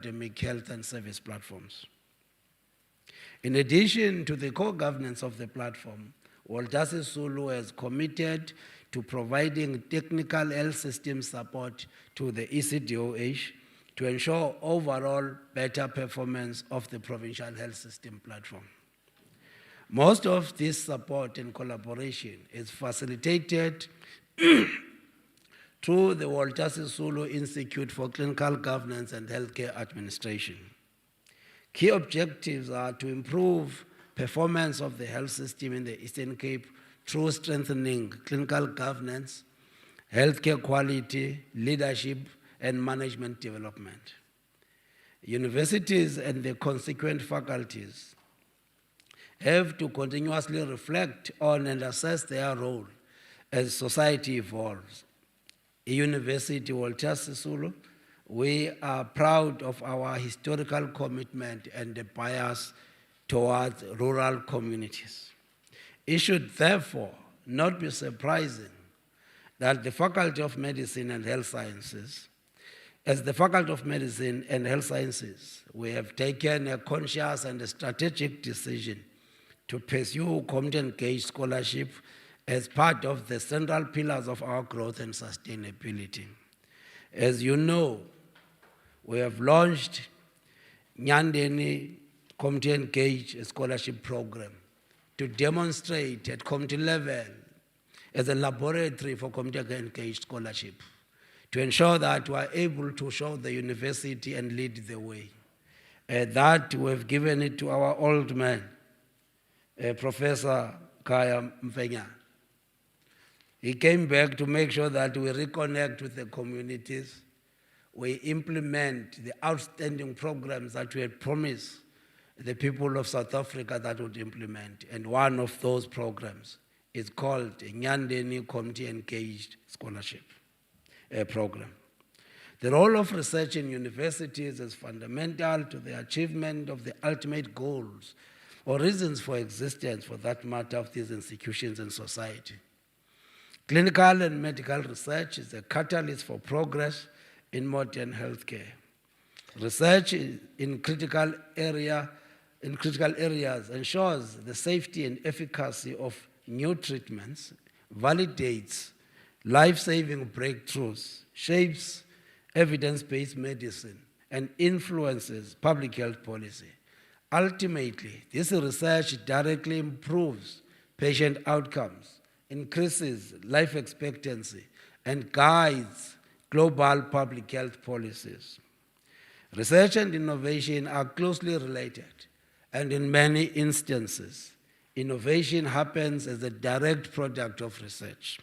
academic, health, and service platforms. In addition to the core governance of the platform, Walter Sisulu has committed to providing technical health system support to the ECDOH to ensure overall better performance of the provincial health system platform. Most of this support and collaboration is facilitated through the Walter Sisulu Institute for Clinical Governance and Healthcare Administration. Key objectives are to improve performance of the health system in the Eastern Cape through strengthening clinical governance, healthcare quality, leadership, and management development. Universities and the consequent faculties have to continuously reflect on and assess their role as society evolves. iYunivesithi Walter Sisulu, we are proud of our historical commitment and the bias towards rural communities. It should therefore not be surprising that the Faculty of Medicine and Health Sciences, as the Faculty of Medicine and Health Sciences, we have taken a conscious and a strategic decision to pursue community-engaged scholarship as part of the central pillars of our growth and sustainability. As you know, we have launched Nyandeni Community Engaged Scholarship Program to demonstrate at community level as a laboratory for community engaged scholarship, to ensure that we are able to show the university and lead the way. That we have given it to our old man, Professor Kaya Mfenya. He came back to make sure that we reconnect with the communities, we implement the outstanding programs that we had promised the people of South Africa that would implement. And one of those programs is called Nyandeni Community Engaged Scholarship Program. The role of research in universities is fundamental to the achievement of the ultimate goals or reasons for existence, for that matter, of these institutions and society. Clinical and medical research is a catalyst for progress in modern healthcare. Research in critical areas ensures the safety and efficacy of new treatments, validates life-saving breakthroughs, shapes evidence-based medicine, and influences public health policy. Ultimately, this research directly improves patient outcomes, increases life expectancy, and guides global public health policies. Research and innovation are closely related, and in many instances, innovation happens as a direct product of research.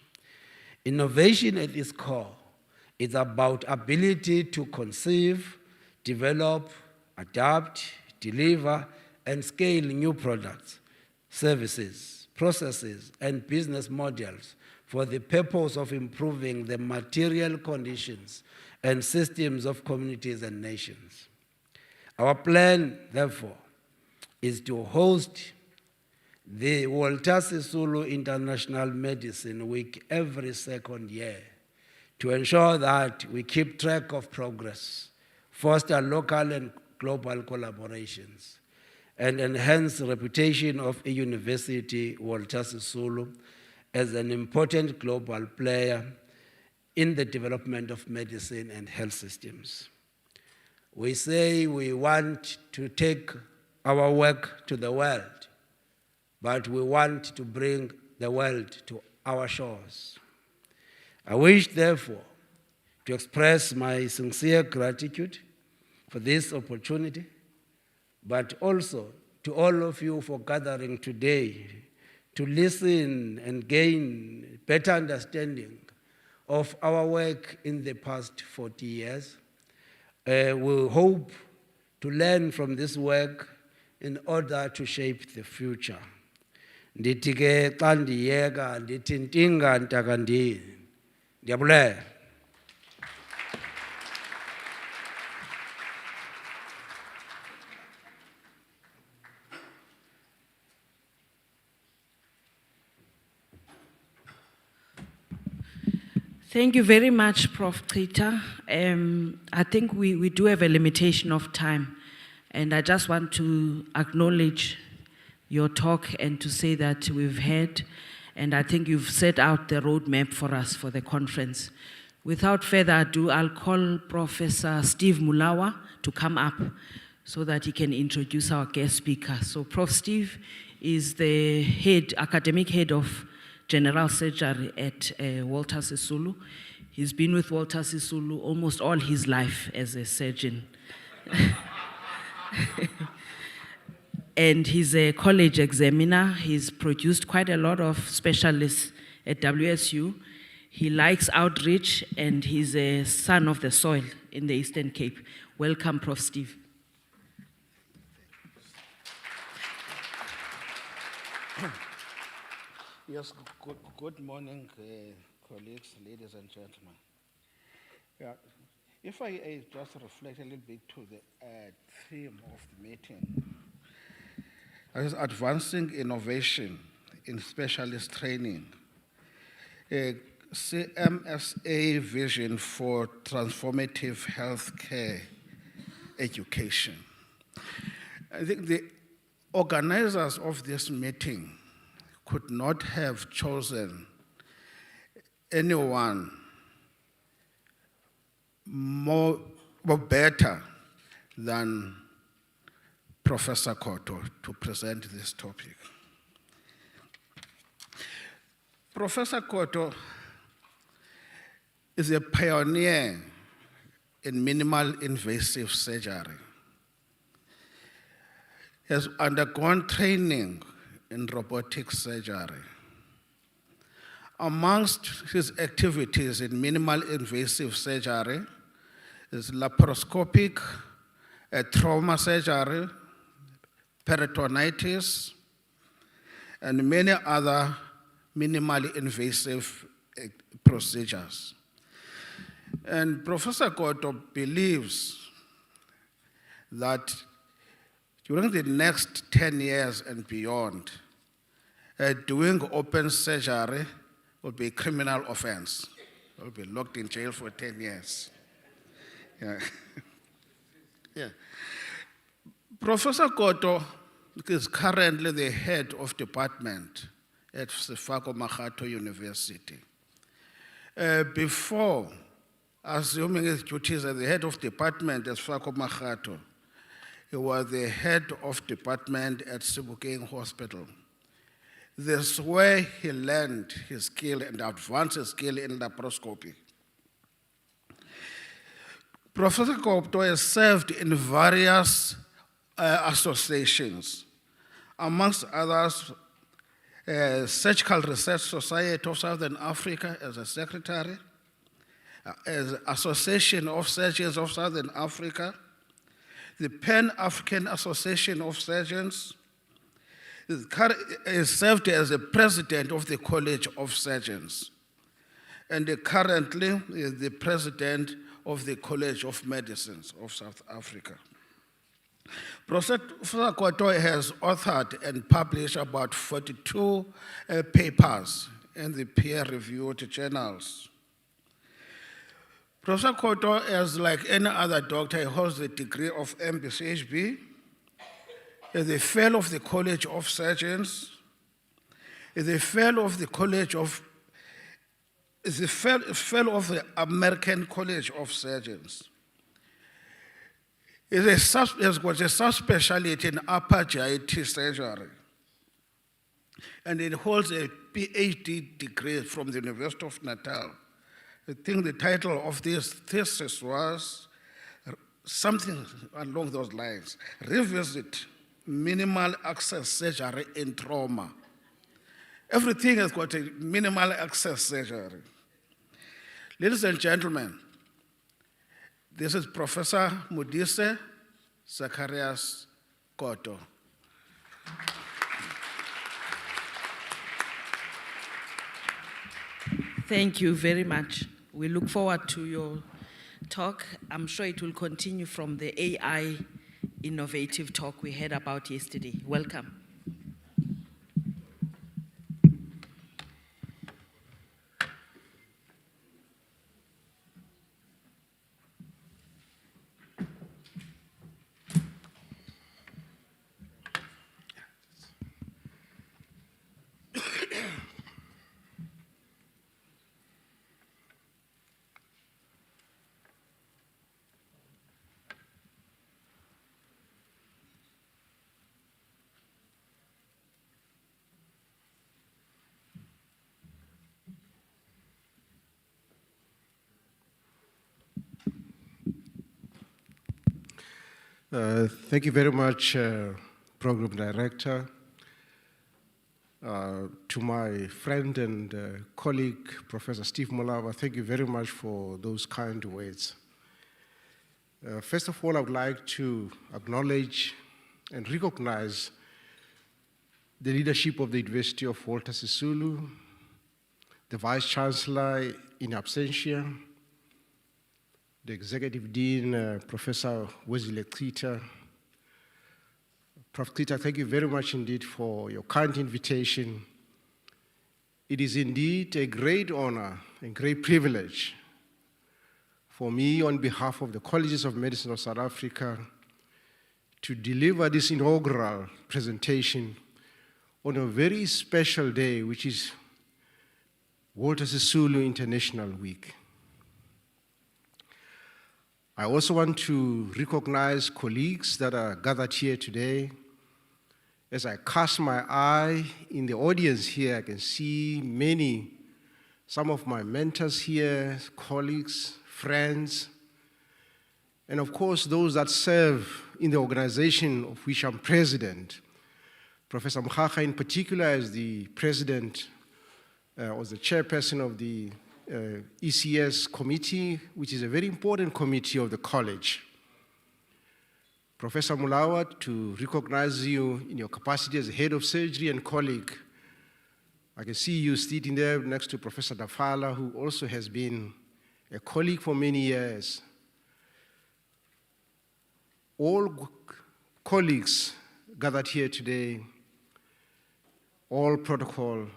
Innovation at its core is about ability to conceive, develop, adapt, deliver, and scale new products, services, processes, and business models for the purpose of improving the material conditions and systems of communities and nations. Our plan, therefore, is to host the Walter Sisulu International Medicine Week every second year to ensure that we keep track of progress, foster local and global collaborations, and enhance the reputation of iYunivesithi Walter Sisulu as an important global player in the development of medicine and health systems. We say we want to take our work to the world, but we want to bring the world to our shores. I wish, therefore, to express my sincere gratitude for this opportunity, but also to all of you for gathering today to listen and gain better understanding of our work in the past 40 years. We hope to learn from this work in order to shape the future. Ndithi ke xa ndiyeka ndithi ntinga ntaka ndini. Ndiyabulela. Thank you very much, Prof. Trita. I think we do have a limitation of time, and I just want to acknowledge your talk and to say that we've heard, and I think you've set out the roadmap for us for the conference. Without further ado, I'll call Professor Steve Mulawa to come up so that he can introduce our guest speaker. So Prof. Steve is the academic head of general surgery at Walter Sisulu. He's been with Walter Sisulu almost all his life as a surgeon. And he's a college examiner. He's produced quite a lot of specialists at WSU. He likes outreach, and he's a son of the soil in the Eastern Cape. Welcome, Prof. Steve. Yes, good morning, colleagues, ladies and gentlemen. Yeah, if I just reflect a little bit to the theme of the meeting, as advancing innovation in specialist training, CMSA vision for transformative healthcare education. I think the organizers of this meeting could not have chosen anyone more better than Professor Koto to present this topic. Professor Koto is a pioneer in minimal invasive surgery. He has undergone training in robotic surgery. Amongst his activities in minimal invasive surgery is laparoscopic, trauma surgery, peritonitis, and many other minimally invasive procedures. And Professor Koto believes that during the next 10 years and beyond, doing open surgery will be a criminal offense. Will be locked in jail for 10 years. Yeah. Yeah. Professor Koto is currently the head of department at Sefako Makgatho University. Before assuming his duties as the head of department at Sefako Makgatho, he was the head of department at Sebokeng Hospital. This is where he learned his skill and advanced his skill in laparoscopy. Professor Koto has served in various associations, amongst others, Surgical Research Society of Southern Africa as a secretary, as Association of Surgeons of Southern Africa, the Pan-African Association of Surgeons. He served as the president of the College of Surgeons, and currently is the president of the College of Medicine of South Africa. Professor Koto has authored and published about 42 papers in the peer-reviewed journals. Professor Koto, as like any other doctor, he holds the degree of MBCHB, is a fellow of the College of Surgeons, is a fellow of the fellow of the American College of Surgeons. He has got a subspecialty in upper GI surgery, and it holds a PhD degree from the University of Natal. I think the title of this thesis was something along those lines: Revisit Minimal Access Surgery in Trauma. Everything has got a minimal access surgery. Ladies and gentlemen, this is Professor Modise Zacharias Koto. Thank you very much. We look forward to your talk. I'm sure it will continue from the AI innovative talk we heard about yesterday. Welcome. Thank you very much, Program Director. To my friend and colleague, Professor Steve Molawa, thank you very much for those kind words. First of all, I would like to acknowledge and recognize the leadership of the University of Walter Sisulu, the Vice-Chancellor in absentia, the Executive Dean, Professor Wesley Klita. Prof. Klita, thank you very much indeed for your kind invitation. It is indeed a great honor and great privilege for me, on behalf of the Colleges of Medicine of South Africa, to deliver this inaugural presentation on a very special day, which is Walter Sisulu International Week. I also want to recognize colleagues that are gathered here today. As I cast my eye in the audience here, I can see some of my mentors here, colleagues, friends, and of course those that serve in the organization of which I'm president. Professor Mkhaga in particular as the president, was the chairperson of the ECS committee, which is a very important committee of the college. Professor Molawa, to recognize you in your capacity as head of surgery and colleague. I can see you sitting there next to Professor Dafala, who also has been a colleague for many years. All colleagues gathered here today, all protocol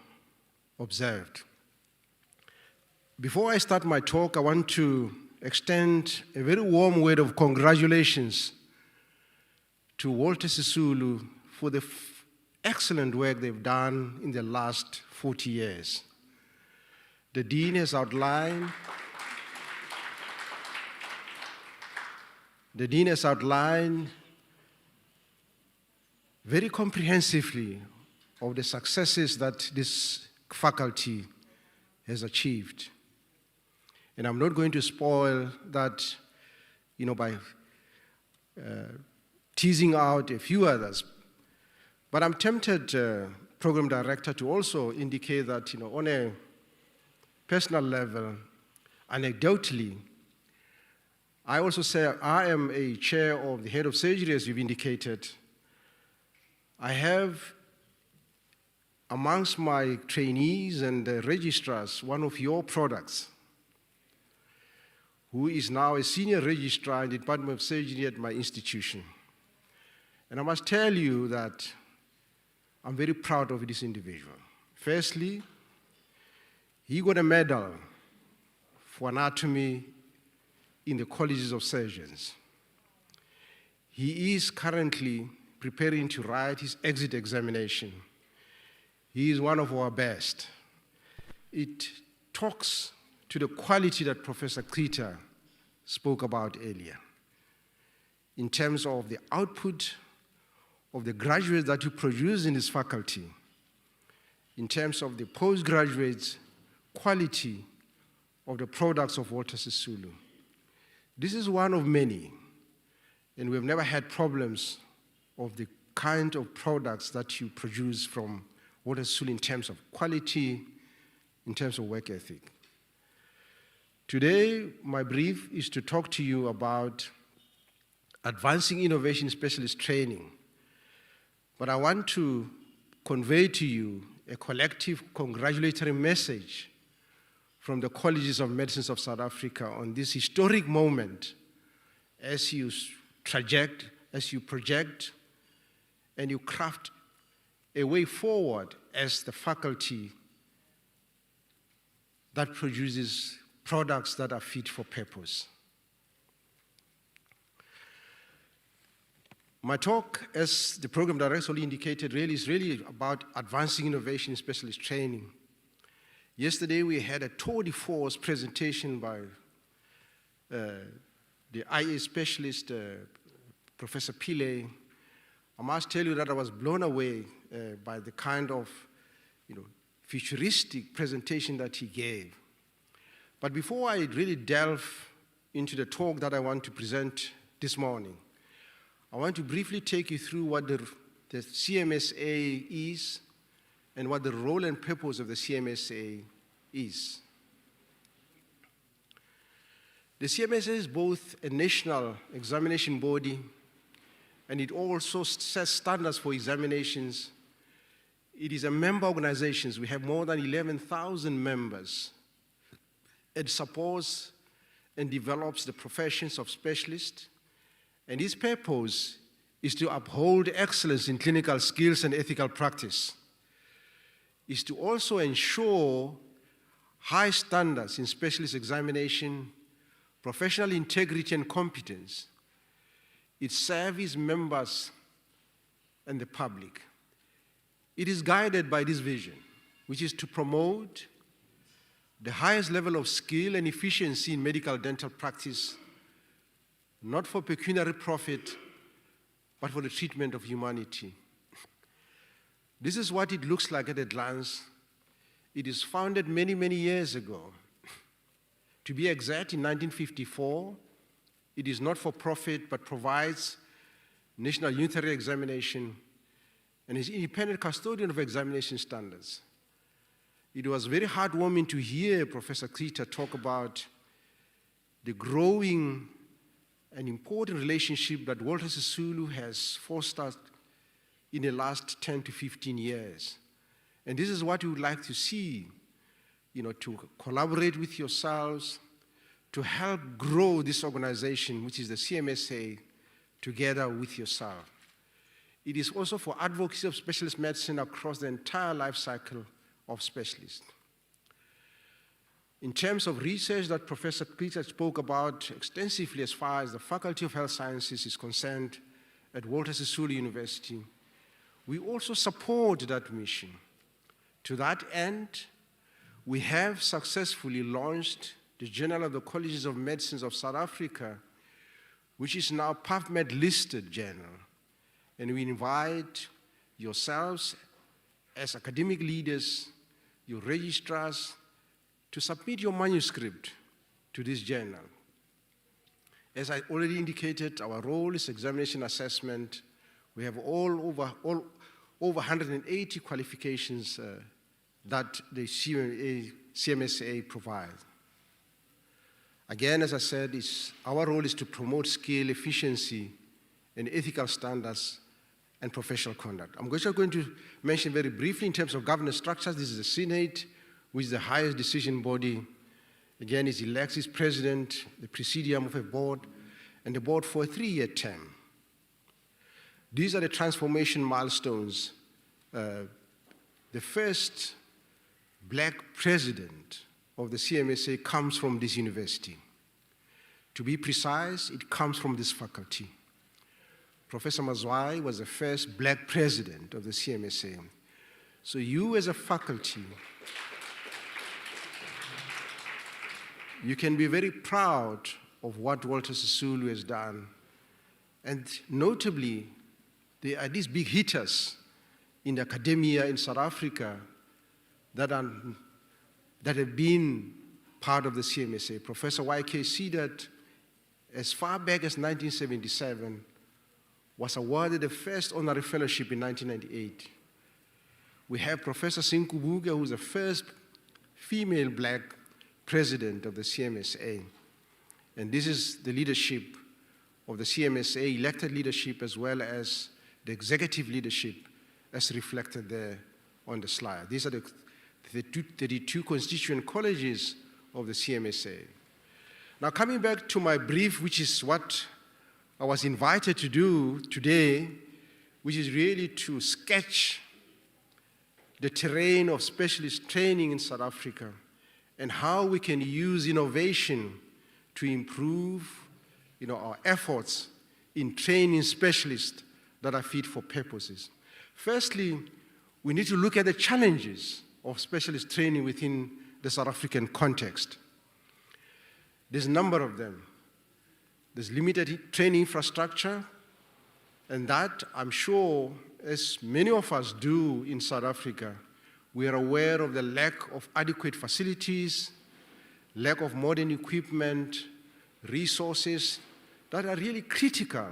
observed. Before I start my talk, I want to extend a very warm word of congratulations to Walter Sisulu for the excellent work they've done in the last 40 years. The Dean has outlined very comprehensively of the successes that this faculty has achieved. And I'm not going to spoil that, by teasing out a few others. But I'm tempted, Program Director, to also indicate that, on a personal level, anecdotally, I also say I am a chair of the head of surgery, as you've indicated. I have amongst my trainees and registrars one of your products, who is now a senior registrar in the Department of Surgery at my institution. And I must tell you that I'm very proud of this individual. Firstly, he got a medal for anatomy in the colleges of surgeons. He is currently preparing to write his exit examination. He is one of our best. It talks to the quality that Professor Klita spoke about earlier in terms of the output of the graduates that you produce in this faculty, in terms of the postgraduates' quality of the products of Walter Sisulu. This is one of many, and we've never had problems of the kind of products that you produce from Walter Sisulu in terms of quality, in terms of work ethic. Today, my brief is to talk to you about advancing innovation specialist training. But I want to convey to you a collective congratulatory message from the Colleges of Medicine of South Africa on this historic moment as you project, and you craft a way forward as the faculty that produces products that are fit for purpose. My talk, as the program director indicated, is really about advancing innovation in specialist training. Yesterday we had a tour de force presentation by the IA specialist, Professor Pillay. I must tell you that I was blown away by the kind of futuristic presentation that he gave. But before I really delve into the talk that I want to present this morning, I want to briefly take you through what the CMSA is and what the role and purpose of the CMSA is. The CMSA is both a national examination body, and it also sets standards for examinations. It is a member organization. We have more than 11,000 members. It supports and develops the professions of specialists, and its purpose is to uphold excellence in clinical skills and ethical practice. Is to also ensure high standards in specialist examination, professional integrity and competence. It serves members and the public. It is guided by this vision, which is to promote the highest level of skill and efficiency in medical dental practice, not for pecuniary profit, but for the treatment of humanity. This is what it looks like at a glance. It is founded many, many years ago. To be exact, in 1954, it is not for profit, but provides national unitary examination and is independent custodian of examination standards. It was very heartwarming to hear Professor Krita talk about the growing and important relationship that Walter Sisulu has fostered in the last 10 to 15 years. And this is what we would like to see, to collaborate with yourselves, to help grow this organization, which is the CMSA, together with yourself. It is also for advocacy of specialist medicine across the entire life cycle of specialists. In terms of research that Professor Krita spoke about extensively as far as the Faculty of Health Sciences is concerned at Walter Sisulu University, we also support that mission. To that end, we have successfully launched the Journal of the Colleges of Medicine of South Africa, which is now PubMed-listed journal. And we invite yourselves as academic leaders, your registrars, to submit your manuscript to this journal. As I already indicated, our role is examination assessment. We have over 180 qualifications that the CMSA provides. Again, as I said, our role is to promote skill, efficiency, and ethical standards and professional conduct. I'm just going to mention very briefly in terms of governance structures. This is the Senate, which is the highest decision body. Again, it elects its president, the presidium of a board, and the board for a 3-year term. These are the transformation milestones. The first black president of the CMSA comes from this university. To be precise, it comes from this faculty. Professor Mazwai was the first black president of the CMSA. So you as a faculty, you can be very proud of what Walter Sisulu has done. And notably, there are these big hitters in the academia in South Africa that have been part of the CMSA. Professor Y.K. Cedar, as far back as 1977, was awarded the first honorary fellowship in 1998. We have Professor Sinkubuga, who was the first female black president of the CMSA. And this is the leadership of the CMSA, elected leadership, as well as the executive leadership, as reflected there on the slide. These are the 32 constituent colleges of the CMSA. Now, coming back to my brief, which is what I was invited to do today, which is really to sketch the terrain of specialist training in South Africa and how we can use innovation to improve our efforts in training specialists that are fit for purposes. Firstly, we need to look at the challenges of specialist training within the South African context. There's a number of them. There's limited training infrastructure, and that, I'm sure, as many of us do in South Africa, we are aware of the lack of adequate facilities, lack of modern equipment, resources that are really critical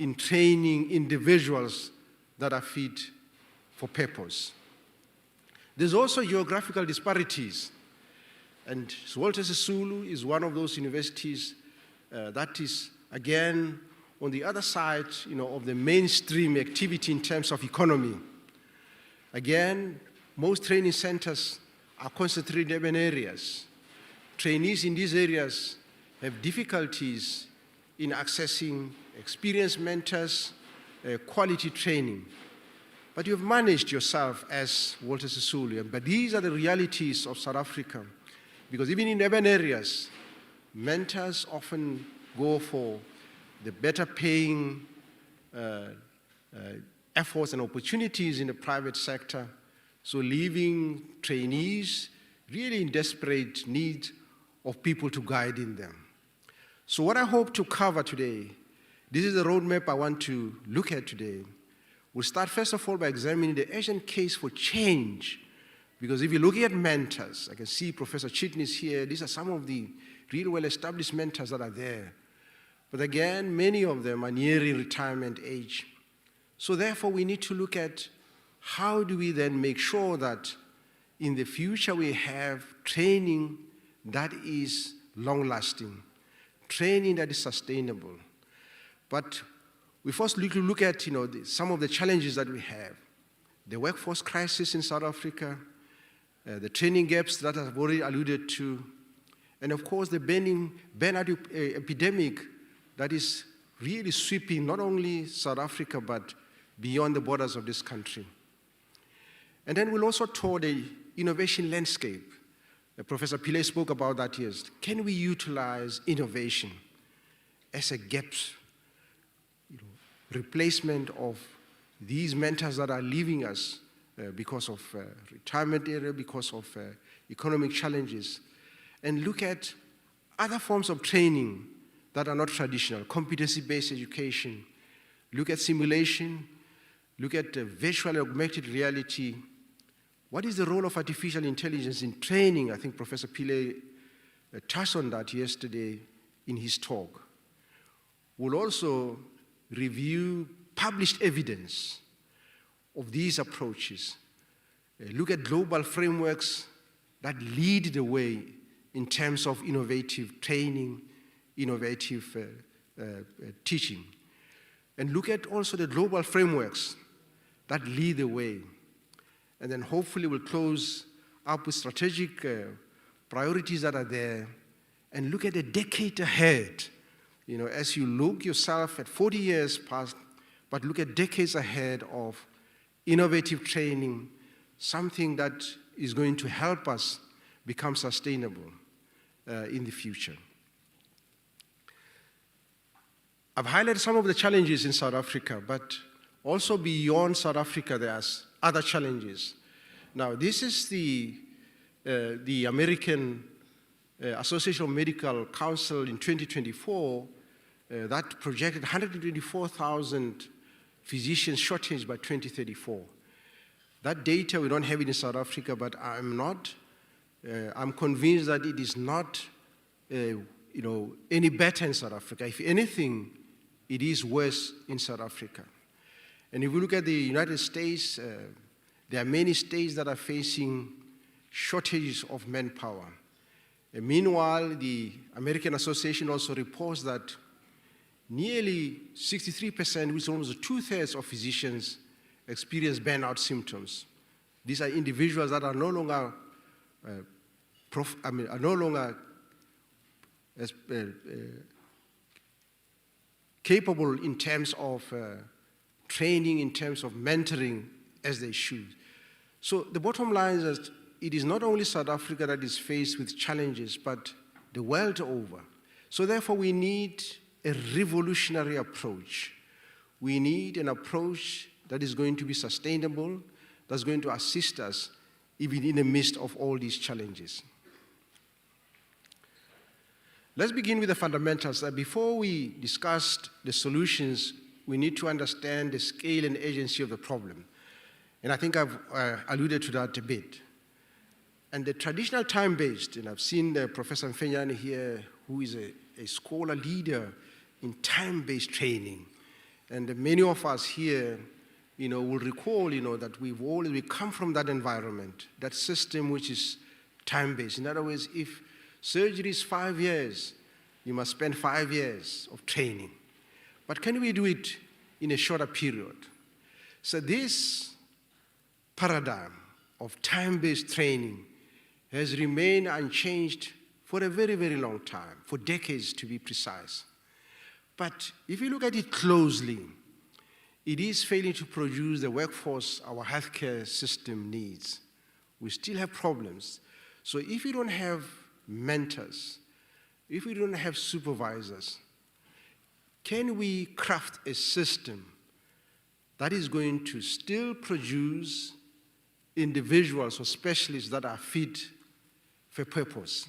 in training individuals that are fit for purpose. There's also geographical disparities. And Walter Sisulu is one of those universities that is, again, on the other side, of the mainstream activity in terms of economy. Again, most training centers are concentrated in urban areas. Trainees in these areas have difficulties in accessing experienced mentors, quality training. But you've managed yourself as Walter Sisulu. But these are the realities of South Africa. Because even in urban areas, mentors often go for the better paying efforts and opportunities in the private sector, so leaving trainees really in desperate need of people to guide in them. So what I hope to cover today, this is the roadmap I want to look at today. We'll start first of all by examining the urgent case for change. Because if you're looking at mentors, I can see Professor Chitney is here. These are some of the really well-established mentors that are there. But again, many of them are nearing retirement age. So therefore, we need to look at how do we then make sure that in the future we have training that is long-lasting, training that is sustainable. But we first need to look at some of the challenges that we have. The workforce crisis in South Africa, the training gaps that I've already alluded to, and of course the burnout epidemic that is really sweeping not only South Africa but beyond the borders of this country. And then we'll also tour the innovation landscape. Professor Pillay spoke about that here. Can we utilize innovation as a gaps replacement of these mentors that are leaving us because of retirement area, because of economic challenges, and look at other forms of training that are not traditional, competency-based education, look at simulation, look at virtual augmented reality. What is the role of artificial intelligence in training? I think Professor Pillay touched on that yesterday in his talk. We'll also review published evidence of these approaches. Look at global frameworks that lead the way in terms of innovative training, innovative teaching. And look at also the global frameworks that lead the way. And then hopefully we'll close up with strategic priorities that are there and look at a decade ahead. As you look yourself at 40 years past, but look at decades ahead of innovative training, something that is going to help us become sustainable in the future. I've highlighted some of the challenges in South Africa, but also beyond South Africa, there's other challenges. Now, this is the American Association of Medical Council in 2024 that projected 124,000 physician shortage by 2034. That data, we don't have it in South Africa, but I'm convinced that it is not any better in South Africa. If anything, it is worse in South Africa. And if we look at the United States, there are many states that are facing shortages of manpower. And meanwhile, the American Association also reports that nearly 63%, which is almost 2/3 of physicians, experience burnout symptoms. These are individuals that are no longer capable in terms of training, in terms of mentoring as they should. So the bottom line is that it is not only South Africa that is faced with challenges, but the world over. So therefore we need a revolutionary approach. We need an approach that is going to be sustainable, that's going to assist us even in the midst of all these challenges. Let's begin with the fundamentals. Before we discuss the solutions, we need to understand the scale and urgency of the problem. And I think I've alluded to that a bit. And the traditional time-based, and I've seen Professor Mfenyane here, who is a scholar leader in time-based training. And many of us here, will recall, that we come from that environment, that system which is time-based. In other words, if surgery is 5 years, you must spend 5 years of training. But can we do it in a shorter period? So this paradigm of time-based training has remained unchanged for a very, very long time, for decades to be precise. But if you look at it closely, it is failing to produce the workforce our healthcare system needs. We still have problems. So if we don't have mentors, if we don't have supervisors, can we craft a system that is going to still produce individuals or specialists that are fit for purpose?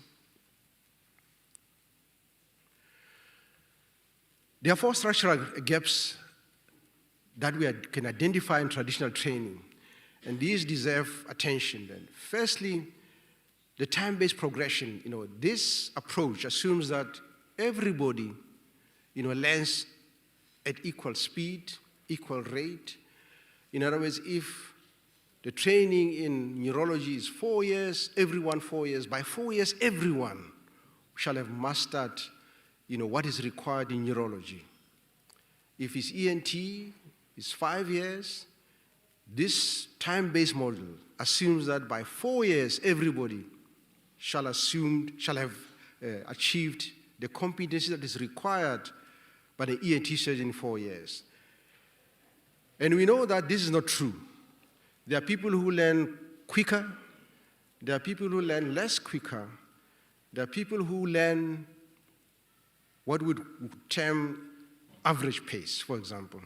There are 4 structural gaps that we can identify in traditional training, and these deserve attention. Then, firstly, the time-based progression. This approach assumes that everybody, learns at equal speed, equal rate. In other words, if the training in neurology is 4 years, everyone 4 years. By 4 years, everyone shall have mastered, what is required in neurology. If it's ENT, it's 5 years. This time-based model assumes that by 4 years, everybody shall have achieved the competency that is required by the ENT surgeon in 4 years. And we know that this is not true. There are people who learn quicker. There are people who learn less quicker. There are people who learn what we would term average pace, for example.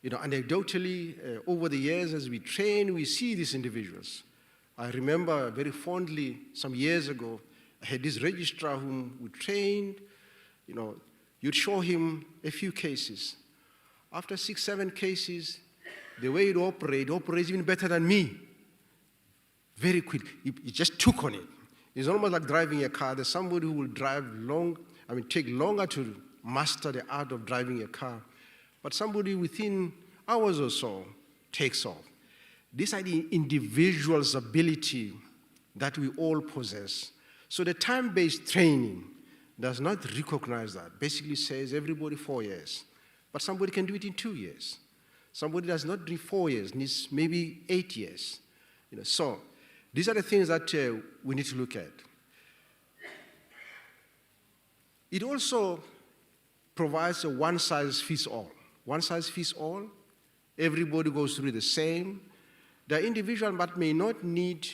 Anecdotally, over the years as we train, we see these individuals. I remember very fondly some years ago, I had this registrar whom we trained. You'd show him a few cases. After 6, 7 cases, the way he'd operates even better than me. Very quick. He just took on it. It's almost like driving a car. There's somebody who will take longer to master the art of driving a car. But somebody within hours or so takes off. These are the individual's ability that we all possess. So the time-based training does not recognize that. Basically says everybody 4 years. But somebody can do it in 2 years. Somebody does not do 4 years, needs maybe 8 years. So these are the things that we need to look at. It also provides a one-size-fits-all. One-size-fits-all, everybody goes through the same. The individual but may not need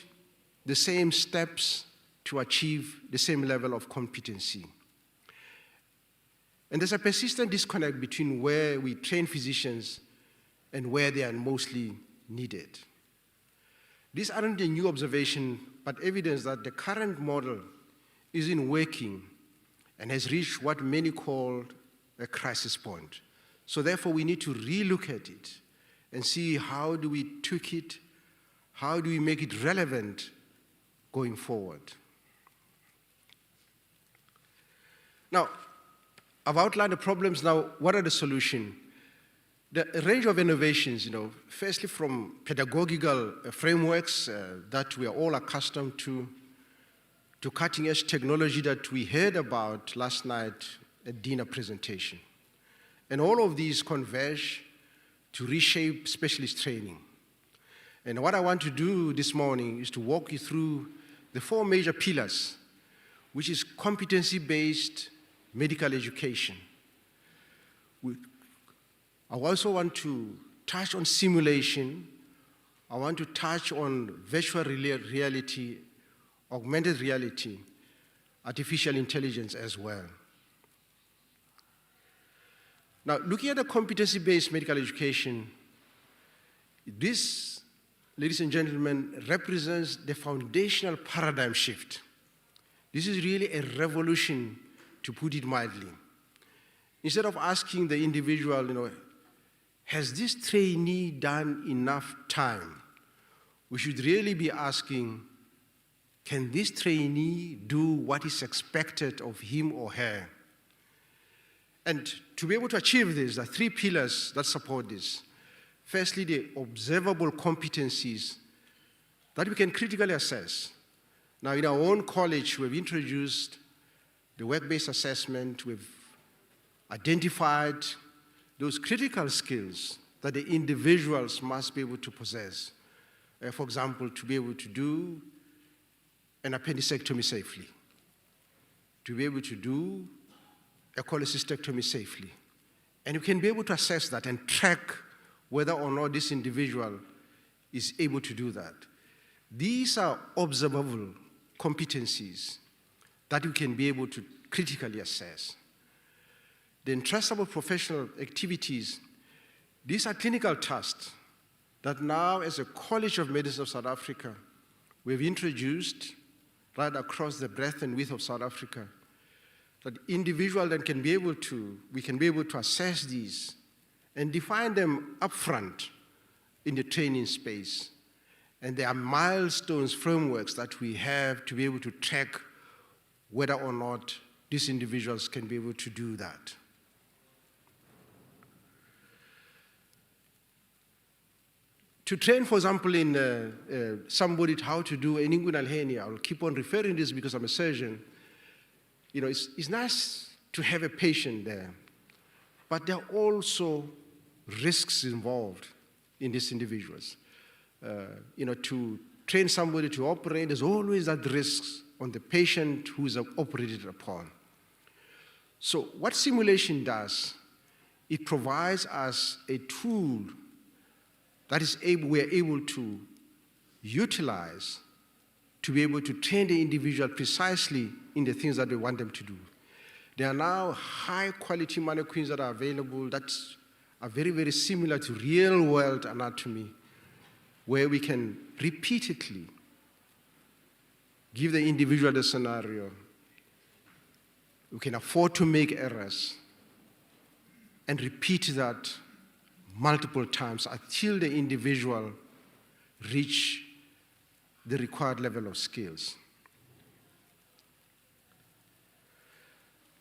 the same steps to achieve the same level of competency. And there's a persistent disconnect between where we train physicians and where they are mostly needed. These aren't a new observation, but evidence that the current model isn't working and has reached what many call a crisis point. So therefore, we need to relook at it and see how do we tweak it, how do we make it relevant going forward. Now, I've outlined the problems. Now, what are the solutions? The range of innovations, firstly from pedagogical frameworks that we are all accustomed to cutting-edge technology that we heard about last night at dinner presentation. And all of these converge to reshape specialist training. And what I want to do this morning is to walk you through the 4 major pillars, which is competency-based medical education. I also want to touch on simulation. I want to touch on virtual reality, augmented reality, artificial intelligence as well. Now, looking at the competency-based medical education, this, ladies and gentlemen, represents the foundational paradigm shift. This is really a revolution, to put it mildly. Instead of asking the individual, has this trainee done enough time? We should really be asking, can this trainee do what is expected of him or her? And to be able to achieve this, there are three pillars that support this. Firstly, the observable competencies that we can critically assess. Now, in our own college, we've introduced the work-based assessment. We've identified those critical skills that the individuals must be able to possess. For example, to be able to do an appendicectomy safely, to be able to do a cholecystectomy safely. And you can be able to assess that and track whether or not this individual is able to do that. These are observable competencies that you can be able to critically assess. The entrustable professional activities, these are clinical tasks that now, as a College of Medicine of South Africa, we've introduced right across the breadth and width of South Africa, that individual then can be able to, we can be able to assess these and define them upfront in the training space. And there are milestones, frameworks that we have to be able to track whether or not these individuals can be able to do that. To train, for example, in somebody how to do an inguinal hernia, I'll keep on referring to this because I'm a surgeon. You know, it's nice to have a patient there, but there are also risks involved in these individuals. You know, to train somebody to operate, there's always that risk on the patient who is operated upon. So what simulation does, it provides us a tool that is we are able to utilize to be able to train the individual precisely in the things that we want them to do. There are now high-quality mannequins that are available that are very, very similar to real-world anatomy, where we can repeatedly give the individual the scenario. We can afford to make errors and repeat that multiple times until the individual reach the required level of skills.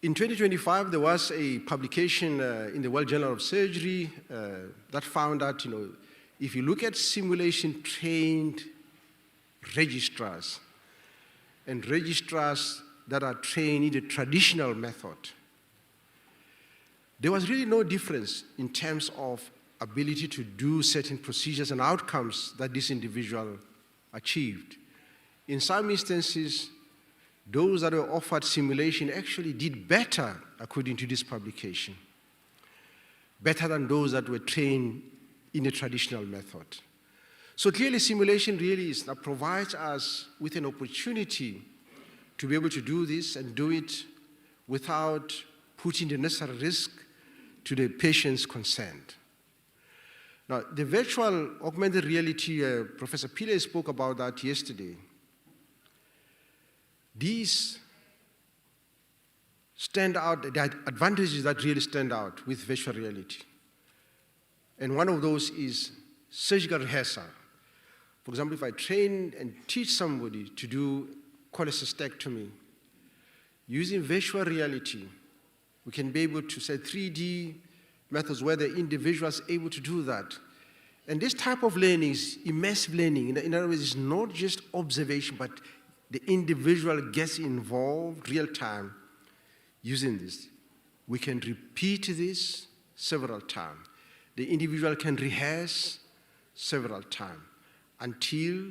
In 2025, there was a publication in the World Journal of Surgery that found that, you know, if you look at simulation-trained registrars and registrars that are trained in the traditional method, there was really no difference in terms of ability to do certain procedures and outcomes that this individual achieved. In some instances, those that were offered simulation actually did better, according to this publication, better than those that were trained in a traditional method. So clearly, simulation really provides us with an opportunity to be able to do this and do it without putting the necessary risk to the patient's consent. Now, the virtual augmented reality, Professor Pillay spoke about that yesterday. These stand out, the advantages that really stand out with virtual reality. And one of those is surgical rehearsal. For example, if I train and teach somebody to do cholecystectomy, using virtual reality, we can be able to say 3D methods where the individual is able to do that. And this type of learning is immersive learning. In other words, it's not just observation, but the individual gets involved real time using this. We can repeat this several times. The individual can rehearse several times until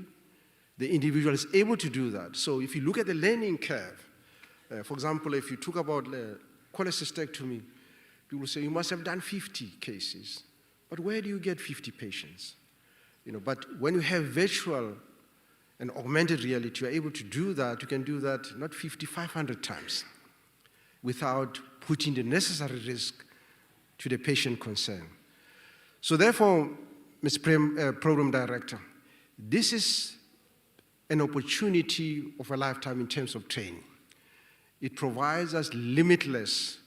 the individual is able to do that. So if you look at the learning curve, for example, if you talk about cholecystectomy, people say you must have done 50 cases. But where do you get 50 patients? You know, but when you have virtual and augmented reality, you're able to do that. You can do that not 50, 500 times without putting the necessary risk to the patient concerned. So therefore, Mr. Program Director, this is an opportunity of a lifetime in terms of training. It provides us limitless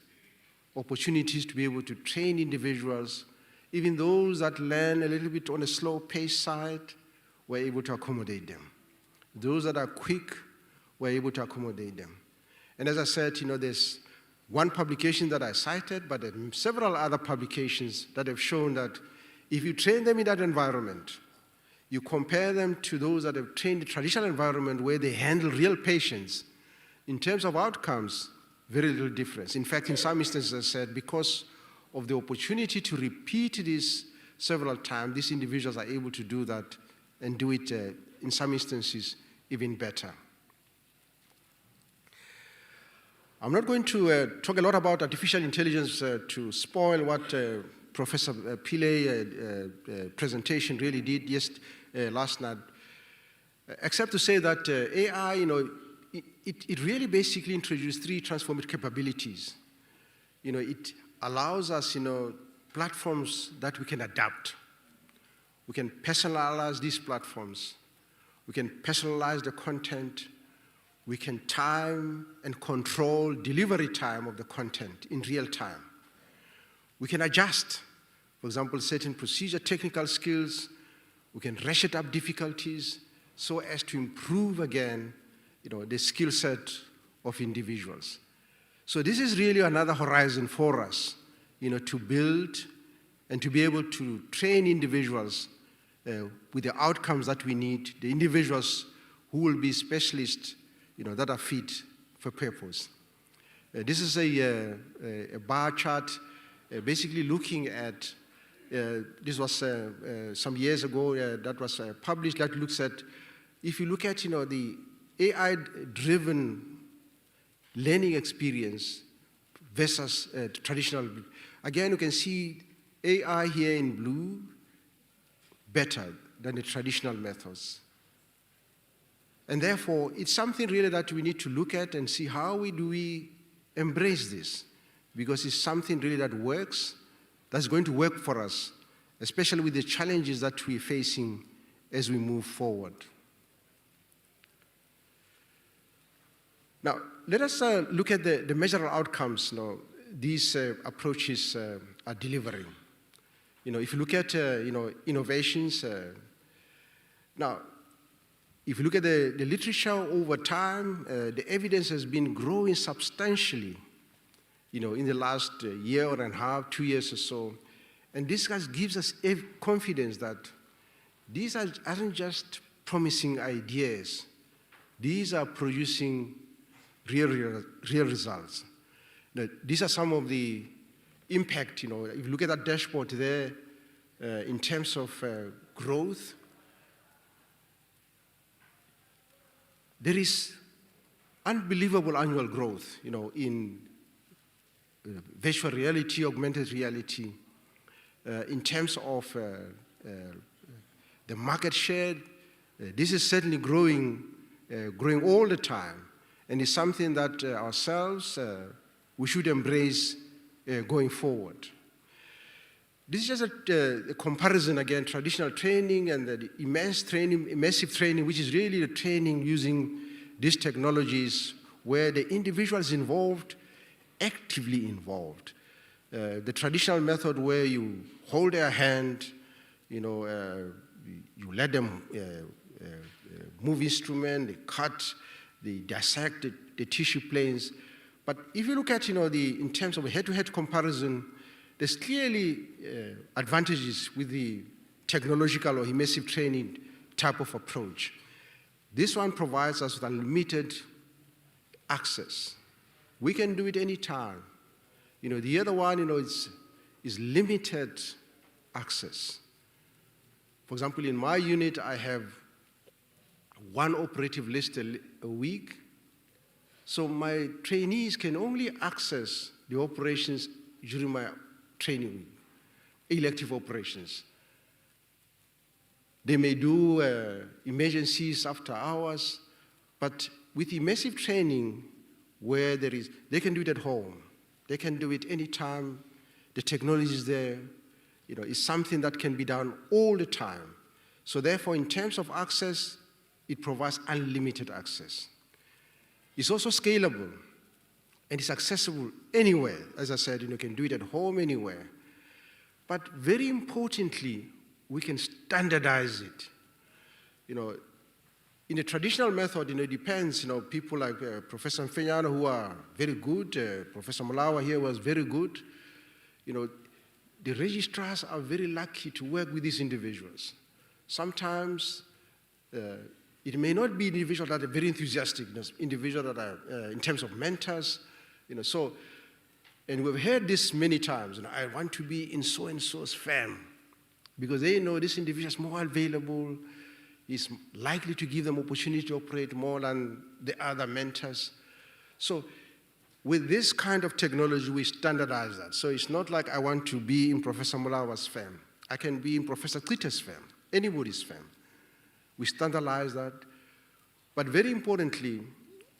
opportunities to be able to train individuals. Even those that learn a little bit on a slow pace side, we're able to accommodate them. Those that are quick, we're able to accommodate them. And as I said, you know, there's one publication that I cited, but several other publications that have shown that if you train them in that environment, you compare them to those that have trained in the traditional environment where they handle real patients, in terms of outcomes, very little difference. In fact, in some instances, I said, because of the opportunity to repeat this several times, these individuals are able to do that and do it, in some instances, even better. I'm not going to talk a lot about artificial intelligence to spoil what Professor Pilley's presentation really did last night, except to say that AI, it really basically introduced three transformative capabilities. It allows us, platforms that we can adapt. We can personalize these platforms. We can personalize the content. We can time and control delivery time of the content in real time. We can adjust, for example, certain procedure technical skills. We can ratchet up difficulties so as to improve again, the skill set of individuals. So this is really another horizon for us, to build and to be able to train individuals with the outcomes that we need, the individuals who will be specialists, that are fit for purpose. This is a bar chart, basically looking at, this was some years ago, that was published, that looks at, if you look at, the AI-driven learning experience versus traditional. Again, you can see AI here in blue better than the traditional methods. And therefore, it's something really that we need to look at and see how do we embrace this, because it's something really that works, that's going to work for us, especially with the challenges that we're facing as we move forward. Now, let us look at the measurable outcomes these approaches are delivering. If you look at innovations, now, if you look at the literature over time, the evidence has been growing substantially, in the last year and a half, 2 years or so. And this gives us confidence that these aren't just promising ideas. These are producing real results. Now, these are some of the impact, if you look at that dashboard there, in terms of growth, there is unbelievable annual growth, in virtual reality, augmented reality, in terms of the market share. This is certainly growing all the time, and it's something that ourselves, we should embrace going forward. This is just a comparison, again, traditional training and the immersive training, which is really the training using these technologies where the individual is involved, actively involved. The traditional method where you hold their hand, you let them move instrument, they cut, they dissect the tissue planes. But if you look at, in terms of a head-to-head comparison, there's clearly advantages with the technological or immersive training type of approach. This one provides us with unlimited access. We can do it anytime. The other one, is limited access. For example, in my unit, I have one operative list a week. So my trainees can only access the operations during my training week, elective operations. They may do emergencies after hours, but with immersive training, where they can do it at home. They can do it anytime. The technology is there. It's something that can be done all the time. So therefore, in terms of access, it provides unlimited access. It's also scalable, and it's accessible anywhere. As I said, you can do it at home anywhere. But very importantly, we can standardize it. in a traditional method, it depends, people like Professor Mfenyana who are very good, Professor Mulawa here was very good. The registrars are very lucky to work with these individuals. Sometimes it may not be individuals that are very enthusiastic, individuals that are in terms of mentors, and we've heard this many times, I want to be in so-and-so's firm, because they know this individual is more available, is likely to give them opportunity to operate more than the other mentors. So with this kind of technology, we standardize that. So it's not like I want to be in Professor Mulawa's firm. I can be in Professor Klita's firm, anybody's firm. We standardize that. But very importantly,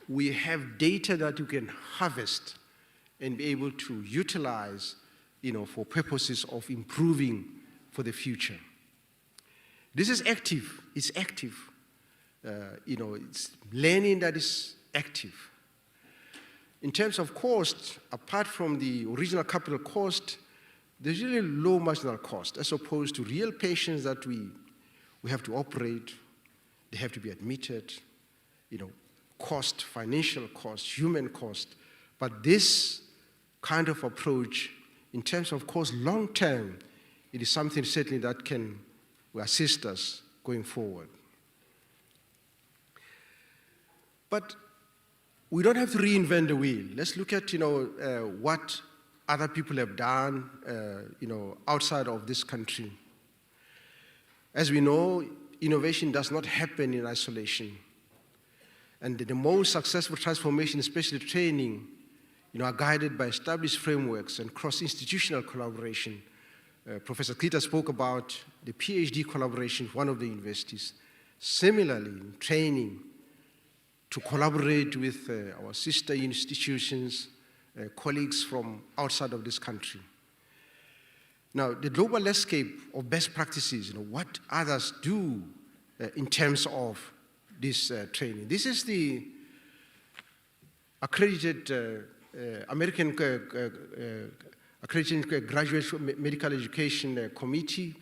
we have data that you can harvest and be able to utilize, for purposes of improving for the future. This is active. It's active. It's learning that is active. In terms of cost, apart from the original capital cost, there's really low marginal cost as opposed to real patients that we have to operate, they have to be admitted, cost, financial cost, human cost. But this kind of approach, in terms of cost long term, it is something certainly that will assist us going forward. But we don't have to reinvent the wheel. Let's look at, what other people have done, outside of this country. As we know, innovation does not happen in isolation. And the most successful transformation, especially training, are guided by established frameworks and cross-institutional collaboration. Professor Klita spoke about the PhD collaboration with one of the universities. Similarly, in training, to collaborate with our sister institutions, colleagues from outside of this country. Now, the global landscape of best practices, what others do in terms of this training. This is the accredited American Accredited Graduate Medical Education Committee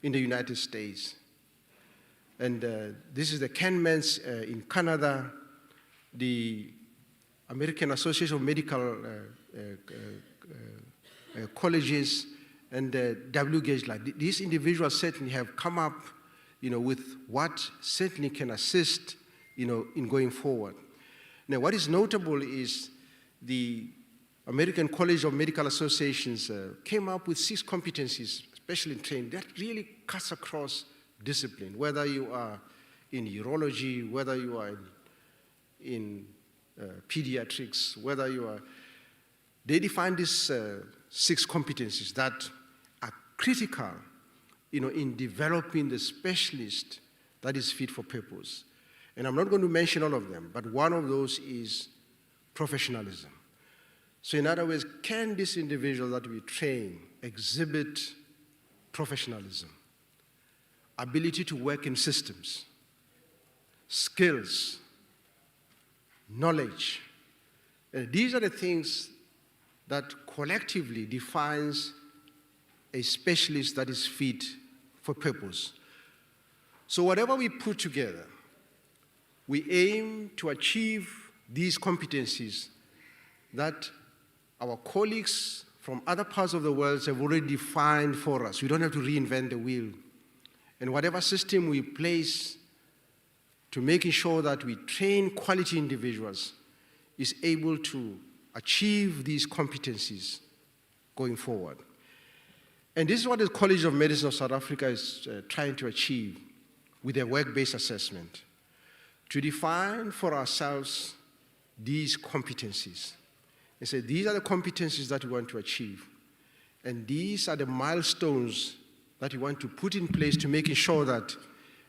in the United States. And this is the Kenmans in Canada, the American Association of Medical Colleges, and WGAGE. These individuals certainly have come up with what certainly can assist in going forward. Now, what is notable is the American College of Medical Associations came up with 6 competencies, especially in training, that really cuts across discipline, whether you are in urology, whether you are in pediatrics, whether you are... They define these 6 competencies that are critical in developing the specialist that is fit for purpose. And I'm not going to mention all of them, but one of those is professionalism. So in other words, can this individual that we train exhibit professionalism, ability to work in systems, skills, knowledge? And these are the things that collectively defines a specialist that is fit for purpose. So whatever we put together, we aim to achieve these competencies that our colleagues from other parts of the world have already defined for us. We don't have to reinvent the wheel. And whatever system we place to making sure that we train quality individuals is able to achieve these competencies going forward. And this is what the College of Medicine of South Africa is trying to achieve with their work-based assessment, to define for ourselves these competencies. They say these are the competencies that we want to achieve, and these are the milestones that we want to put in place to making sure that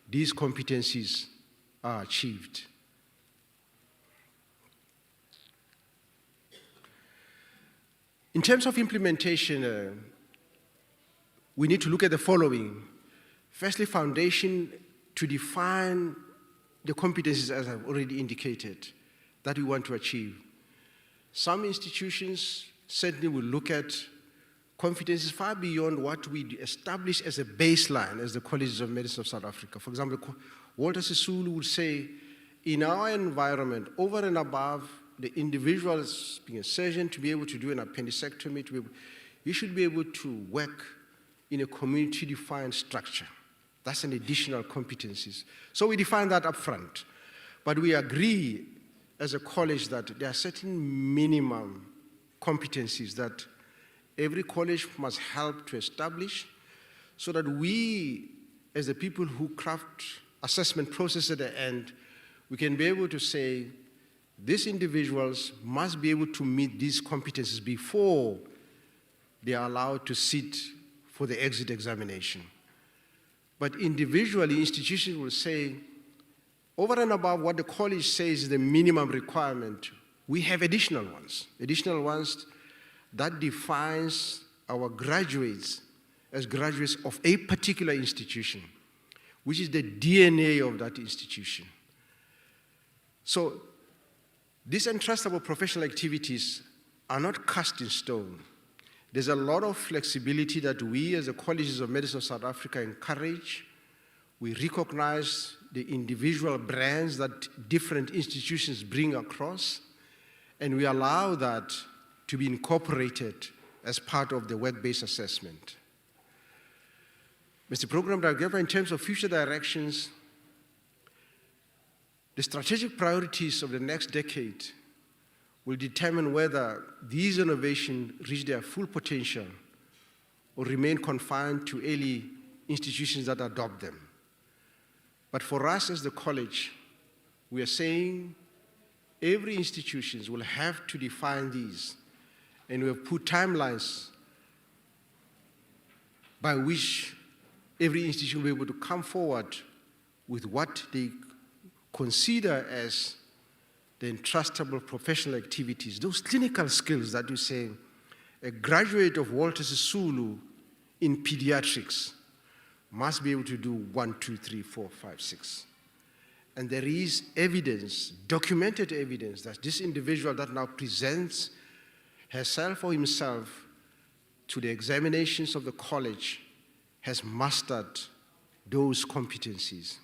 these competencies are achieved. In terms of implementation, we need to look at the following. Firstly, foundation to define the competencies, as I've already indicated, that we want to achieve. Some institutions certainly will look at competencies far beyond what we establish as a baseline as the Colleges of Medicine of South Africa. For example, Walter Sisulu would say, in our environment, over and above the individual being a surgeon to be able to do an appendectomy, you should be able to work in a community-defined structure. That's an additional competencies. So we define that up front. But we agree as a college that there are certain minimum competencies that every college must help to establish so that we, as the people who craft assessment process at the end, we can be able to say, these individuals must be able to meet these competencies before they are allowed to sit for the exit examination. But individually, institutions will say, over and above what the college says is the minimum requirement, we have additional ones that defines our graduates as graduates of a particular institution, which is the DNA of that institution. So these entrustable professional activities are not cast in stone. There's a lot of flexibility that we as the Colleges of Medicine of South Africa encourage. We recognize the individual brands that different institutions bring across, and we allow that to be incorporated as part of the work-based assessment. Mr. Program Director, in terms of future directions, the strategic priorities of the next decade will determine whether these innovations reach their full potential or remain confined to early institutions that adopt them. But for us as the college, we are saying every institution will have to define these, and we have put timelines by which every institution will be able to come forward with what they consider as the entrustable professional activities, those clinical skills that you say a graduate of Walter Sisulu in pediatrics must be able to do 1, 2, 3, 4, 5, 6. And there is evidence, documented evidence, that this individual that now presents herself or himself to the examinations of the college has mastered those competencies.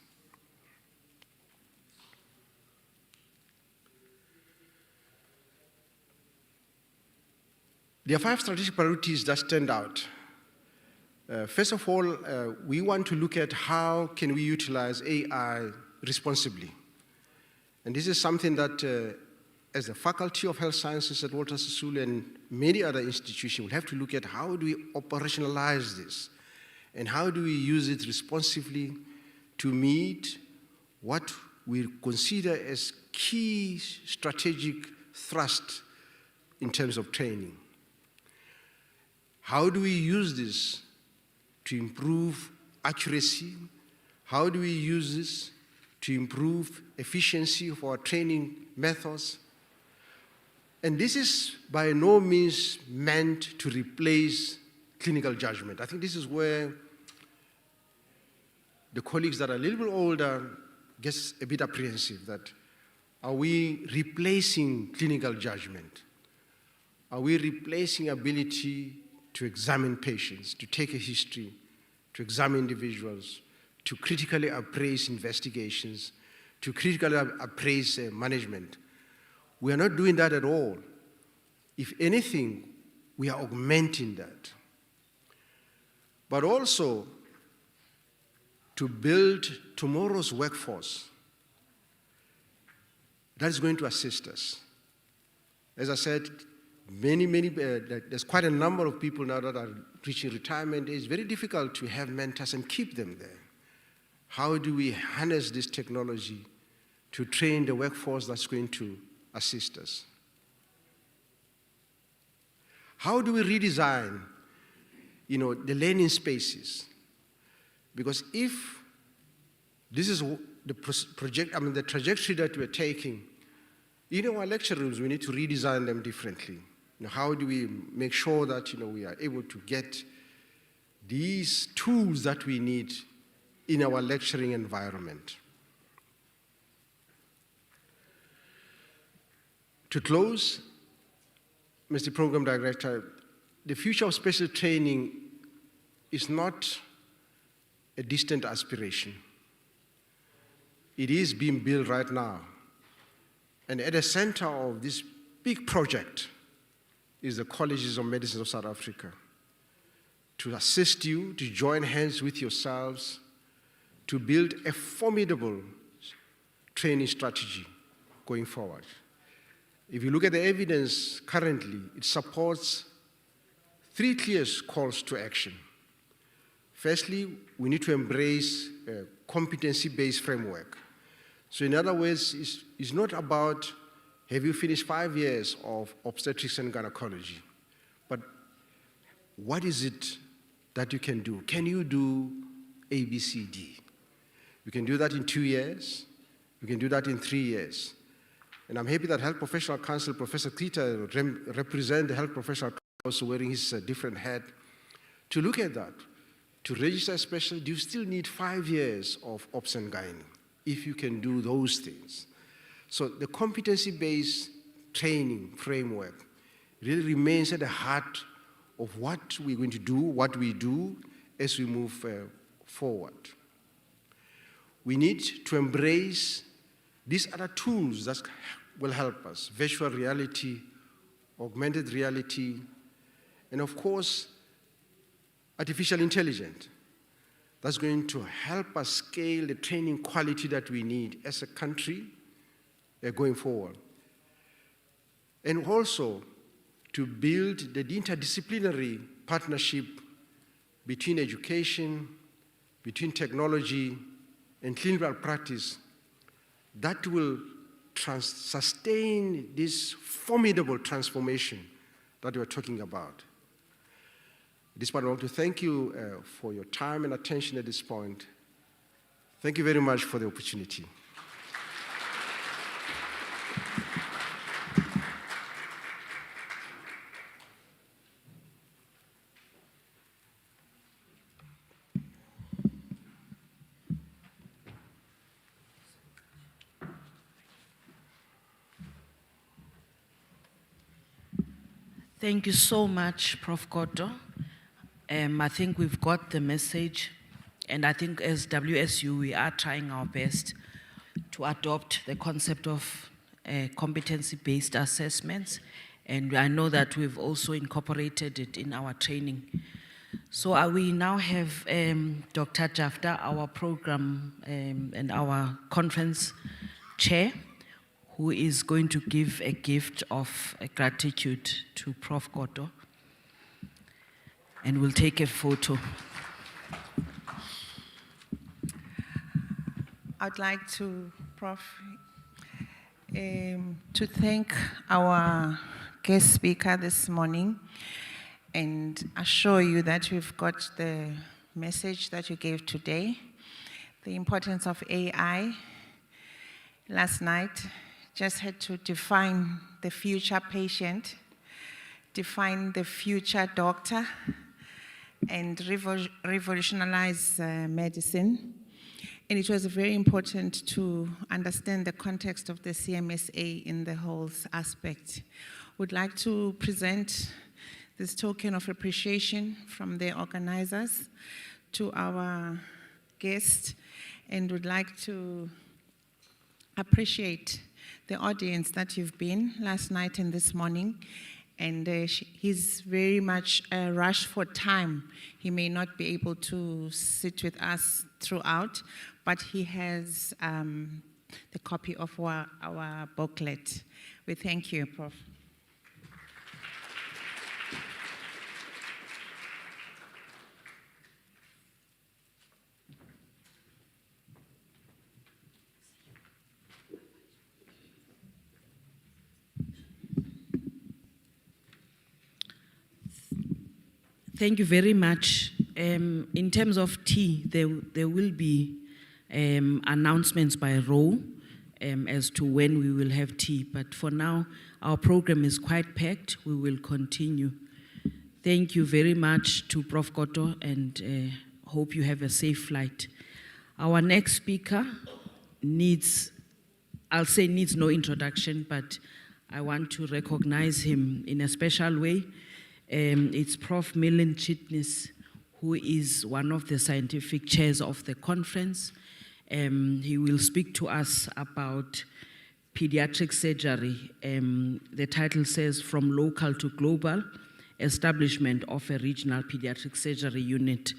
There are 5 strategic priorities that stand out. First of all, we want to look at how can we utilize AI responsibly. And this is something that as the Faculty of Health Sciences at Walter Sisulu and many other institutions will have to look at how do we operationalize this and how do we use it responsively to meet what we consider as key strategic thrust in terms of training. How do we use this to improve accuracy? How do we use this to improve efficiency of our training methods? And this is by no means meant to replace clinical judgment. I think this is where the colleagues that are a little bit older get a bit apprehensive, that are we replacing clinical judgment? Are we replacing ability to examine patients, to take a history, to examine individuals, to critically appraise investigations, to critically appraise management? We are not doing that at all. If anything, we are augmenting that. But also, to build tomorrow's workforce that is going to assist us. As I said, there's quite a number of people now that are reaching retirement. It's very difficult to have mentors and keep them there. How do we harness this technology to train the workforce that's going to assist us? How do we redesign, the learning spaces? Because if this is the trajectory that we're taking, in our lecture rooms, we need to redesign them differently. How do we make sure that we are able to get these tools that we need in our lecturing environment? To close, Mr. Program Director, the future of special training is not a distant aspiration. It is being built right now. And at the center of this big project is the Colleges of Medicine of South Africa, to assist you, to join hands with yourselves, to build a formidable training strategy going forward. If you look at the evidence currently, it supports 3 clear calls to action. Firstly, we need to embrace a competency-based framework. So in other words, it's not about have you finished 5 years of obstetrics and gynecology, but what is it that you can do? Can you do A, B, C, D? You can do that in 2 years. You can do that in 3 years. And I'm happy that Health Professional Council, Professor Kita, represent the Health Professional Council wearing his different hat, to look at that. To register a specialty, you still need 5 years of obs and gynae if you can do those things. So the competency-based training framework really remains at the heart of what we're going to do, what we do as we move forward. We need to embrace these other tools that will help us: virtual reality, augmented reality, and of course, artificial intelligence. That's going to help us scale the training quality that we need as a country going forward. And also to build the interdisciplinary partnership between education, between technology, and clinical practice that will sustain this formidable transformation that we're talking about. At this point, I want to thank you for your time and attention at this point. Thank you very much for the opportunity. Thank you so much, Prof. Koto. I think we've got the message, and I think as WSU, we are trying our best to adopt the concept of competency-based assessments, and I know that we've also incorporated it in our training. So we now have Dr. Jafta, our program and our conference chair, who is going to give a gift of gratitude to Prof. Koto. And we'll take a photo. I'd like to, Prof, to thank our guest speaker this morning and assure you that we've got the message that you gave today, the importance of AI. Last night, just had to define the future patient, define the future doctor, and revolutionize medicine. And it was very important to understand the context of the CMSA in the whole aspect. Would like to present this token of appreciation from the organizers to our guest, and would like to appreciate the audience that you've been last night and this morning. And he's very much rushed for time. He may not be able to sit with us throughout, but he has the copy of our booklet. We thank you, Prof. Thank you very much. In terms of tea, there will be announcements by row as to when we will have tea. But for now, our program is quite packed. We will continue. Thank you very much to Prof. Koto, and hope you have a safe flight. Our next speaker needs no introduction, but I want to recognize him in a special way. It's Prof. Milan Chitnis, who is one of the scientific chairs of the conference. He will speak to us about pediatric surgery. The title says, From Local to Global, Establishment of a Regional Pediatric Surgery Unit.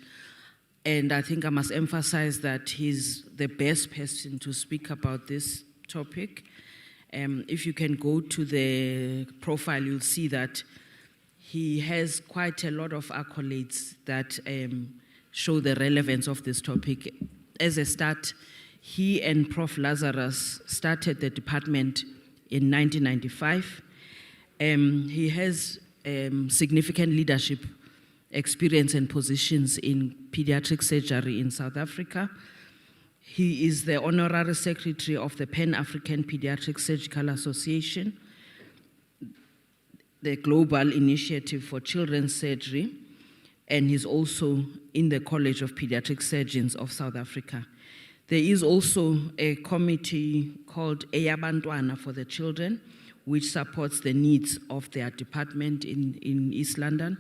And I think I must emphasize that he's the best person to speak about this topic. If you can go to the profile, you'll see that he has quite a lot of accolades that show the relevance of this topic. As a start, he and Prof. Lazarus started the department in 1995. He has significant leadership experience and positions in pediatric surgery in South Africa. He is the honorary secretary of the Pan-African Pediatric Surgical Association, the Global Initiative for Children's Surgery, and he's also in the College of Pediatric Surgeons of South Africa. There is also a committee called Eyabantwana for the Children, which supports the needs of their department in East London.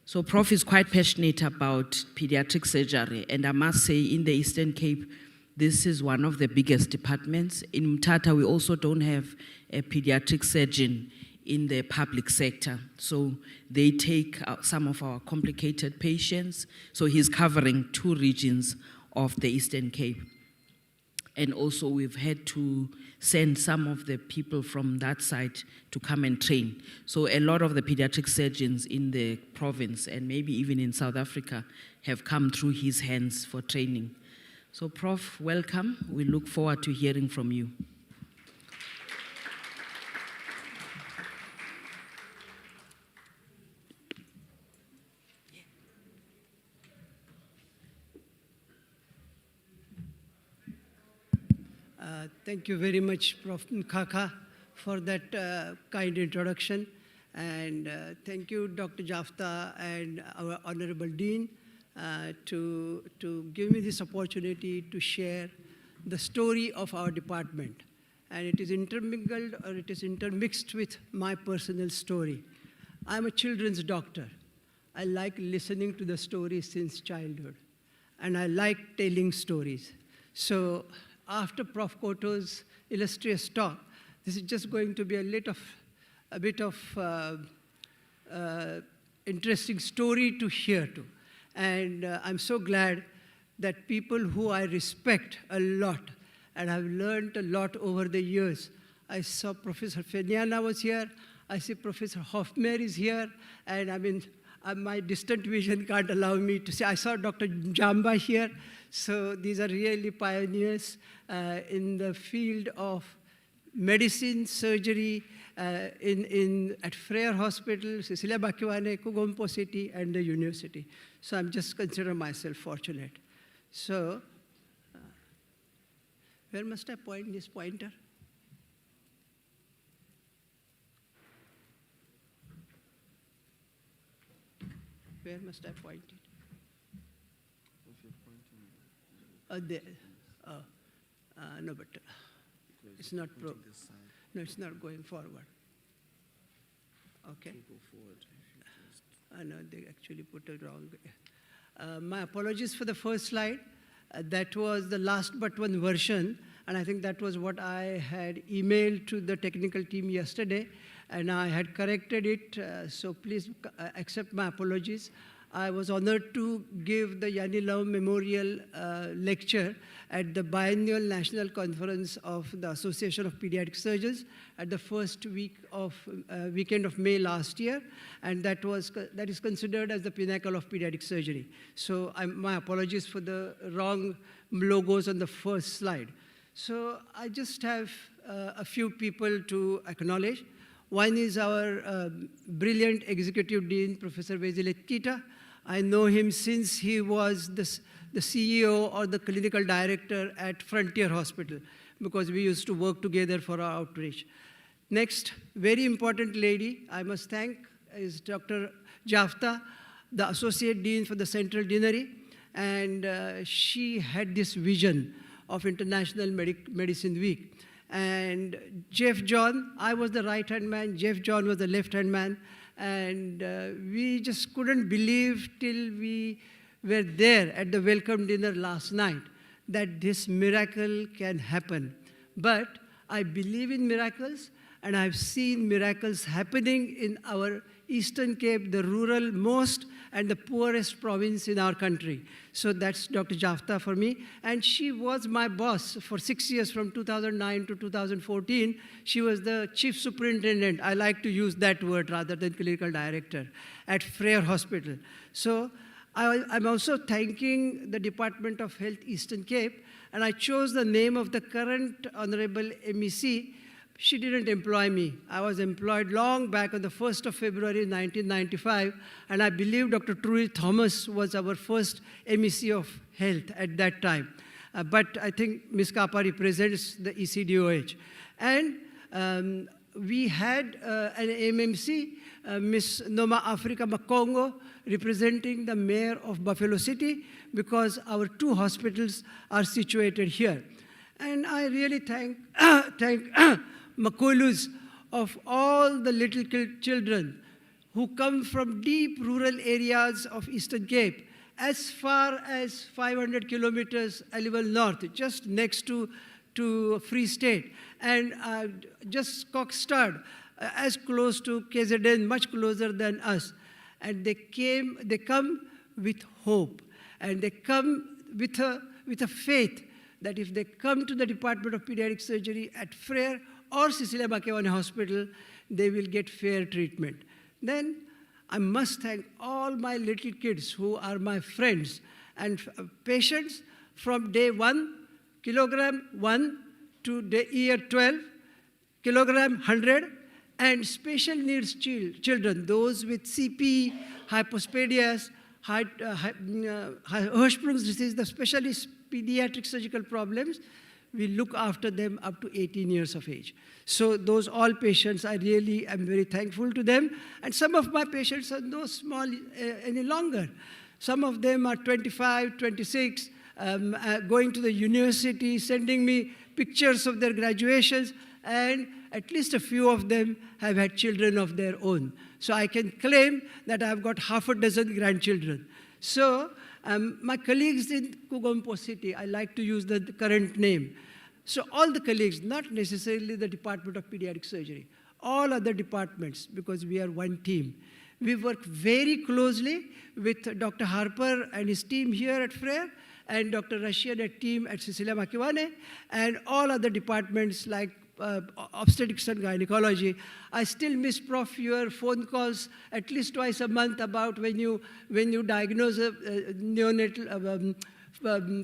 So Prof is quite passionate about pediatric surgery, and I must say in the Eastern Cape, this is one of the biggest departments. In Mthatha, we also don't have a pediatric surgeon in the public sector. So they take some of our complicated patients. So he's covering 2 regions of the Eastern Cape. And also we've had to send some of the people from that side to come and train. So a lot of the pediatric surgeons in the province and maybe even in South Africa have come through his hands for training. So Prof, welcome. We look forward to hearing from you. Thank you very much, Prof. Nkaka, for that kind introduction. And thank you, Dr. Jafta and our Honorable Dean, to give me this opportunity to share the story of our department. And it is intermingled, or it is intermixed with my personal story. I'm a children's doctor. I like listening to the stories since childhood. And I like telling stories. So after Prof. Koto's illustrious talk, this is just going to be a bit of interesting story to hear to. And I'm so glad that people who I respect a lot and have learned a lot over the years. I saw Professor Fenyana was here. I see Professor Hofmer is here. And I mean, my distant vision can't allow me to see. I saw Dr. Jamba here. So these are really pioneers in the field of medicine, surgery, at Frere Hospital, Cecilia Bakiwane, Kugompo City, and the university. So I'm just consider myself fortunate. So, where must I point this pointer? Where must I point it? There. No, but it's not no, it's not going forward. Okay. Go forward. No, they actually put it wrong. My apologies for the first slide. That was the last but one version, and I think that was what I had emailed to the technical team yesterday, and I had corrected it, so please accept my apologies. I was honored to give the Yani Love Memorial lecture at the biennial national conference of the Association of Pediatric Surgeons at the first weekend of May last year, and that is considered as the pinnacle of pediatric surgery. So my apologies for the wrong logos on the first slide. So I just have a few people to acknowledge. One is our brilliant executive dean, Professor Vezilet Kita. I know him since he was the CEO or the clinical director at Frontier Hospital, because we used to work together for our outreach. Next, very important lady I must thank is Dr. Jafta, the associate dean for the Central Deanery, and she had this vision of International Medicine Week. And Jeff John, I was the right-hand man, Jeff John was the left-hand man, And we just couldn't believe till we were there at the welcome dinner last night that this miracle can happen. But I believe in miracles, and I've seen miracles happening in our Eastern Cape, the rural most and the poorest province in our country. So that's Dr. Jafta for me. And she was my boss for 6 years, from 2009 to 2014. She was the chief superintendent. I like to use that word rather than clinical director at Frere Hospital. So I'm also thanking the Department of Health Eastern Cape, and I chose the name of the current Honorable MEC. She didn't employ me. I was employed long back on the 1st of February 1995, and I believe Dr. Trudy Thomas was our first MEC of Health at that time. But I think Ms. Kapa represents the ECDOH. And we had an MMC, Ms. Noma Africa Makongo, representing the mayor of Buffalo City, because our two hospitals are situated here. And I really thank Makulus of all the little children who come from deep rural areas of Eastern Cape, as far as 500 kilometers Aliwal North, just next to Free State, and just Coxstad, as close to KZN, much closer than us. And they come with hope, and they come with a faith that if they come to the Department of Pediatric Surgery at Frere or Cecilia Makewane Hospital, they will get fair treatment. Then I must thank all my little kids who are my friends and patients from day 1, kilogram 1 to the year 12, kilogram 100, and special needs children, those with CP, hypospadias, Hirschsprung's disease, the specialist pediatric surgical problems, we look after them up to 18 years of age. So those all patients, I really am very thankful to them. And some of my patients are no small any longer. Some of them are 25, 26, going to the university, sending me pictures of their graduations, and at least a few of them have had children of their own. So I can claim that I've got half a dozen grandchildren. So my colleagues in Kugompo City, I like to use the current name. So all the colleagues, not necessarily the Department of Pediatric Surgery, all other departments, because we are one team. We work very closely with Dr. Harper and his team here at Frere, and Dr. Rashi and her team at Cecilia Makewane, and all other departments like obstetrics and gynecology. I still miss, Prof, your phone calls at least twice a month about when you diagnose a neonatal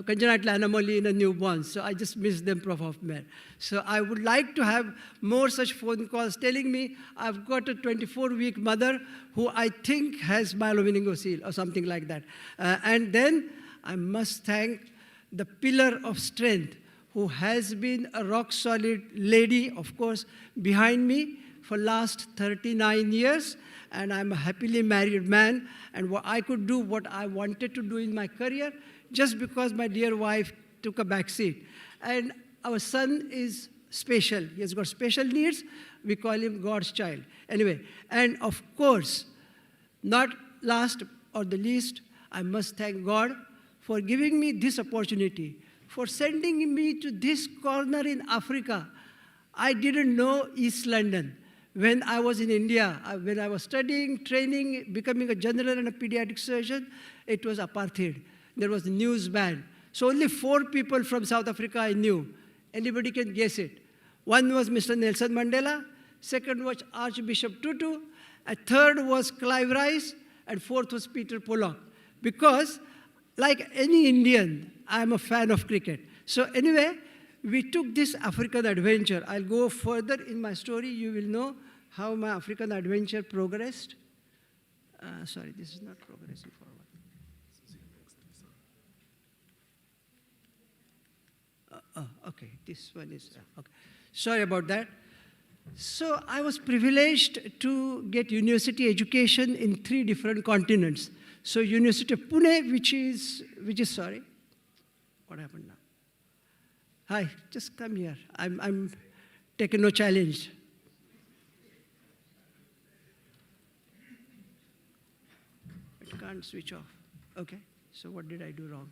congenital anomaly in a newborn. So I just miss them, Prof. Hoffman. So I would like to have more such phone calls telling me I've got a 24-week mother who I think has myelomeningocele or something like that. And then I must thank the pillar of strength, who has been a rock-solid lady, of course, behind me for last 39 years, and I'm a happily married man, and I could do what I wanted to do in my career just because my dear wife took a back seat. And our son is special. He has got special needs. We call him God's child. Anyway, and of course, not last or the least, I must thank God for giving me this opportunity, for sending me to this corner in Africa. I didn't know East London. When I was in India, when I was studying, training, becoming a general and a pediatric surgeon, it was apartheid. There was a news ban. So only 4 people from South Africa I knew. Anybody can guess it. One was Mr. Nelson Mandela, second was Archbishop Tutu, a third was Clive Rice, and fourth was Peter Pollock. Because, like any Indian, I'm a fan of cricket. So anyway, we took this African adventure. I'll go further in my story. You will know how my African adventure progressed. Sorry, this is not progressing forward. Okay, this one is, okay. Sorry about that. So I was privileged to get university education in 3 different continents. So University of Pune, which is sorry, what happened now? Hi, just come here. I'm taking no challenge. can't switch off. Okay, so what did I do wrong?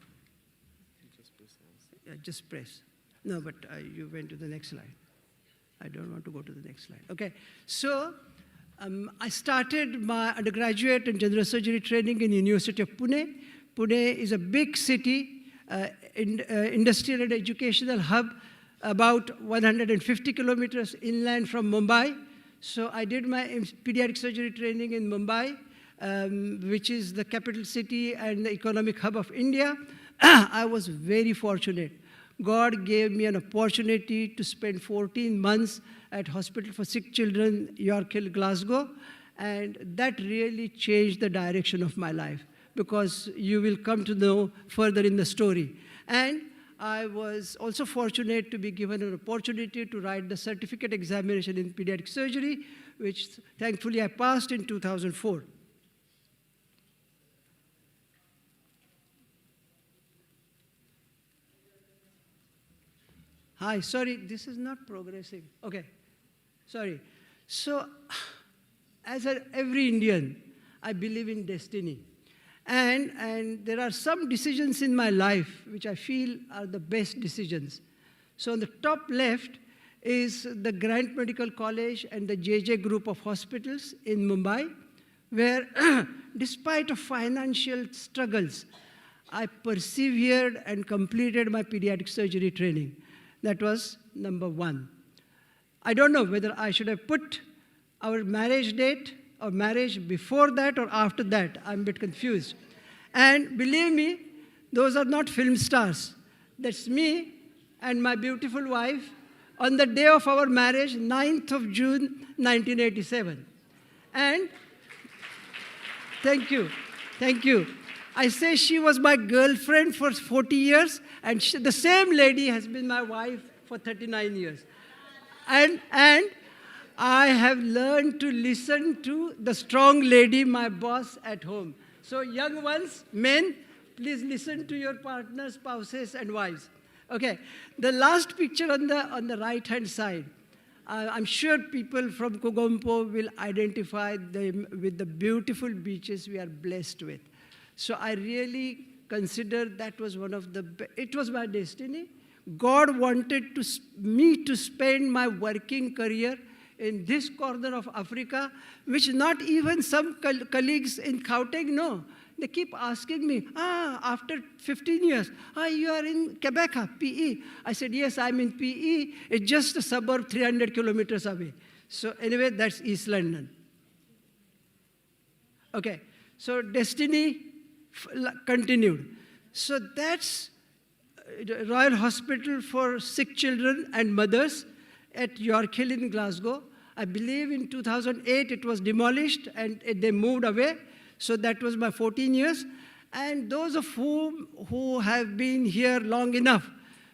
Yeah, just press. No, but you went to the next slide. I don't want to go to the next slide. Okay, so I started my undergraduate and general surgery training in University of Pune. Pune is a big city, industrial and educational hub, about 150 kilometers inland from Mumbai. So I did my pediatric surgery training in Mumbai, which is the capital city and the economic hub of India. I was very fortunate. God gave me an opportunity to spend 14 months at Hospital for Sick Children, York Hill, Glasgow, and that really changed the direction of my life, because you will come to know further in the story. And I was also fortunate to be given an opportunity to write the certificate examination in pediatric surgery, which thankfully I passed in 2004. Hi, sorry, this is not progressing. Okay, sorry. So, as every Indian, I believe in destiny. And there are some decisions in my life which I feel are the best decisions. So on the top left is the Grant Medical College and the JJ Group of Hospitals in Mumbai, where despite of financial struggles, I persevered and completed my pediatric surgery training. That was number one. I don't know whether I should have put our marriage date or marriage before that or after that. I'm a bit confused. And believe me, those are not film stars. That's me and my beautiful wife on the day of our marriage, 9th of June, 1987. And thank you, thank you. I say she was my girlfriend for 40 years, and the same lady has been my wife for 39 years. And I have learned to listen to the strong lady, my boss at home. So young ones, men, please listen to your partners, spouses, and wives. Okay, the last picture on the right-hand side, I'm sure people from Kogompo will identify them with the beautiful beaches we are blessed with. So I really consider that was one of the, it was my destiny. God wanted me to spend my working career in this corner of Africa, which not even some colleagues in Gauteng know. They keep asking me, after 15 years, you are in Quebec, PE. I said, yes, I'm in PE. It's just a suburb 300 kilometers away. So anyway, that's East London. Okay, so destiny continued. So that's Royal Hospital for Sick Children and Mothers at York Hill in Glasgow. I believe in 2008 it was demolished and they moved away. So that was my 14 years. And those of whom who have been here long enough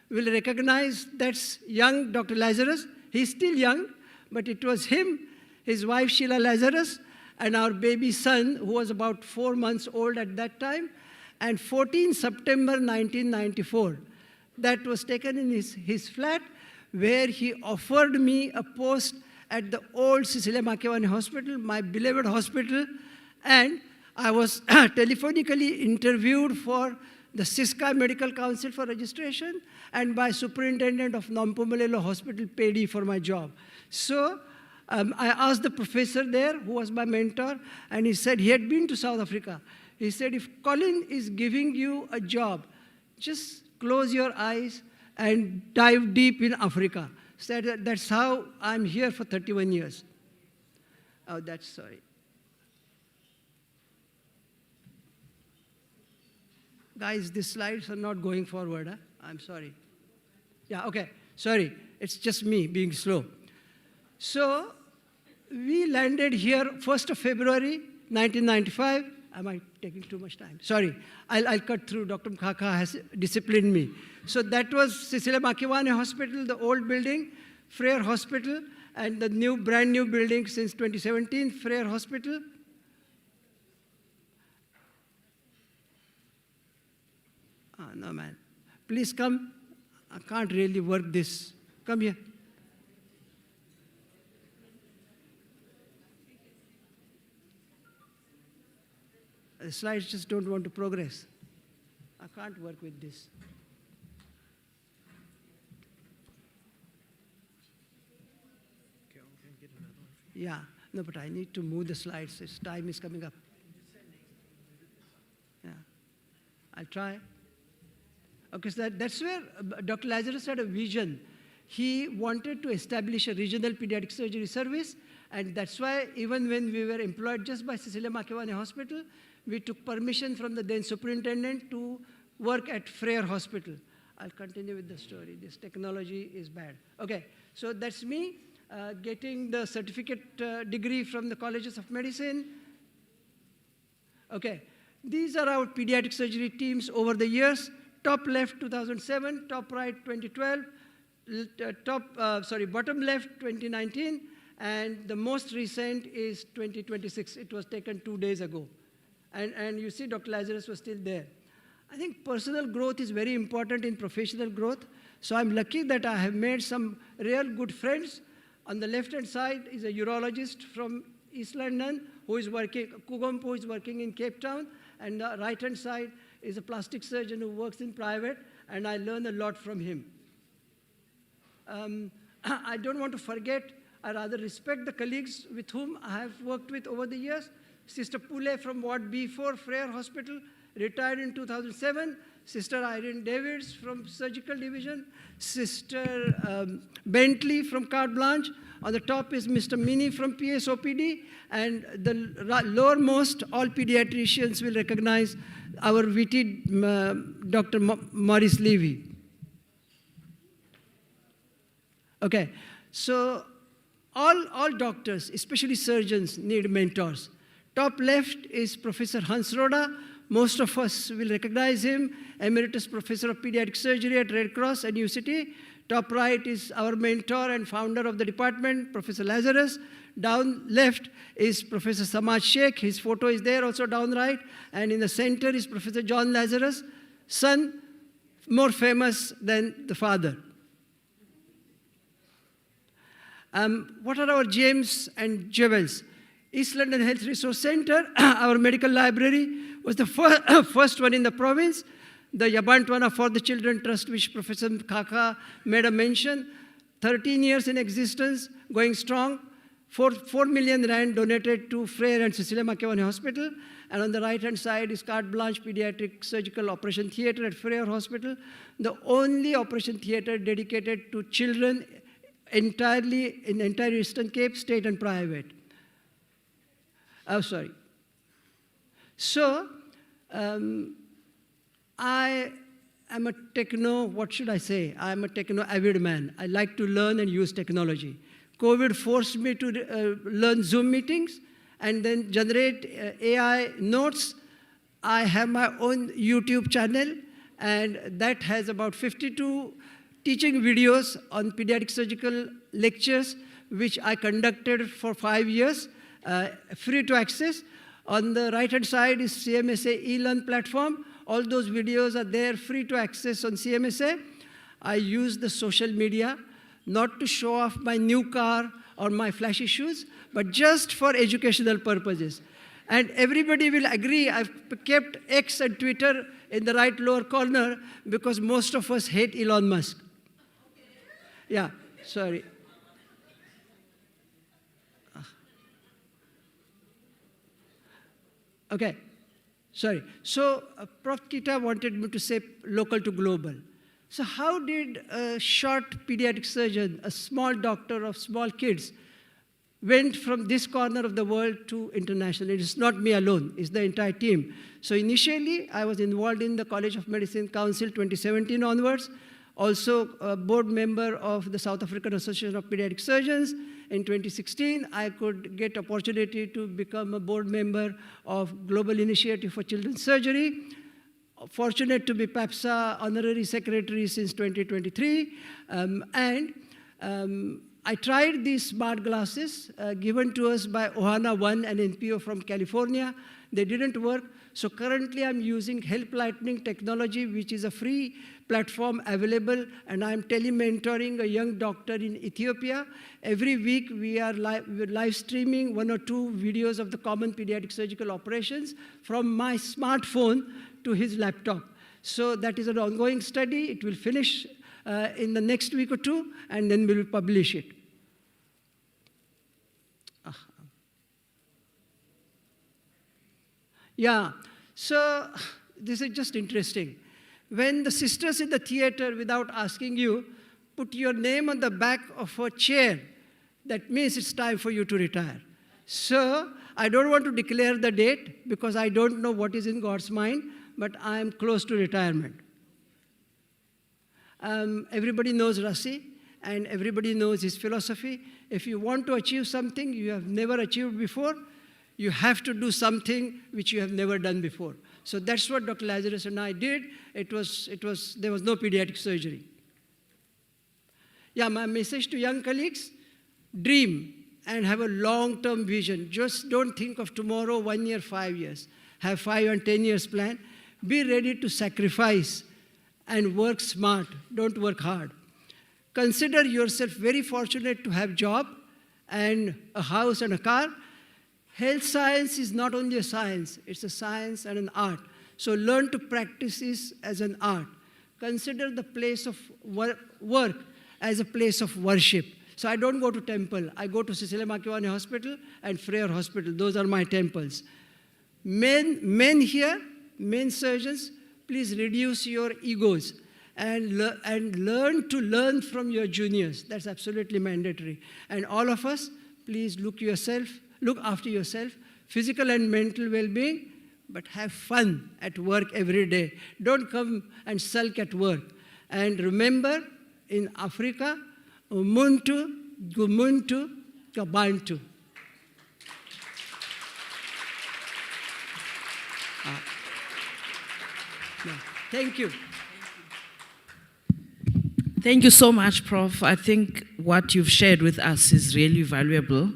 will recognize that's young Dr. Lazarus. He's still young, but it was him, his wife Sheila Lazarus, and our baby son, who was about 4 months old at that time, and 14 September 1994. That was taken in his flat, where he offered me a post at the old Sisulu Makewani Hospital, my beloved hospital, and I was telephonically interviewed for the Siska Medical Council for registration, and by Superintendent of Nampumalelo Hospital, Pedi, for my job. So I asked the professor there, who was my mentor, and he said he had been to South Africa. He said, if Colin is giving you a job, just close your eyes and dive deep in Africa. So that's how I'm here for 31 years. Oh, that's sorry. Guys, these slides are not going forward. Huh? I'm sorry. Yeah, okay. Sorry. It's just me being slow. So we landed here 1st of February, 1995. Am I taking too much time? Sorry. I'll cut through. Dr. Mkhaka has disciplined me. So that was Sisulu Makewani Hospital, the old building, Frere Hospital, and the brand new building since 2017, Frere Hospital. No, man. Please come. I can't really work this. Come here. The slides just don't want to progress. I can't work with this. Yeah, no, but I need to move the slides. Its time is coming up. Yeah, I'll try. Okay, so that's where Dr. Lazarus had a vision. He wanted to establish a regional pediatric surgery service, and that's why even when we were employed just by Cecilia Makewani Hospital, we took permission from the then superintendent to work at Frere Hospital. I'll continue with the story. This technology is bad. Okay, so that's me getting the certificate degree from the colleges of medicine. Okay, these are our pediatric surgery teams over the years. Top left 2007, top right 2012, bottom left 2019, and the most recent is 2026. It was taken 2 days ago. And you see Dr. Lazarus was still there. I think personal growth is very important in professional growth. So I'm lucky that I have made some real good friends. On the left-hand side is a urologist from East London who is working, Kugompo, who is working in Cape Town. And the right-hand side is a plastic surgeon who works in private, and I learn a lot from him. I don't want to forget, I rather respect the colleagues with whom I have worked with over the years. Sister Pule from Ward B4, Frere Hospital, retired in 2007. Sister Irene Davids from Surgical Division. Sister Bentley from Carte Blanche. On the top is Mr. Mini from PSOPD. And the lowermost, all pediatricians will recognize our witty Dr. Maurice Levy. Okay, so all doctors, especially surgeons, need mentors. Top left is Professor Hans Roda. Most of us will recognize him, Emeritus Professor of Pediatric Surgery at Red Cross and UCT. Top right is our mentor and founder of the department, Professor Lazarus. Down left is Professor Samaj Sheikh. His photo is there also down right. And in the center is Professor John Lazarus, son, more famous than the father. What are our gems and jewels? East London Health Resource Center, our medical library, was the first one in the province. The Yabantwana for the Children Trust, which Professor Kaka made a mention, 13 years in existence, going strong. 4 million rand donated to Frere and Cecilia Makewani Hospital. And on the right-hand side is Carte Blanche Pediatric Surgical Operation Theatre at Frere Hospital, the only operation theatre dedicated to children entirely in the entire Eastern Cape, state and private. So, I am a techno, what should I say? I'm a techno-avid man. I like to learn and use technology. COVID forced me to learn Zoom meetings and then generate AI notes. I have my own YouTube channel, and that has about 52 teaching videos on pediatric surgical lectures, which I conducted for 5 years, free to access. On the right-hand side is CMSA eLearn platform. All those videos are there, free to access on CMSA. I use the social media, not to show off my new car or my flashy shoes, but just for educational purposes. And everybody will agree, I've kept X and Twitter in the right lower corner because most of us hate Elon Musk. Yeah, sorry. Okay, sorry. So Prof. Kita wanted me to say local to global. So how did a short pediatric surgeon, a small doctor of small kids, went from this corner of the world to international? It is not me alone, it's the entire team. So initially, I was involved in the College of Medicine Council 2017 onwards, also a board member of the South African Association of Pediatric Surgeons. In 2016, I could get opportunity to become a board member of Global Initiative for Children's Surgery. Fortunate to be PAPSA honorary secretary since 2023. I tried these smart glasses given to us by Ohana One and NPO from California. They didn't work. So currently I'm using Help Lightning technology, which is a free platform available, and I'm tele-mentoring a young doctor in Ethiopia. Every week we are live streaming 1 or 2 videos of the common pediatric surgical operations from my smartphone to his laptop. So that is an ongoing study. It will finish in the next week or 2, and then we will publish it. Yeah, so this is just interesting. When the sisters in the theater, without asking you, put your name on the back of a chair, that means it's time for you to retire. So I don't want to declare the date because I don't know what is in God's mind, but I am close to retirement. Everybody knows Rasi, and everybody knows his philosophy. If you want to achieve something you have never achieved before, you have to do something which you have never done before. So that's what Dr. Lazarus and I did. There was no pediatric surgery. Yeah, my message to young colleagues, dream and have a long-term vision. Just don't think of tomorrow, 1 year, 5 years. Have 5 and 10 years plan. Be ready to sacrifice and work smart. Don't work hard. Consider yourself very fortunate to have a job and a house and a car. Health science is not only a science, it's a science and an art. So learn to practice this as an art. Consider the place of work as a place of worship. So I don't go to temple. I go to Sisulu Makiwane Hospital and Frere Hospital. Those are my temples. Men here, men surgeons, please reduce your egos and learn to learn from your juniors. That's absolutely mandatory. And all of us, please look after yourself, physical and mental well-being, but have fun at work every day. Don't come and sulk at work. And remember, in Africa, Umuntu, Gumuntu, Kabantu. Thank you. Thank you so much, Prof. I think what you've shared with us is really valuable.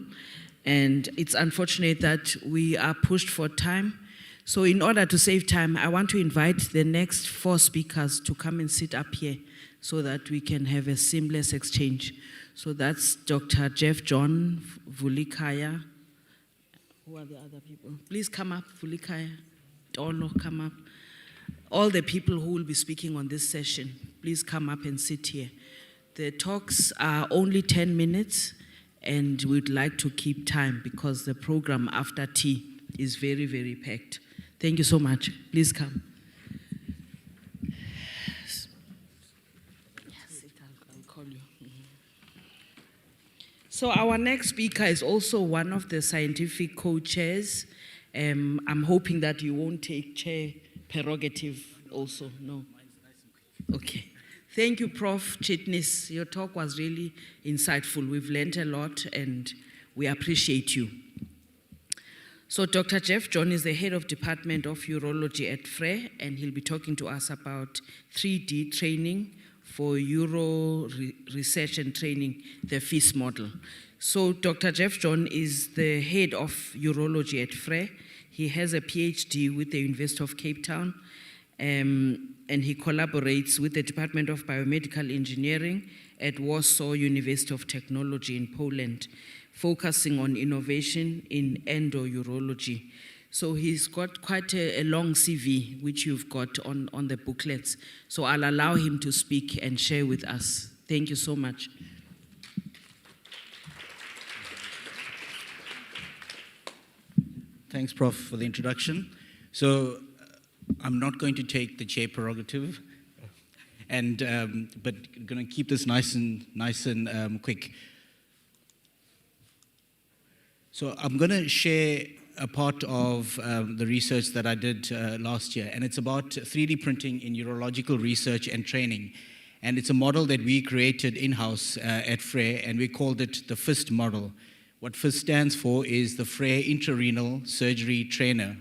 And it's unfortunate that we are pushed for time. So in order to save time, I want to invite the next 4 speakers to come and sit up here so that we can have a seamless exchange. So that's Dr. Jeff John Vulikaya. Who are the other people? Please come up, Vulikaya. Tolo, come up. All the people who will be speaking on this session, please come up and sit here. The talks are only 10 minutes. And we'd like to keep time because the program after tea is very, very packed. Thank you so much. Please come. Yes, I'll call you. So our next speaker is also one of the scientific co-chairs. I'm hoping that you won't take chair prerogative also. No? Okay. Thank you, Prof. Chitnis. Your talk was really insightful. We've learned a lot, and we appreciate you. So Dr. Jeff John is the head of Department of Urology at Frere, and he'll be talking to us about 3D training for Uro research and training, the FIS model. So Dr. Jeff John is the head of urology at Frere. He has a PhD with the University of Cape Town, and he collaborates with the Department of Biomedical Engineering at Warsaw University of Technology in Poland, focusing on innovation in endourology. So he's got quite a long CV, which you've got on the booklets. So I'll allow him to speak and share with us. Thank you so much. Thanks, Prof, for the introduction. So I'm not going to take the chair prerogative, and but going to keep this nice and quick. So I'm going to share a part of the research that I did last year, and it's about 3D printing in urological research and training. And it's a model that we created in-house at Frere, and we called it the FIST model. What FIST stands for is the Frere Intrarenal Surgery Trainer.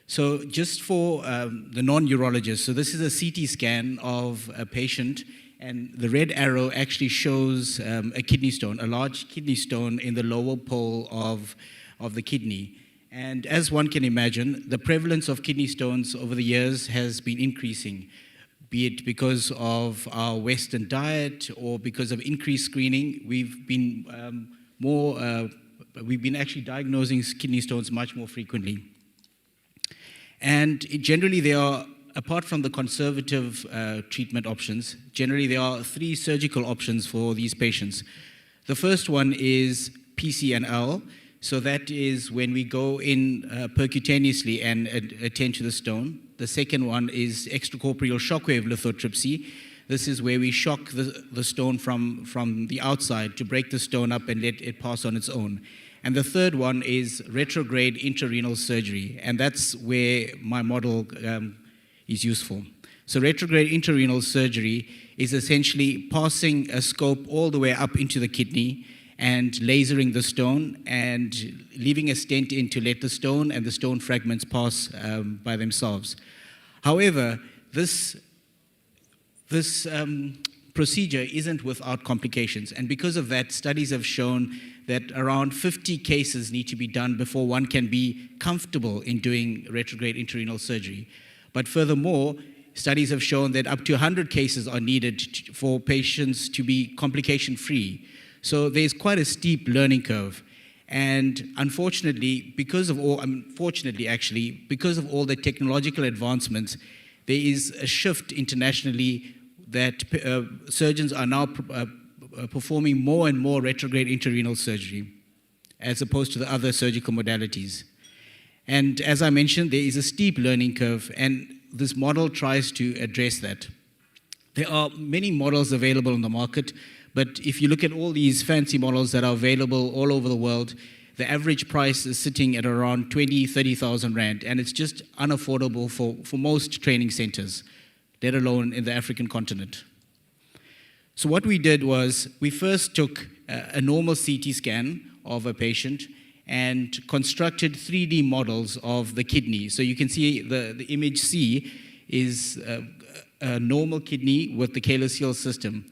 So just for the non-urologists, so this is a CT scan of a patient, and the red arrow actually shows a kidney stone, a large kidney stone in the lower pole of the kidney. And as one can imagine, the prevalence of kidney stones over the years has been increasing. be it because of our Western diet or because of increased screening, we've been actually diagnosing kidney stones much more frequently. And generally there are, apart from the conservative treatment options, generally there are 3 surgical options for these patients. The first one is PCNL. So that is when we go in percutaneously and attend to the stone. The second one is extracorporeal shockwave lithotripsy. This is where we shock the stone from the outside to break the stone up and let it pass on its own. And the third one is retrograde intrarenal surgery, and that's where my model is useful. So retrograde intrarenal surgery is essentially passing a scope all the way up into the kidney and lasering the stone and leaving a stent in to let the stone and the stone fragments pass by themselves. However, this procedure isn't without complications, and because of that, studies have shown that around 50 cases need to be done before one can be comfortable in doing retrograde intrarenal surgery. But furthermore, studies have shown that up to 100 cases are needed for patients to be complication-free. So there's quite a steep learning curve. And unfortunately, because of all the technological advancements, there is a shift internationally that surgeons are now performing more and more retrograde intrarenal surgery as opposed to the other surgical modalities. And as I mentioned, there is a steep learning curve, and this model tries to address that. There are many models available on the market, but if you look at all these fancy models that are available all over the world, the average price is sitting at around 20,000, 30,000 Rand, and it's just unaffordable for most training centers, let alone in the African continent. So what we did was we first took a normal CT scan of a patient and constructed 3D models of the kidney. So you can see the image C is a normal kidney with the calyceal system.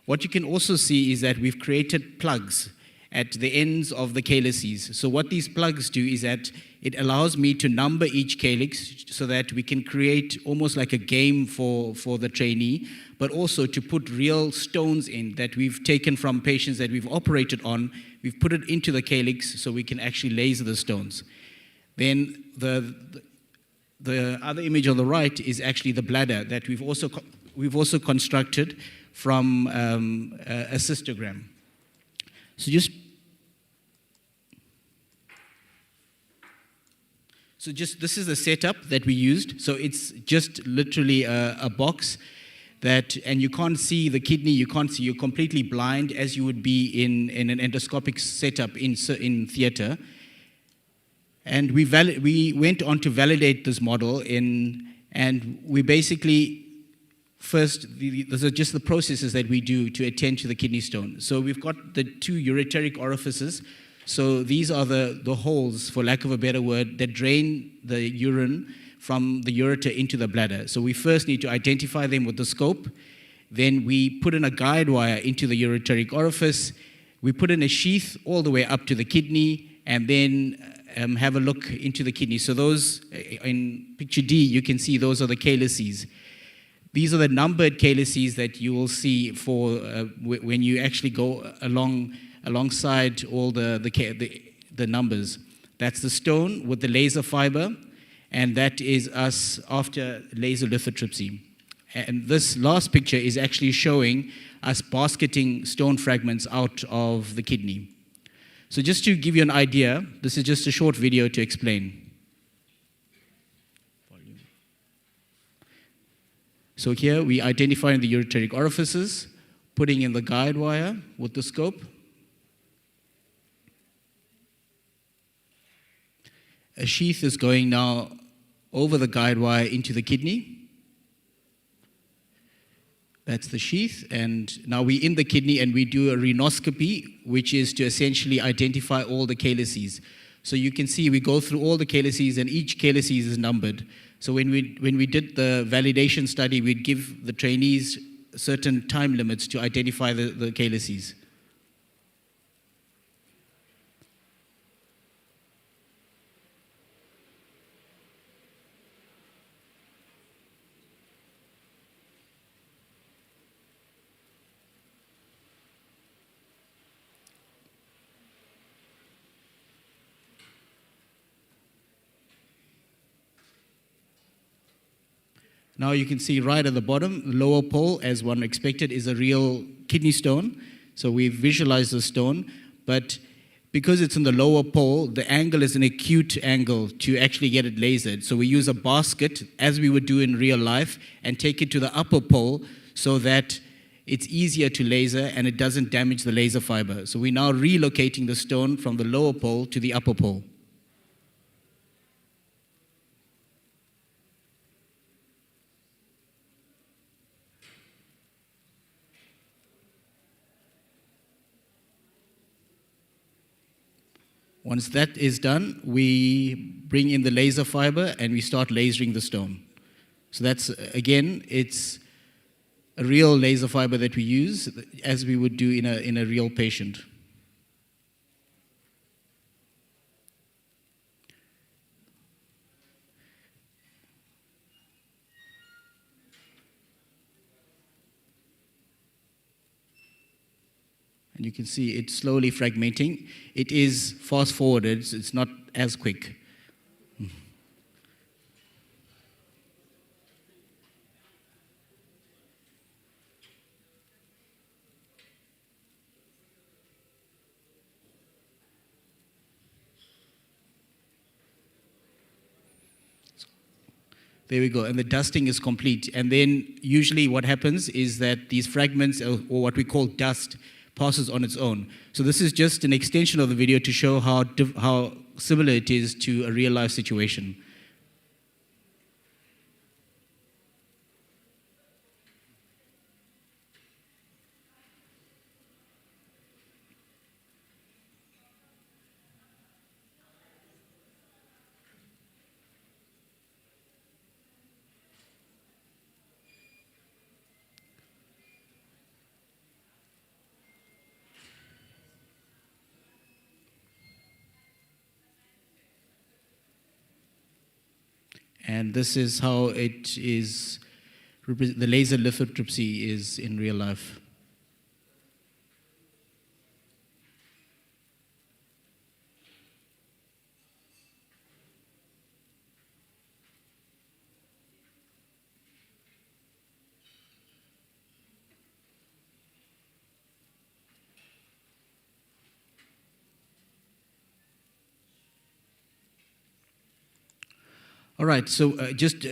What you can also see is that we've created plugs at the ends of the calyces. So what these plugs do is that it allows me to number each calyx so that we can create almost like a game for the trainee, but also to put real stones in that we've taken from patients that we've operated on. We've put it into the calyx so we can actually laser the stones. Then the other image on the right is actually the bladder that we've also constructed from a cystogram. So this is the setup that we used. So it's just literally a box that, and you can't see the kidney, you're completely blind as you would be in an endoscopic setup in theater. And we went on to validate this model and we basically, first, those are just the processes that we do to attend to the kidney stone. So we've got the 2 ureteric orifices. So these are the holes, for lack of a better word, that drain the urine from the ureter into the bladder. So we first need to identify them with the scope. Then we put in a guide wire into the ureteric orifice. We put in a sheath all the way up to the kidney, and then have a look into the kidney. So those, in picture D, you can see those are the calyces. These are the numbered calyces that you will see for when you actually go alongside all the numbers. That's the stone with the laser fiber, and that is us after laser lithotripsy. And this last picture is actually showing us basketing stone fragments out of the kidney. So just to give you an idea, this is just a short video to explain. So here we identify the ureteric orifices, putting in the guide wire with the scope. A sheath is going now over the guide wire into the kidney. That's the sheath, and now we're in the kidney and we do a rhinoscopy, which is to essentially identify all the calyces. So you can see we go through all the calyces and each calyces is numbered. So when we did the validation study, we'd give the trainees certain time limits to identify the calyces. Now you can see right at the bottom, the lower pole, as one expected, is a real kidney stone. So we visualize the stone, but because it's in the lower pole, the angle is an acute angle to actually get it lasered. So we use a basket, as we would do in real life, and take it to the upper pole so that it's easier to laser and it doesn't damage the laser fiber. So we're now relocating the stone from the lower pole to the upper pole. Once that is done, we bring in the laser fiber and we start lasering the stone. So that's, again, it's a real laser fiber that we use as we would do in a real patient. And you can see it's slowly fragmenting. It is fast forwarded, so it's not as quick. There we go, and the dusting is complete. And then usually what happens is that these fragments, or what we call dust, passes on its own. So this is just an extension of the video to show how similar it is to a real-life situation. And this is how it is, the laser lithotripsy is in real life. All right, so just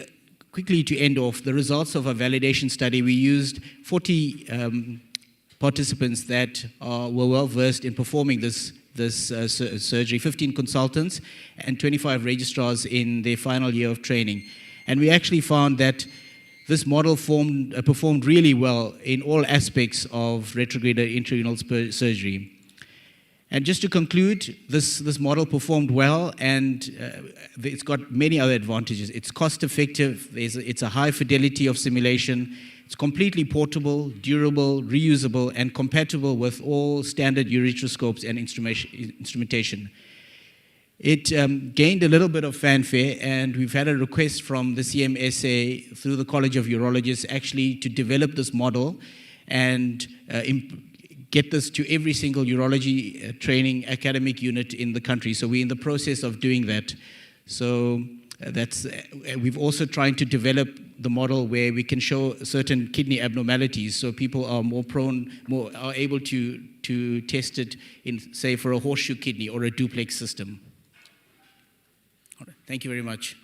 quickly to end off, the results of a validation study, we used 40 participants that were well-versed in performing this surgery, 15 consultants and 25 registrars in their final year of training. And we actually found that this model performed really well in all aspects of retrograde intrarenal surgery. And just to conclude, this model performed well, and it's got many other advantages. It's cost-effective, it's a high fidelity of simulation, it's completely portable, durable, reusable, and compatible with all standard ureteroscopes and instrumentation. It gained a little bit of fanfare, and we've had a request from the CMSA through the College of Urologists actually to develop this model and get this to every single urology training academic unit in the country. So we're in the process of doing that. So we've also trying to develop the model where we can show certain kidney abnormalities, so people are are able to test it in, say, for a horseshoe kidney or a duplex system. All right. Thank you very much.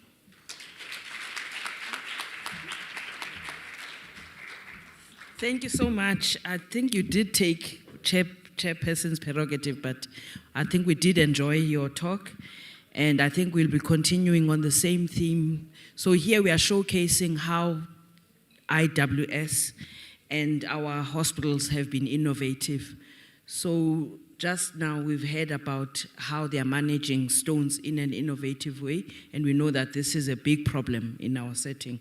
Thank you so much. I think you did take chairperson's prerogative, but I think we did enjoy your talk, and I think we'll be continuing on the same theme. So here we are showcasing how IWS and our hospitals have been innovative. So just now we've heard about how they are managing stones in an innovative way, and we know that this is a big problem in our setting.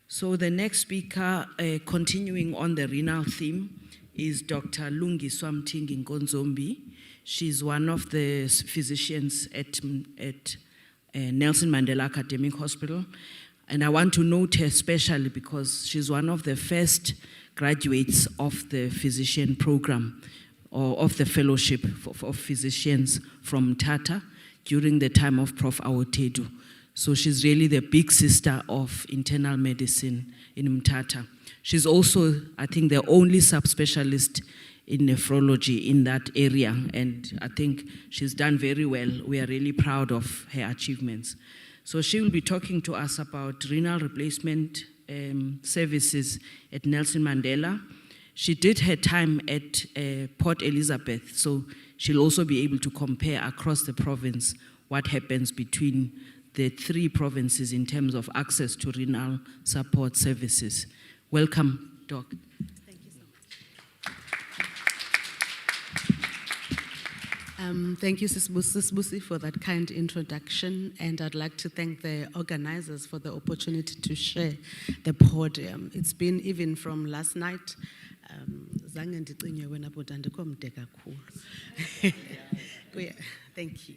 So the next speaker, continuing on the renal theme, is Dr. Lungiswa Mthingi Nkonzombi. She's one of the physicians at Nelson Mandela Academic Hospital. And I want to note her especially because she's one of the first graduates of the physician program or of the fellowship of physicians from Tata during the time of Prof. Awotedu. So she's really the big sister of internal medicine in Mthatha. She's also, I think, the only subspecialist in nephrology in that area, and I think she's done very well. We are really proud of her achievements. So she will be talking to us about renal replacement services at Nelson Mandela. She did her time at Port Elizabeth, so she'll also be able to compare across the province what happens between the 3 provinces in terms of access to renal support services. Welcome, Doc. Thank you so much. Thank you, Sisbusi, for that kind introduction, and I'd like to thank the organizers for the opportunity to share the podium. It's been even from last night. Thank you.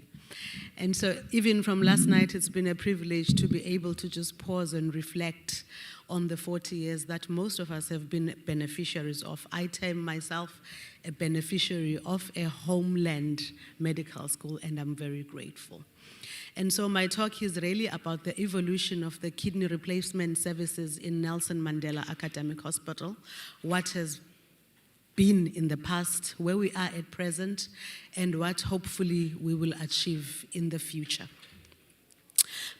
And so even from last night, it's been a privilege to be able to just pause and reflect on the 40 years that most of us have been beneficiaries of. I term myself a beneficiary of a homeland medical school, and I'm very grateful. And so my talk is really about the evolution of the kidney replacement services in Nelson Mandela Academic Hospital, what has been in the past, where we are at present, and what hopefully we will achieve in the future.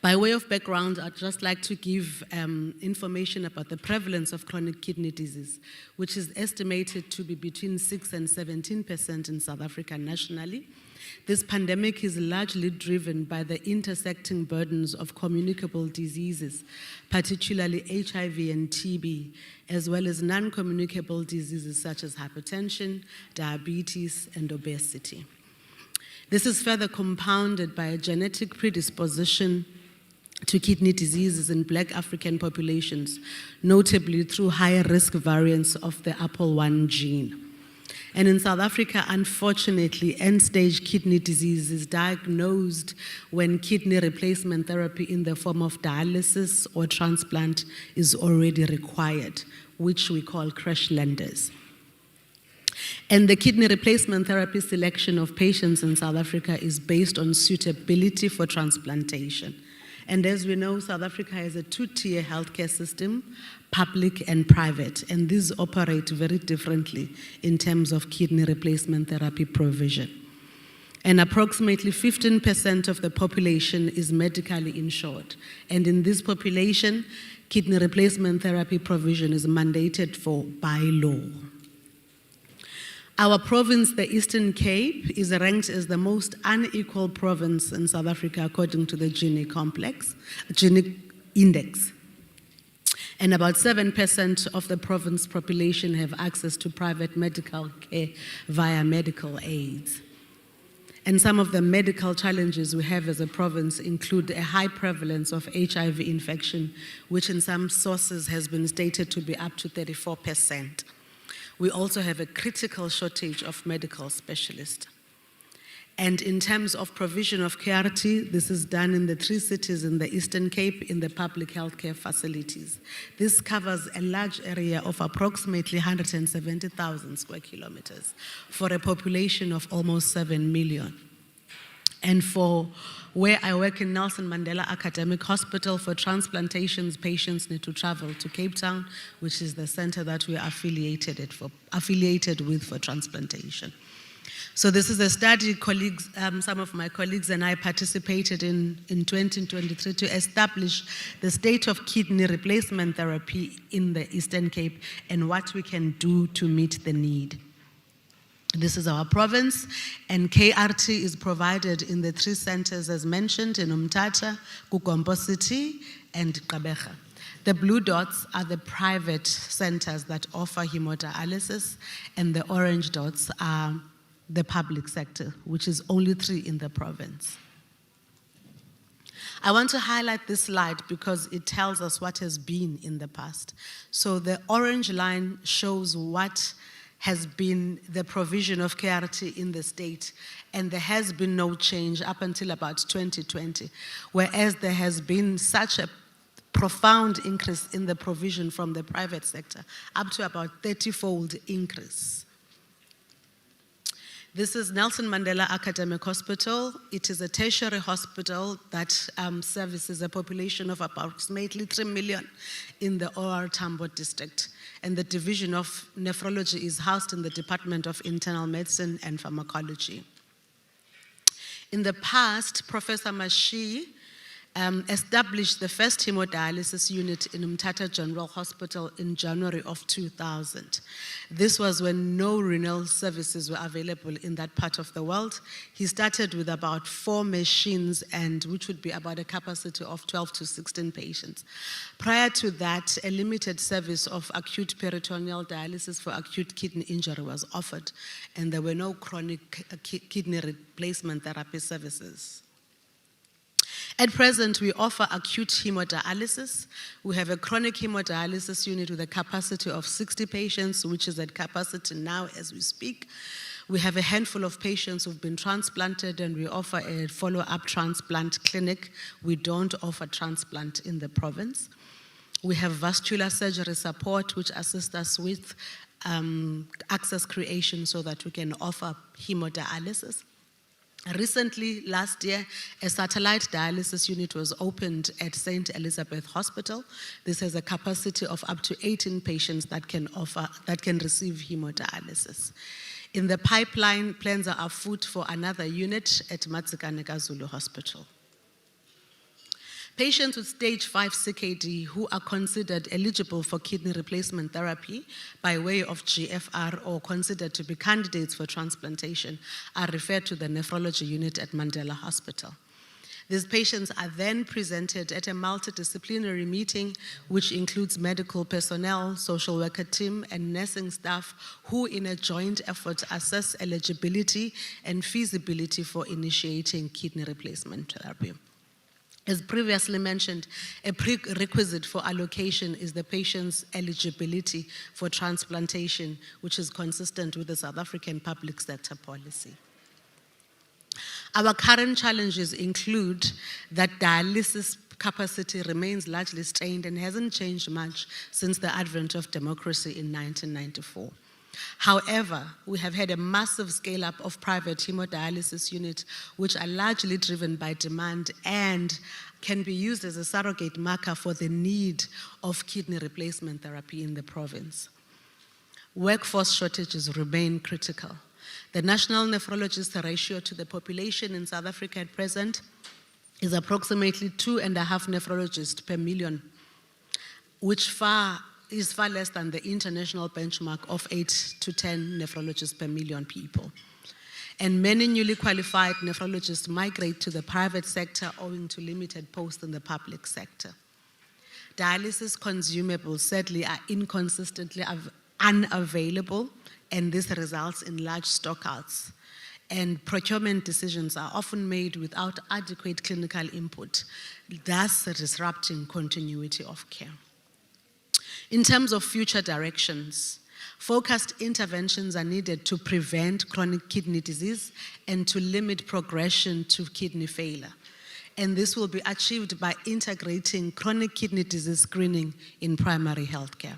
By way of background, I'd just like to give information about the prevalence of chronic kidney disease, which is estimated to be between 6 and 17% in South Africa nationally. This pandemic is largely driven by the intersecting burdens of communicable diseases, particularly HIV and TB, as well as non-communicable diseases such as hypertension, diabetes, and obesity. This is further compounded by a genetic predisposition to kidney diseases in Black African populations, notably through higher risk variants of the APOL1 gene. And in South Africa, unfortunately, end-stage kidney disease is diagnosed when kidney replacement therapy in the form of dialysis or transplant is already required, which we call crash landers. And the kidney replacement therapy selection of patients in South Africa is based on suitability for transplantation. And as we know, South Africa has a 2-tier healthcare system, public and private, and these operate very differently in terms of kidney replacement therapy provision. And approximately 15% of the population is medically insured. And in this population, kidney replacement therapy provision is mandated for by law. Our province, the Eastern Cape, is ranked as the most unequal province in South Africa according to the Gini Index. And about 7% of the province population have access to private medical care via medical aids. And some of the medical challenges we have as a province include a high prevalence of HIV infection, which in some sources has been stated to be up to 34%. We also have a critical shortage of medical specialists. And in terms of provision of KRT, this is done in the 3 cities in the Eastern Cape in the public healthcare facilities. This covers a large area of approximately 170,000 square kilometers for a population of almost 7 million. And for where I work in Nelson Mandela Academic Hospital, for transplantations, patients need to travel to Cape Town, which is the center that we are affiliated with for transplantation. So this is a study some of my colleagues and I participated in 2023 to establish the state of kidney replacement therapy in the Eastern Cape and what we can do to meet the need. This is our province, and KRT is provided in the 3 centers as mentioned in Mthatha, Kugombo City, and Gqeberha. The blue dots are the private centers that offer hemodialysis, and the orange dots are the public sector, which is only 3 in the province. I want to highlight this slide because it tells us what has been in the past. So the orange line shows what has been the provision of KRT in the state, and there has been no change up until about 2020, whereas there has been such a profound increase in the provision from the private sector, up to about 30-fold increase. This is Nelson Mandela Academic Hospital. It is a tertiary hospital that services a population of approximately 3 million in the OR Tambo district. And the division of nephrology is housed in the Department of Internal Medicine and Pharmacology. In the past, Professor Mashi established the first hemodialysis unit in Umtata General Hospital in January of 2000. This was when no renal services were available in that part of the world. He started with about 4 machines, and which would be about a capacity of 12 to 16 patients. Prior to that, a limited service of acute peritoneal dialysis for acute kidney injury was offered, and there were no chronic kidney replacement therapy services. At present, we offer acute hemodialysis. We have a chronic hemodialysis unit with a capacity of 60 patients, which is at capacity now as we speak. We have a handful of patients who've been transplanted, and we offer a follow-up transplant clinic. We don't offer transplant in the province. We have vascular surgery support, which assists us with access creation so that we can offer hemodialysis. Recently, last year, a satellite dialysis unit was opened at St. Elizabeth Hospital. This has a capacity of up to 18 patients that can receive hemodialysis. In the pipeline, plans are afoot for another unit at Matsikaneka Zulu Hospital. Patients with stage 5 CKD who are considered eligible for kidney replacement therapy by way of GFR or considered to be candidates for transplantation are referred to the nephrology unit at Mandela Hospital. These patients are then presented at a multidisciplinary meeting which includes medical personnel, social worker team, and nursing staff who in a joint effort assess eligibility and feasibility for initiating kidney replacement therapy. As previously mentioned, a prerequisite for allocation is the patient's eligibility for transplantation, which is consistent with the South African public sector policy. Our current challenges include that dialysis capacity remains largely strained and hasn't changed much since the advent of democracy in 1994. However, we have had a massive scale-up of private hemodialysis units, which are largely driven by demand and can be used as a surrogate marker for the need of kidney replacement therapy in the province. Workforce shortages remain critical. The national nephrologist ratio to the population in South Africa at present is approximately 2.5 nephrologists per million, which is far less than the international benchmark of 8 to 10 nephrologists per million people. And many newly qualified nephrologists migrate to the private sector owing to limited posts in the public sector. Dialysis consumables sadly are inconsistently unavailable, and this results in large stockouts. And procurement decisions are often made without adequate clinical input, thus disrupting continuity of care. In terms of future directions, focused interventions are needed to prevent chronic kidney disease and to limit progression to kidney failure. And this will be achieved by integrating chronic kidney disease screening in primary health care.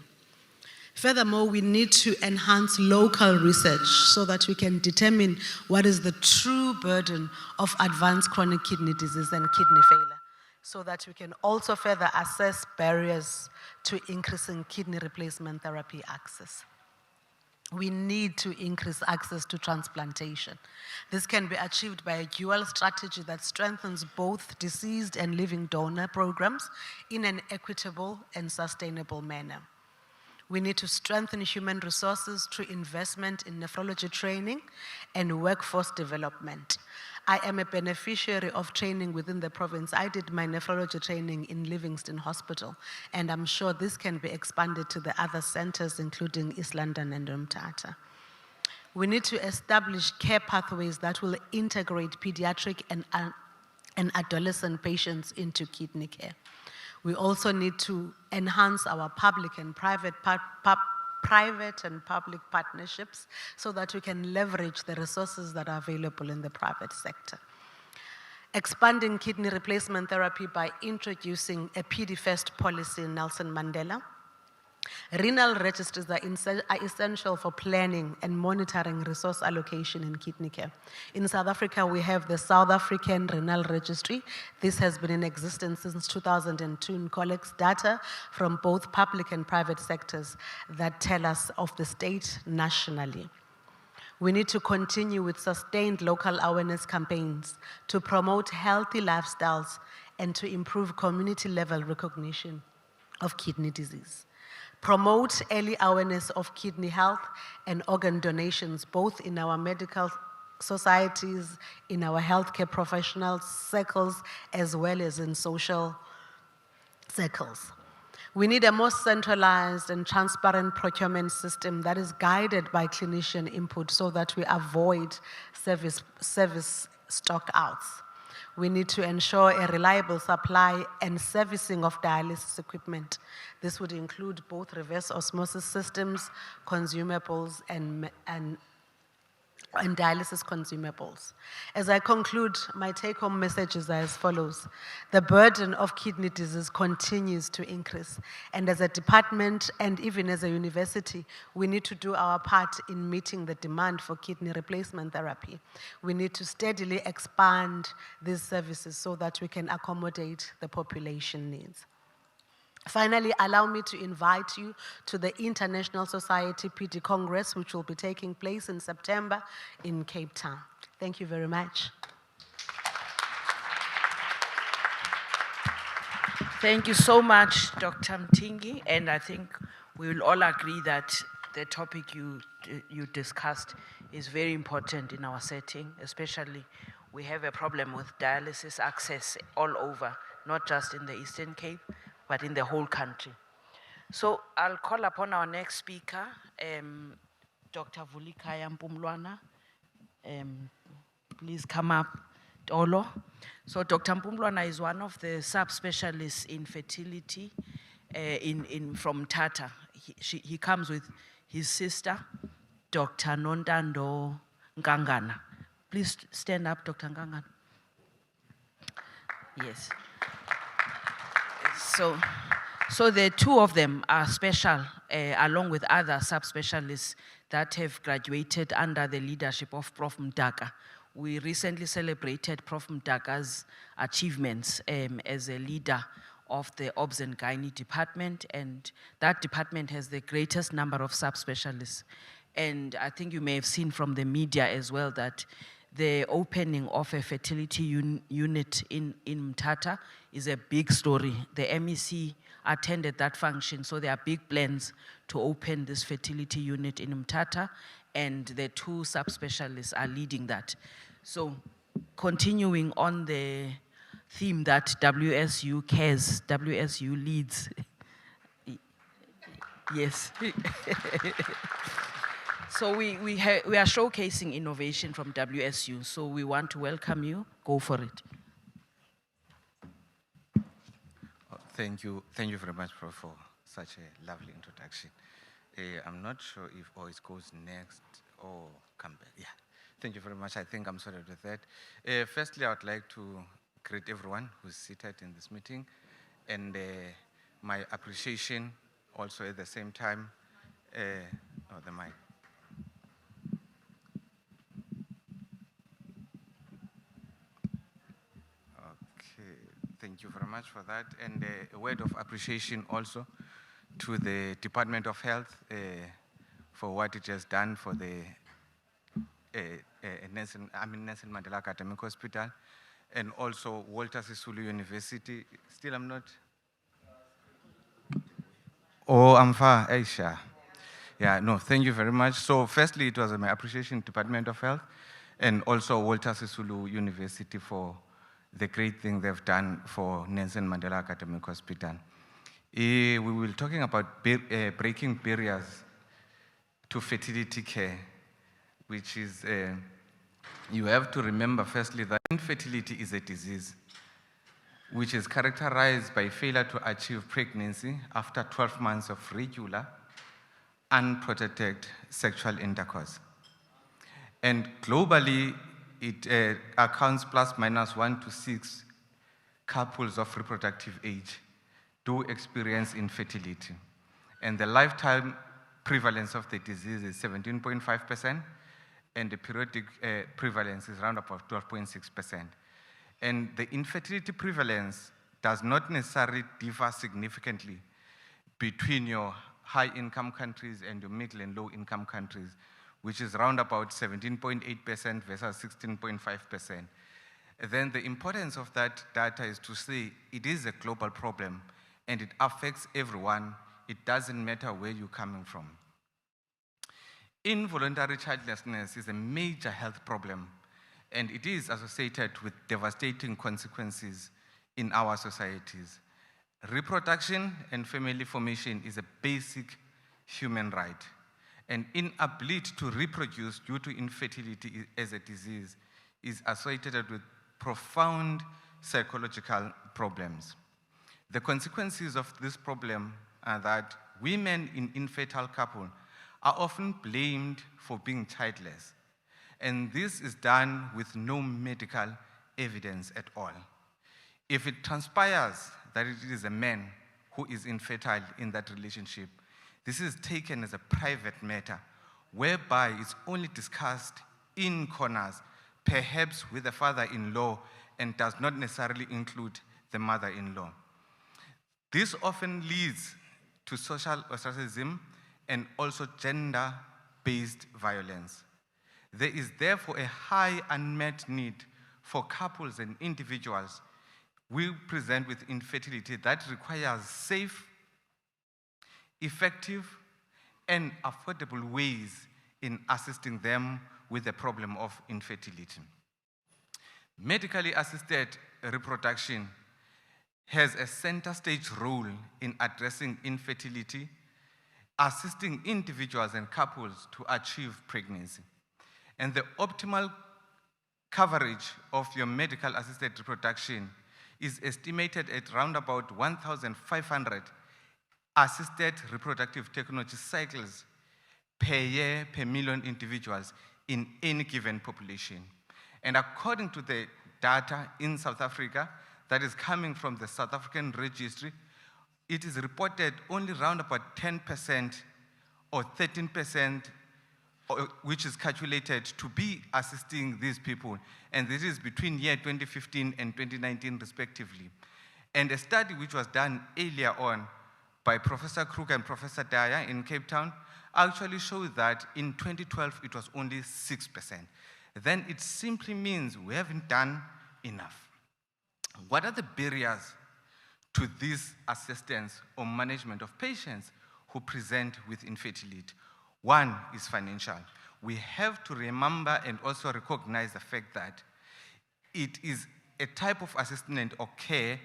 Furthermore, we need to enhance local research so that we can determine what is the true burden of advanced chronic kidney disease and kidney failure, so that we can also further assess barriers to increasing kidney replacement therapy access. We need to increase access to transplantation. This can be achieved by a dual strategy that strengthens both deceased and living donor programs in an equitable and sustainable manner. We need to strengthen human resources through investment in nephrology training and workforce development. I am a beneficiary of training within the province. I did my nephrology training in Livingston Hospital, and I'm sure this can be expanded to the other centers, including East London and Umtata. We need to establish care pathways that will integrate pediatric and adolescent patients into kidney care. We also need to enhance our public and private and public partnerships so that we can leverage the resources that are available in the private sector. Expanding kidney replacement therapy by introducing a PD-first policy in Nelson Mandela. Renal registries are essential for planning and monitoring resource allocation in kidney care. In South Africa, we have the South African Renal Registry. This has been in existence since 2002 and collects data from both public and private sectors that tell us of the state nationally. We need to continue with sustained local awareness campaigns to promote healthy lifestyles and to improve community-level recognition of kidney disease. Promote early awareness of kidney health and organ donations, both in our medical societies, in our healthcare professional circles, as well as in social circles. We need a more centralized and transparent procurement system that is guided by clinician input so that we avoid service stockouts. We need to ensure a reliable supply and servicing of dialysis equipment. This would include both reverse osmosis systems, consumables, and dialysis consumables. As I conclude, my take-home messages are as follows. The burden of kidney disease continues to increase, and as a department and even as a university, we need to do our part in meeting the demand for kidney replacement therapy. We need to steadily expand these services so that we can accommodate the population needs. Finally, allow me to invite you to the International Society PD Congress, which will be taking place in September in Cape Town. Thank you very much. Thank you so much, Dr. Mtingi, and I think we will all agree that the topic you discussed is very important in our setting, especially we have a problem with dialysis access all over, not just in the Eastern Cape, but in the whole country. So I'll call upon our next speaker, Dr. Vulikaya Mpumlwana. Please come up, Tolo. So Dr. Mpumlwana is one of the subspecialists in fertility from Tata. He comes with his sister, Dr. Nondando Ngangana. Please stand up, Dr. Ngangana. Yes. So the two of them are special, along with other subspecialists that have graduated under the leadership of Prof. Mdaka. We recently celebrated Prof. Mdaka's achievements as a leader of the Obs and Gynae department, and that department has the greatest number of subspecialists. And I think you may have seen from the media as well that the opening of a fertility unit in Mthatha is a big story. The MEC attended that function, so there are big plans to open this fertility unit in Mthatha, and the two subspecialists are leading that. So continuing on the theme that WSU cares, WSU leads. Yes. So we are showcasing innovation from WSU, so we want to welcome you. Go for it. Thank you very much, Prof, for such a lovely introduction. I'm not sure if it goes next or come back. Yeah, thank you very much. I think I'm sorted with that. Firstly, I would like to greet everyone who's seated in this meeting, and my appreciation also at the same time. The mic. Thank you very much for that. And a word of appreciation also to the Department of Health for what it has done for the Nelson Mandela Academic Hospital, and also Walter Sisulu University. Still I'm not? Oh, I'm far, Aisha. Yeah, no, thank you very much. So firstly, it was my appreciation to Department of Health and also Walter Sisulu University for the great thing they've done for Nelson Mandela Academic Hospital. We will be talking about breaking barriers to fertility care, which is, you have to remember firstly that infertility is a disease which is characterized by failure to achieve pregnancy after 12 months of regular, unprotected sexual intercourse. And globally, it accounts plus minus 1 to 6 couples of reproductive age do experience infertility. And the lifetime prevalence of the disease is 17.5%, and the periodic prevalence is around about 12.6%. And the infertility prevalence does not necessarily differ significantly between your high-income countries and your middle and low-income countries, which is around about 17.8% versus 16.5%. Then the importance of that data is to say it is a global problem and it affects everyone. It doesn't matter where you're coming from. Involuntary childlessness is a major health problem, and it is associated with devastating consequences in our societies. Reproduction and family formation is a basic human right, and inability to reproduce due to infertility as a disease is associated with profound psychological problems. The consequences of this problem are that women in infertile couples are often blamed for being childless, and this is done with no medical evidence at all. If it transpires that it is a man who is infertile in that relationship, this is taken as a private matter, whereby it's only discussed in corners, perhaps with the father-in-law, and does not necessarily include the mother-in-law. This often leads to social ostracism and also gender-based violence. There is therefore a high unmet need for couples and individuals who present with infertility that requires safe, effective, and affordable ways in assisting them with the problem of infertility. Medically assisted reproduction has a center stage role in addressing infertility, assisting individuals and couples to achieve pregnancy. And the optimal coverage of your medical assisted reproduction is estimated at around about 1,500 assisted reproductive technology cycles per year per million individuals in any given population. And according to the data in South Africa that is coming from the South African registry, it is reported only around about 10% or 13%, which is calculated to be assisting these people. And this is between year 2015 and 2019 respectively. And a study which was done earlier on by Professor Krug and Professor Dyer in Cape Town actually showed that in 2012 it was only 6%. Then it simply means we haven't done enough. What are the barriers to this assistance or management of patients who present with infertility? One is financial. We have to remember and also recognize the fact that it is a type of assistance or care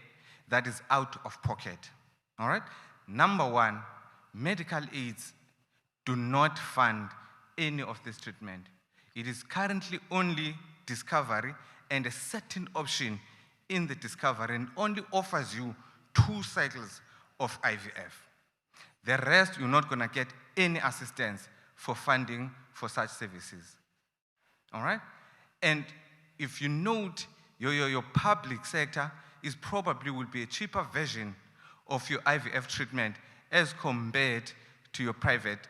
that is out of pocket. All right? Number one, medical aids do not fund any of this treatment. It is currently only discovery and a certain option in the discovery and only offers you 2 cycles of IVF. The rest, you're not going to get any assistance for funding for such services. All right? And if you note, your public sector is probably will be a cheaper version of your IVF treatment as compared to your private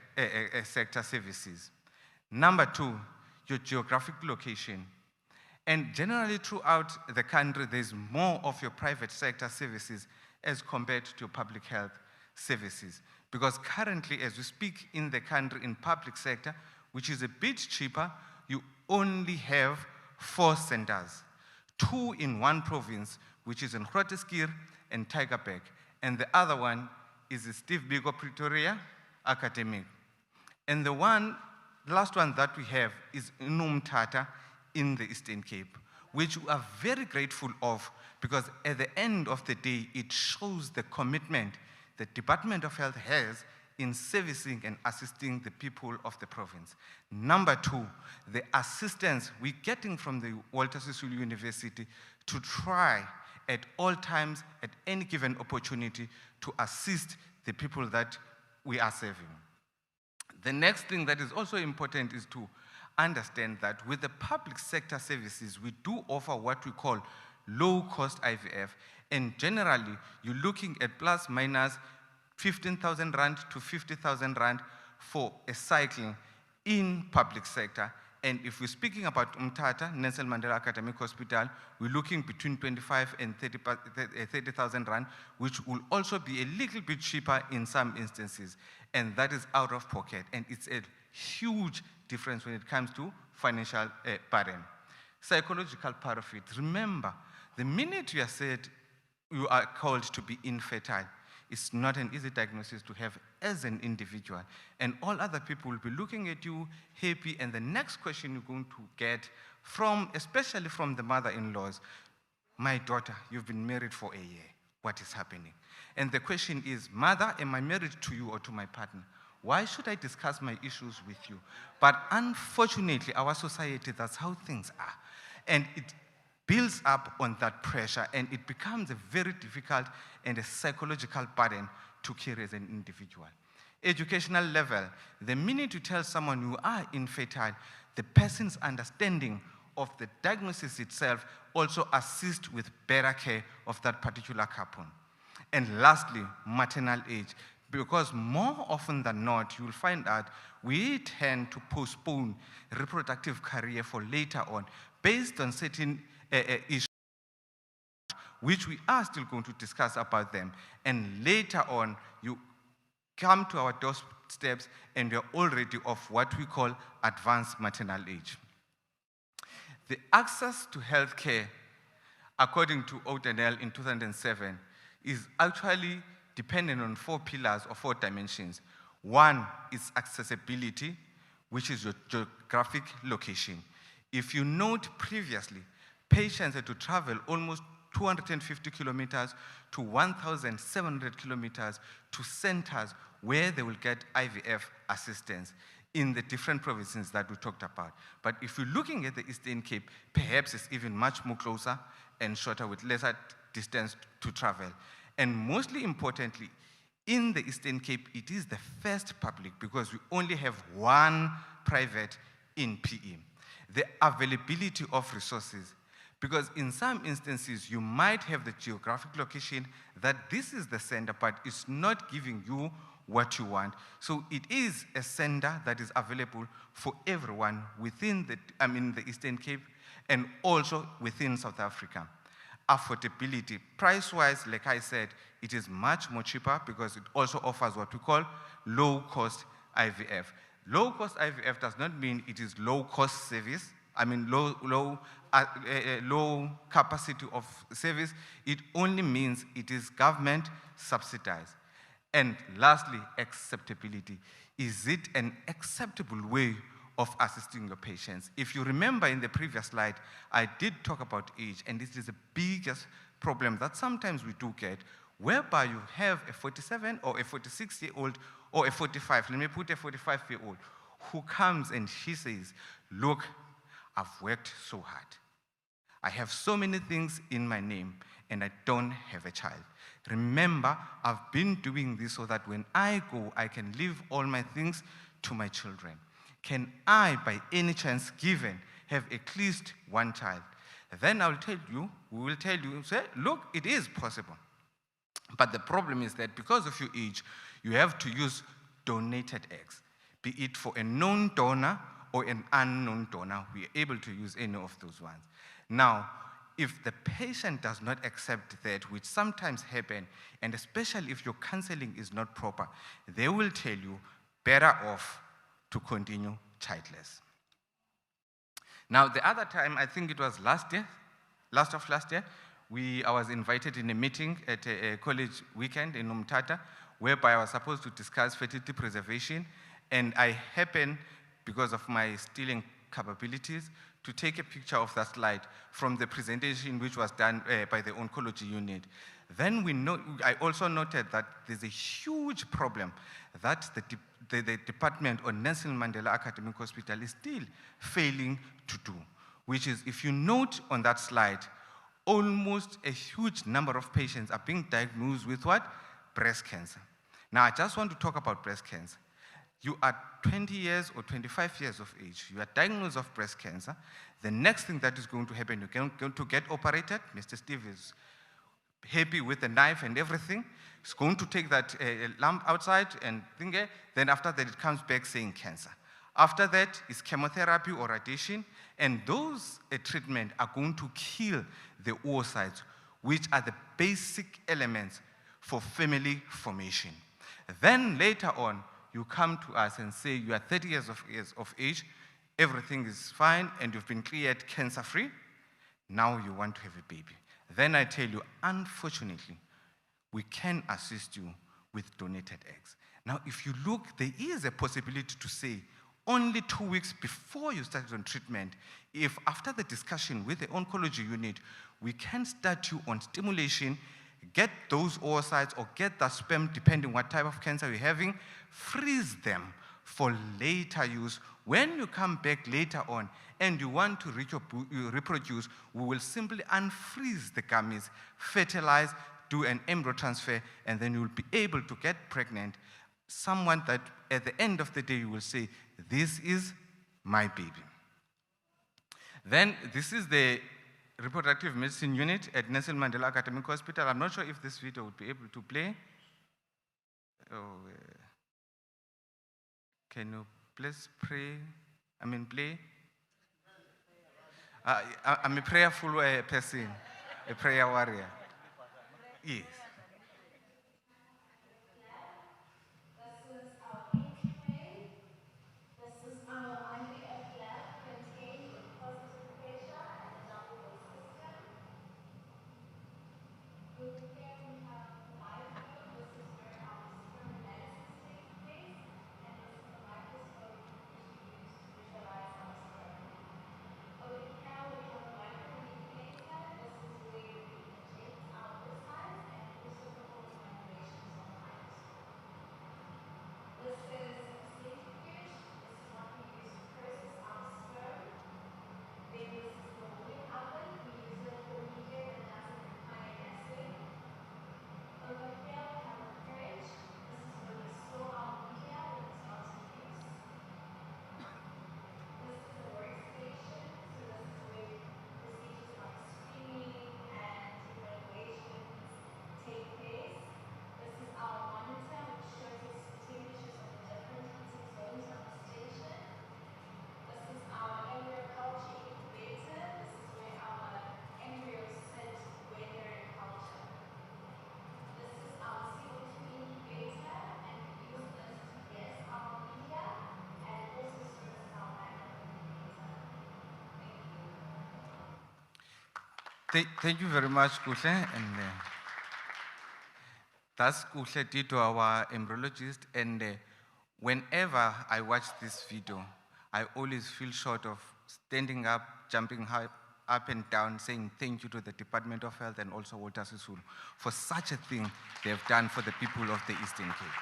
sector services. Number 2, your geographic location. And generally throughout the country, there's more of your private sector services as compared to your public health services. Because currently, as we speak in the country in public sector, which is a bit cheaper, you only have 4 centers. 2 in one province, which is in Grooteskier and Tygerberg. And the other one is the Steve Biko Pretoria Academic. And the last one that we have is in Umtata in the Eastern Cape, which we are very grateful of, because at the end of the day, it shows the commitment the Department of Health has in servicing and assisting the people of the province. Number 2, the assistance we're getting from the Walter Sisulu University to try at all times, at any given opportunity, to assist the people that we are serving. The next thing that is also important is to understand that with the public sector services, we do offer what we call low-cost IVF, and generally, you're looking at plus minus 15,000 rand to 50,000 rand for a cycling in public sector. And if we're speaking about Umtata, Nelson Mandela Academic Hospital, we're looking between 25 and 30,000 rand, which will also be a little bit cheaper in some instances. And that is out of pocket. And it's a huge difference when it comes to financial burden. Psychological part of it. Remember, the minute you are said you are called to be infertile, it's not an easy diagnosis to have as an individual. And all other people will be looking at you happy, and the next question you're going to get from, especially from the mother-in-laws, my daughter, you've been married for a year. What is happening? And the question is, mother, am I married to you or to my partner? Why should I discuss my issues with you? But unfortunately, our society, that's how things are. And it builds up on that pressure, and it becomes a very difficult and a psychological burden to carry as an individual. Educational level, the minute you tell someone you are infertile, the person's understanding of the diagnosis itself also assists with better care of that particular couple. And lastly, maternal age, because more often than not, you'll find out we tend to postpone reproductive career for later on based on certain issues, which we are still going to discuss about them. And later on, you come to our doorsteps and you're already of what we call advanced maternal age. The access to healthcare, according to O'Donnell in 2007, is actually dependent on 4 pillars or 4 dimensions. One is accessibility, which is your geographic location. If you note previously, patients had to travel almost 250 kilometers to 1,700 kilometers to centers where they will get IVF assistance in the different provinces that we talked about. But if you're looking at the Eastern Cape, perhaps it's even much more closer and shorter with lesser distance to travel. And mostly importantly, in the Eastern Cape, it is the first public because we only have 1 private in PE. The availability of resources, because in some instances, you might have the geographic location that this is the center, but it's not giving you what you want. So it is a center that is available for everyone within the Eastern Cape and also within South Africa. Affordability, price-wise, like I said, it is much more cheaper because it also offers what we call low-cost IVF. Low-cost IVF does not mean it is low-cost service. Low capacity of service. It only means it is government subsidized. And lastly, acceptability. Is it an acceptable way of assisting your patients? If you remember in the previous slide, I did talk about age, and this is the biggest problem that sometimes we do get, whereby you have a 47 or a 46-year-old or a 45, let me put a 45-year-old, who comes and she says, look, I've worked so hard. I have so many things in my name, and I don't have a child. Remember, I've been doing this so that when I go, I can leave all my things to my children. Can I, by any chance given, have at least 1 child? Then we will tell you, say, look, it is possible. But the problem is that because of your age, you have to use donated eggs, be it for a known donor or an unknown donor. We are able to use any of those ones. Now, if the patient does not accept that, which sometimes happen, and especially if your counseling is not proper, they will tell you better off to continue childless. Now, the other time, I think it was last year, I was invited in a meeting at a college weekend in Umtata, whereby I was supposed to discuss fertility preservation, and I happened, because of my stealing capabilities, to take a picture of that slide from the presentation which was done by the oncology unit. Then I also noted that there's a huge problem that the department on Nelson Mandela Academic Hospital is still failing to do, which is, if you note on that slide, almost a huge number of patients are being diagnosed with what? Breast cancer. Now, I just want to talk about breast cancer. You are 20 years or 25 years of age, you are diagnosed of breast cancer. The next thing that is going to happen, you're going to get operated. Mr. Steve is happy with the knife and everything. It's going to take that lump outside and then after that it comes back saying cancer. After that is chemotherapy or radiation, and those treatment are going to kill the oocytes, which are the basic elements for family formation. Then later on, you come to us and say you are 30 years of age, everything is fine, and you've been cleared cancer-free. Now you want to have a baby. Then I tell you, unfortunately, we can assist you with donated eggs. Now, if you look, there is a possibility to say, only 2 weeks before you start on treatment, if after the discussion with the oncology unit, we can start you on stimulation, get those oocytes or get the sperm, depending what type of cancer you're having, freeze them for later use. When you come back later on and you want to reproduce, we will simply unfreeze the gametes, fertilize, do an embryo transfer, and then you'll be able to get pregnant. Someone that at the end of the day you will say, this is my baby. Then this is the reproductive medicine unit at Nelson Mandela Academic Hospital. I'm not sure if this video would be able to play. Can you please play? I'm a prayerful person, a prayer warrior. Yes. Thank you very much, Kuhle. And that's Kuhle Tito, our embryologist. And whenever I watch this video, I always feel short of standing up, jumping up and down, saying thank you to the Department of Health and also Walter Sisulu for such a thing they've done for the people of the Eastern Cape.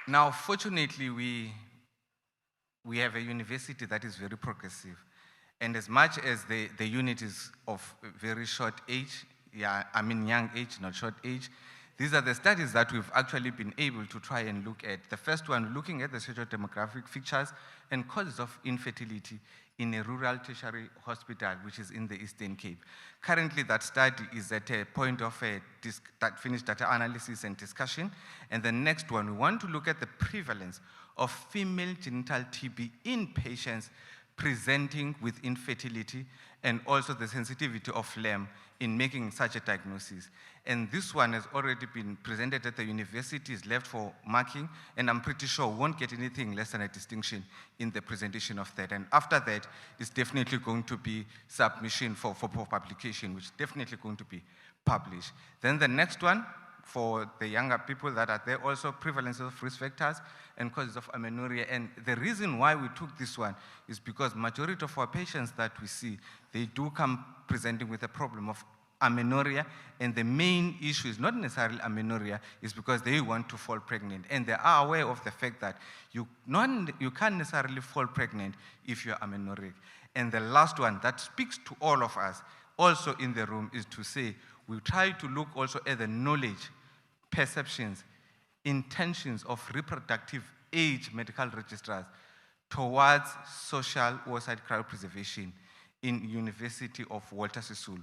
Now, fortunately, we have a university that is very progressive. And as much as the unit is of very short age, young age, not short age, these are the studies that we've actually been able to try and look at. The first one, looking at the socio-demographic features and causes of infertility in a rural tertiary hospital, which is in the Eastern Cape. Currently, that study is at a point of that finished data analysis and discussion. And the next one, we want to look at the prevalence of female genital TB in patients presenting with infertility and also the sensitivity of LEM in making such a diagnosis. And this one has already been presented at the university, is left for marking, and I'm pretty sure won't get anything less than a distinction in the presentation of that. And after that, it's definitely going to be submission for publication, which is definitely going to be published. Then the next one, for the younger people that are there, also prevalence of risk factors and causes of amenorrhea. And the reason why we took this one is because majority of our patients that we see, they do come presenting with a problem of amenorrhea, and the main issue is not necessarily amenorrhea, is because they want to fall pregnant. And they are aware of the fact that you can't necessarily fall pregnant if you're amenorrheic. And the last one that speaks to all of us, also in the room, is to say, we try to look also at the knowledge, perceptions, intentions of reproductive age medical registrars towards social oocyte cryopreservation in University of Walter Sisulu.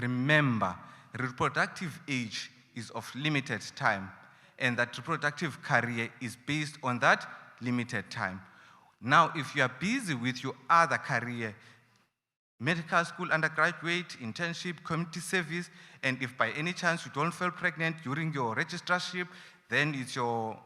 remember, reproductive age is of limited time, and that reproductive career is based on that limited time. Now, if you are busy with your other career, medical school, undergraduate, internship, community service, and if by any chance you don't fall pregnant during your registrarship, then it's your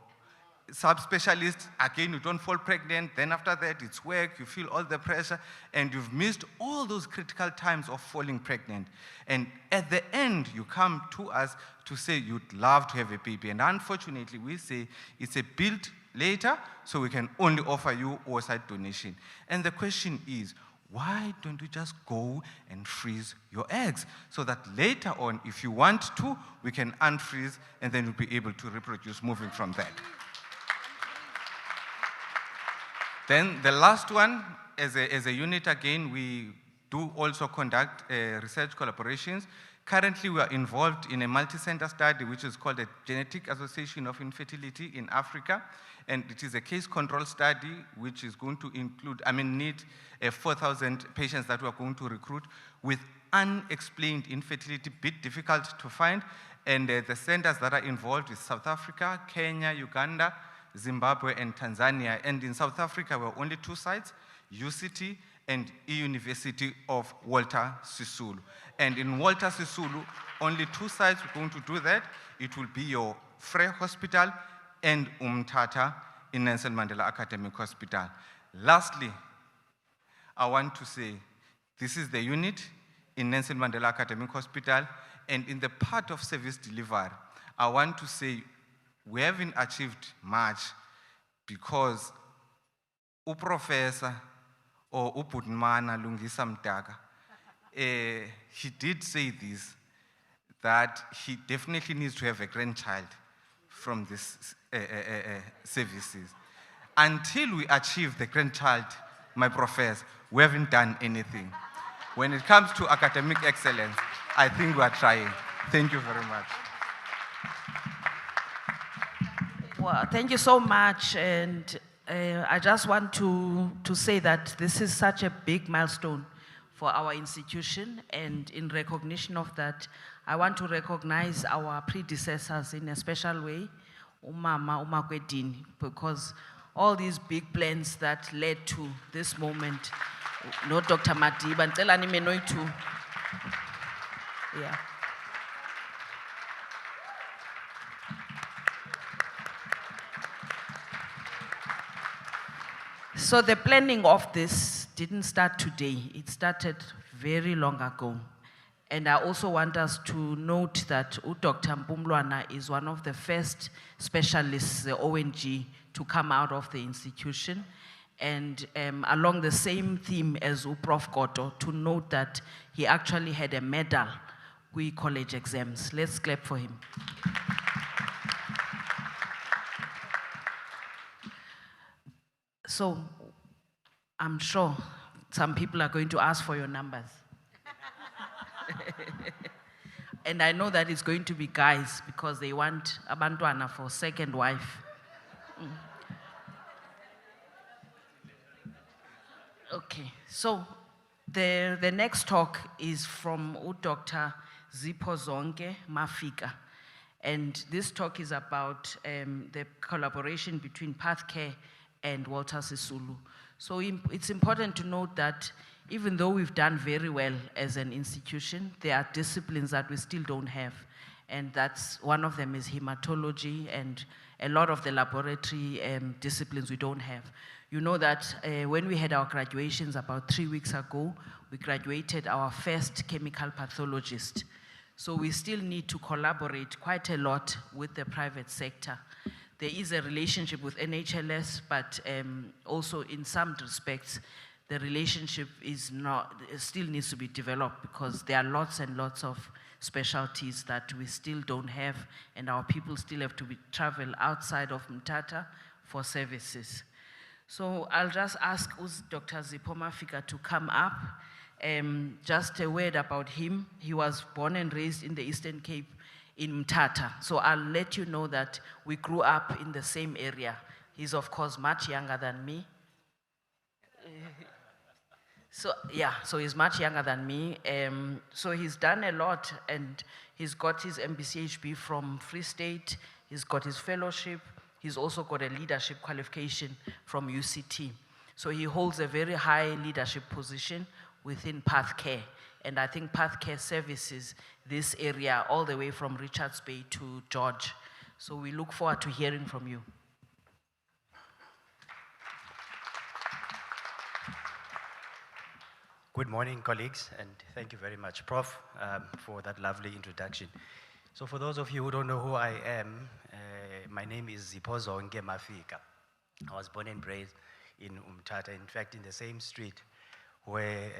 subspecialist, again you don't fall pregnant, then after that it's work, you feel all the pressure, and you've missed all those critical times of falling pregnant. And at the end, you come to us to say you'd love to have a baby, and unfortunately we say it's a build later, so we can only offer you oocyte donation. And the question is, why don't you just go and freeze your eggs so that later on, if you want to, we can unfreeze and then you'll be able to reproduce moving from that. Then the last one, as a unit again, we do also conduct research collaborations. Currently, we are involved in a multi-center study which is called the Genetic Association of Infertility in Africa. And it is a case control study which is going to include, need 4,000 patients that we are going to recruit with unexplained infertility, bit difficult to find. And the centers that are involved is South Africa, Kenya, Uganda, Zimbabwe, and Tanzania. And in South Africa, we have only 2 sites, UCT and iYunivesithi of Walter Sisulu. And in Walter Sisulu, only 2 sites we're going to do that. It will be your Frey Hospital and Umtata in Nelson Mandela Academic Hospital. Lastly, I want to say this is the unit in Nelson Mandela Academic Hospital, and in the part of service delivery, I want to say we haven't achieved much because uProfessor or uPutmana Lungisa Mtaka, he did say this, that he definitely needs to have a grandchild from these services. Until we achieve the grandchild, my professor, we haven't done anything. When it comes to academic excellence, I think we are trying. Thank you very much. Well, thank you so much. And I just want to say that this is such a big milestone for our institution. And in recognition of that, I want to recognize our predecessors in a special way, Umama Umakwedini, because all these big plans that led to this moment, no Dr. Madiba, Ntelani Menoitu. Yeah. So the planning of this didn't start today. It started very long ago. And I also want us to note that Dr. Mpumlwana is one of the first specialists, the ONG, to come out of the institution. And along the same theme as Prof. Koto, to note that he actually had a medal with college exams. Let's clap for him. So I'm sure some people are going to ask for your numbers. And I know that it's going to be guys because they want abantwana for second wife. Okay, so the next talk is from Dr. Zipho Zonke Mafika. And this talk is about the collaboration between Pathcare and Walter Sisulu. So it's important to note that even though we've done very well as an institution, there are disciplines that we still don't have. And that's one of them is hematology, and a lot of the laboratory disciplines we don't have. You know that when we had our graduations about 3 weeks ago, we graduated our first chemical pathologist. So we still need to collaborate quite a lot with the private sector. There is a relationship with NHLS, but also in some respects, the relationship still needs to be developed because there are lots and lots of specialties that we still don't have, and our people still have to travel outside of Mthatha for services. So I'll just ask Dr. Zipho Mafika to come up. Just a word about him. He was born and raised in the Eastern Cape in Mthatha. So I'll let you know that we grew up in the same area. He's of course much younger than me. So, yeah, so he's much younger than me. So he's done a lot, and he's got his MBCHB from Free State, he's got his fellowship, he's also got a leadership qualification from UCT. So he holds a very high leadership position within Path Care. And I think Path Care services this area all the way from Richards Bay to George. So we look forward to hearing from you. Good morning, colleagues, and thank you very much, Prof, for that lovely introduction. So for those of you who don't know who I am, my name is Ziphozo Mafika. I was born and raised in Umtata, in fact, in the same street where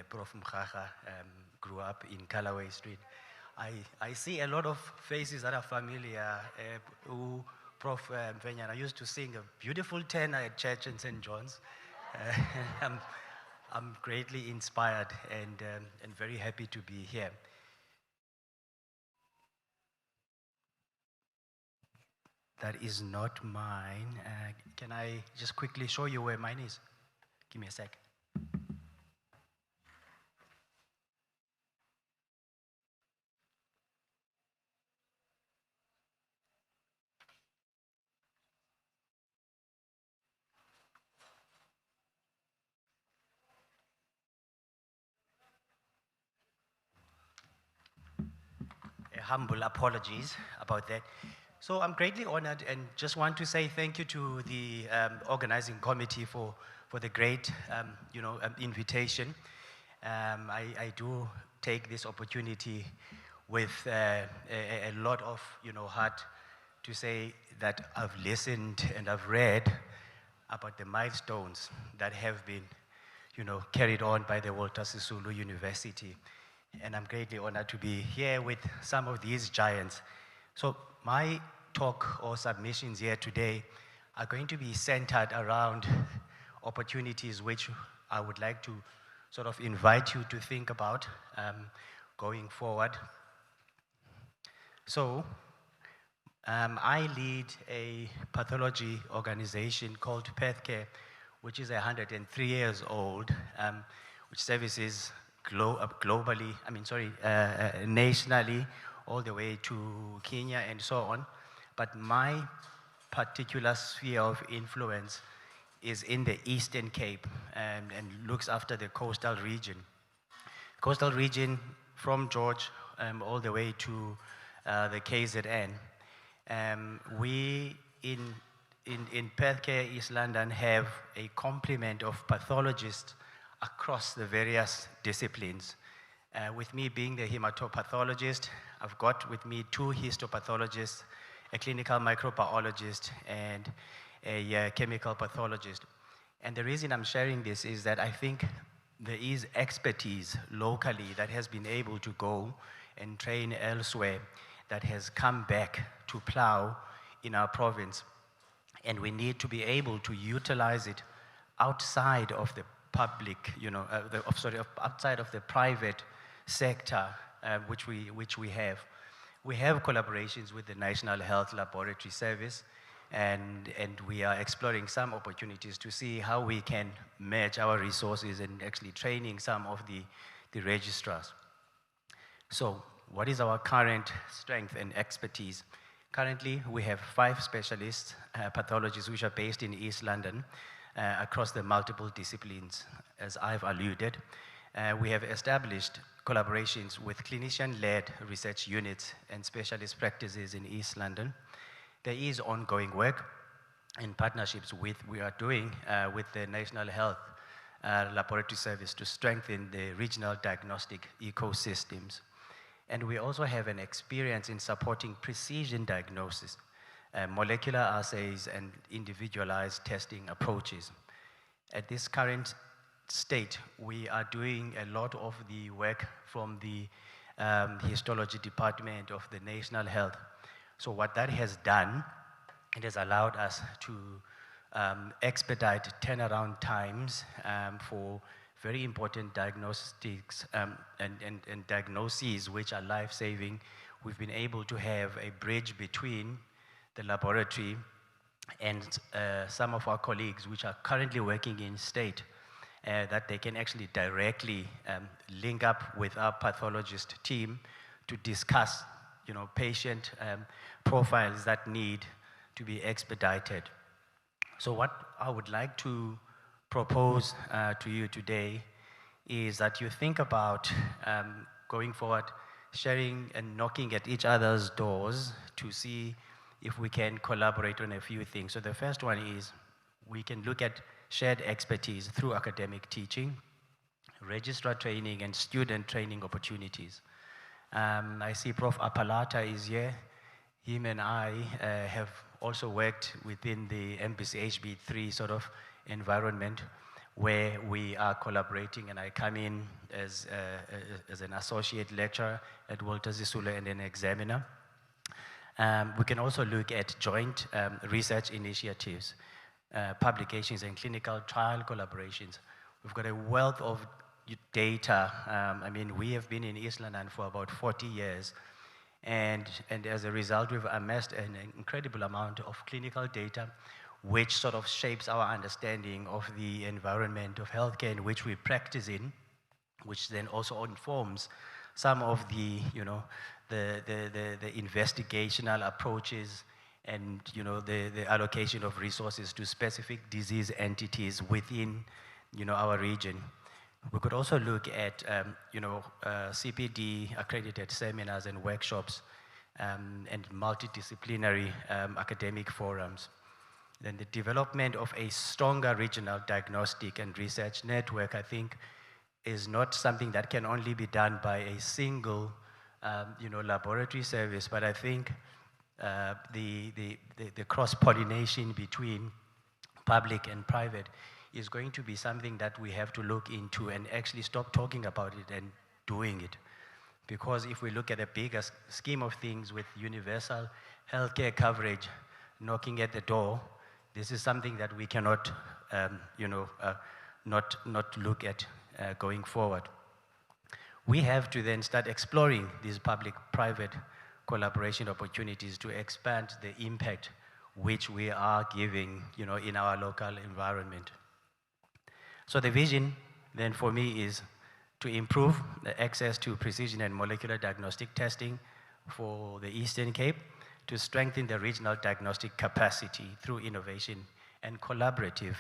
Prof Mkhaga grew up, in Callaway Street. I see a lot of faces that are familiar. Who Prof Mfenyana used to sing a beautiful tenor at church in St. John's. I'm greatly inspired and very happy to be here. That is not mine. Can I just quickly show you where mine is? Give me a sec. Humble apologies about that. So I'm greatly honored and just want to say thank you to the organizing committee for the great invitation. I do take this opportunity with a lot of heart to say that I've listened and I've read about the milestones that have been carried on by the Walter Sisulu University. And I'm greatly honored to be here with some of these giants. So my talk or submissions here today are going to be centered around opportunities which I would like to sort of invite you to think about going forward. So I lead a pathology organization called PathCare, which is 103 years old, which services globally, nationally, all the way to Kenya and so on. But my particular sphere of influence is in the Eastern Cape and looks after the coastal region. Coastal region from George all the way to the KZN. We in PathCare East London have a complement of pathologists across the various disciplines. With me being the hematopathologist, I've got with me 2 histopathologists, a clinical microbiologist, and a chemical pathologist. And the reason I'm sharing this is that I think there is expertise locally that has been able to go and train elsewhere, that has come back to plow in our province. And we need to be able to utilize it outside of the public, outside of the private sector, which we have. We have collaborations with the National Health Laboratory Service, and we are exploring some opportunities to see how we can match our resources and actually training some of the registrars. So what is our current strength and expertise? Currently, we have 5 specialists, pathologists, which are based in East London, across the multiple disciplines, as I've alluded. We have established collaborations with clinician-led research units and specialist practices in East London. There is ongoing work in partnerships we are doing with the National Health Laboratory Service to strengthen the regional diagnostic ecosystems. And we also have an experience in supporting precision diagnosis, molecular assays, and individualized testing approaches. At this current state, we are doing a lot of the work from the histology department of the National Health. So what that has done, it has allowed us to expedite turnaround times for very important diagnostics and diagnoses which are life-saving. We've been able to have a bridge between the laboratory and some of our colleagues which are currently working in state that they can actually directly link up with our pathologist team to discuss, patient profiles that need to be expedited. So what I would like to propose to you today is that you think about going forward, sharing and knocking at each other's doors to see if we can collaborate on a few things. So the first one is we can look at shared expertise through academic teaching, registrar training, and student training opportunities. I see Prof. Apalata is here. Him and I have also worked within the MBC HB3 sort of environment where we are collaborating, and I come in as an associate lecturer at Walter Sisulu and an examiner. We can also look at joint research initiatives, publications and clinical trial collaborations. We've got a wealth of data. We have been in East London for about 40 years, and as a result, we've amassed an incredible amount of clinical data, which sort of shapes our understanding of the environment of healthcare in which we practice in, which then also informs some of the, the investigational approaches and, the allocation of resources to specific disease entities within, our region. We could also look at, CPD accredited seminars and workshops and multidisciplinary academic forums. Then the development of a stronger regional diagnostic and research network, I think, is not something that can only be done by a single, laboratory service, but I think the cross-pollination between public and private is going to be something that we have to look into and actually stop talking about it and doing it. Because if we look at a bigger scheme of things with universal healthcare coverage knocking at the door, this is something that we cannot, not look at going forward. We have to then start exploring these public-private collaboration opportunities to expand the impact which we are giving, in our local environment. So the vision then for me is to improve the access to precision and molecular diagnostic testing for the Eastern Cape, to strengthen the regional diagnostic capacity through innovation and collaborative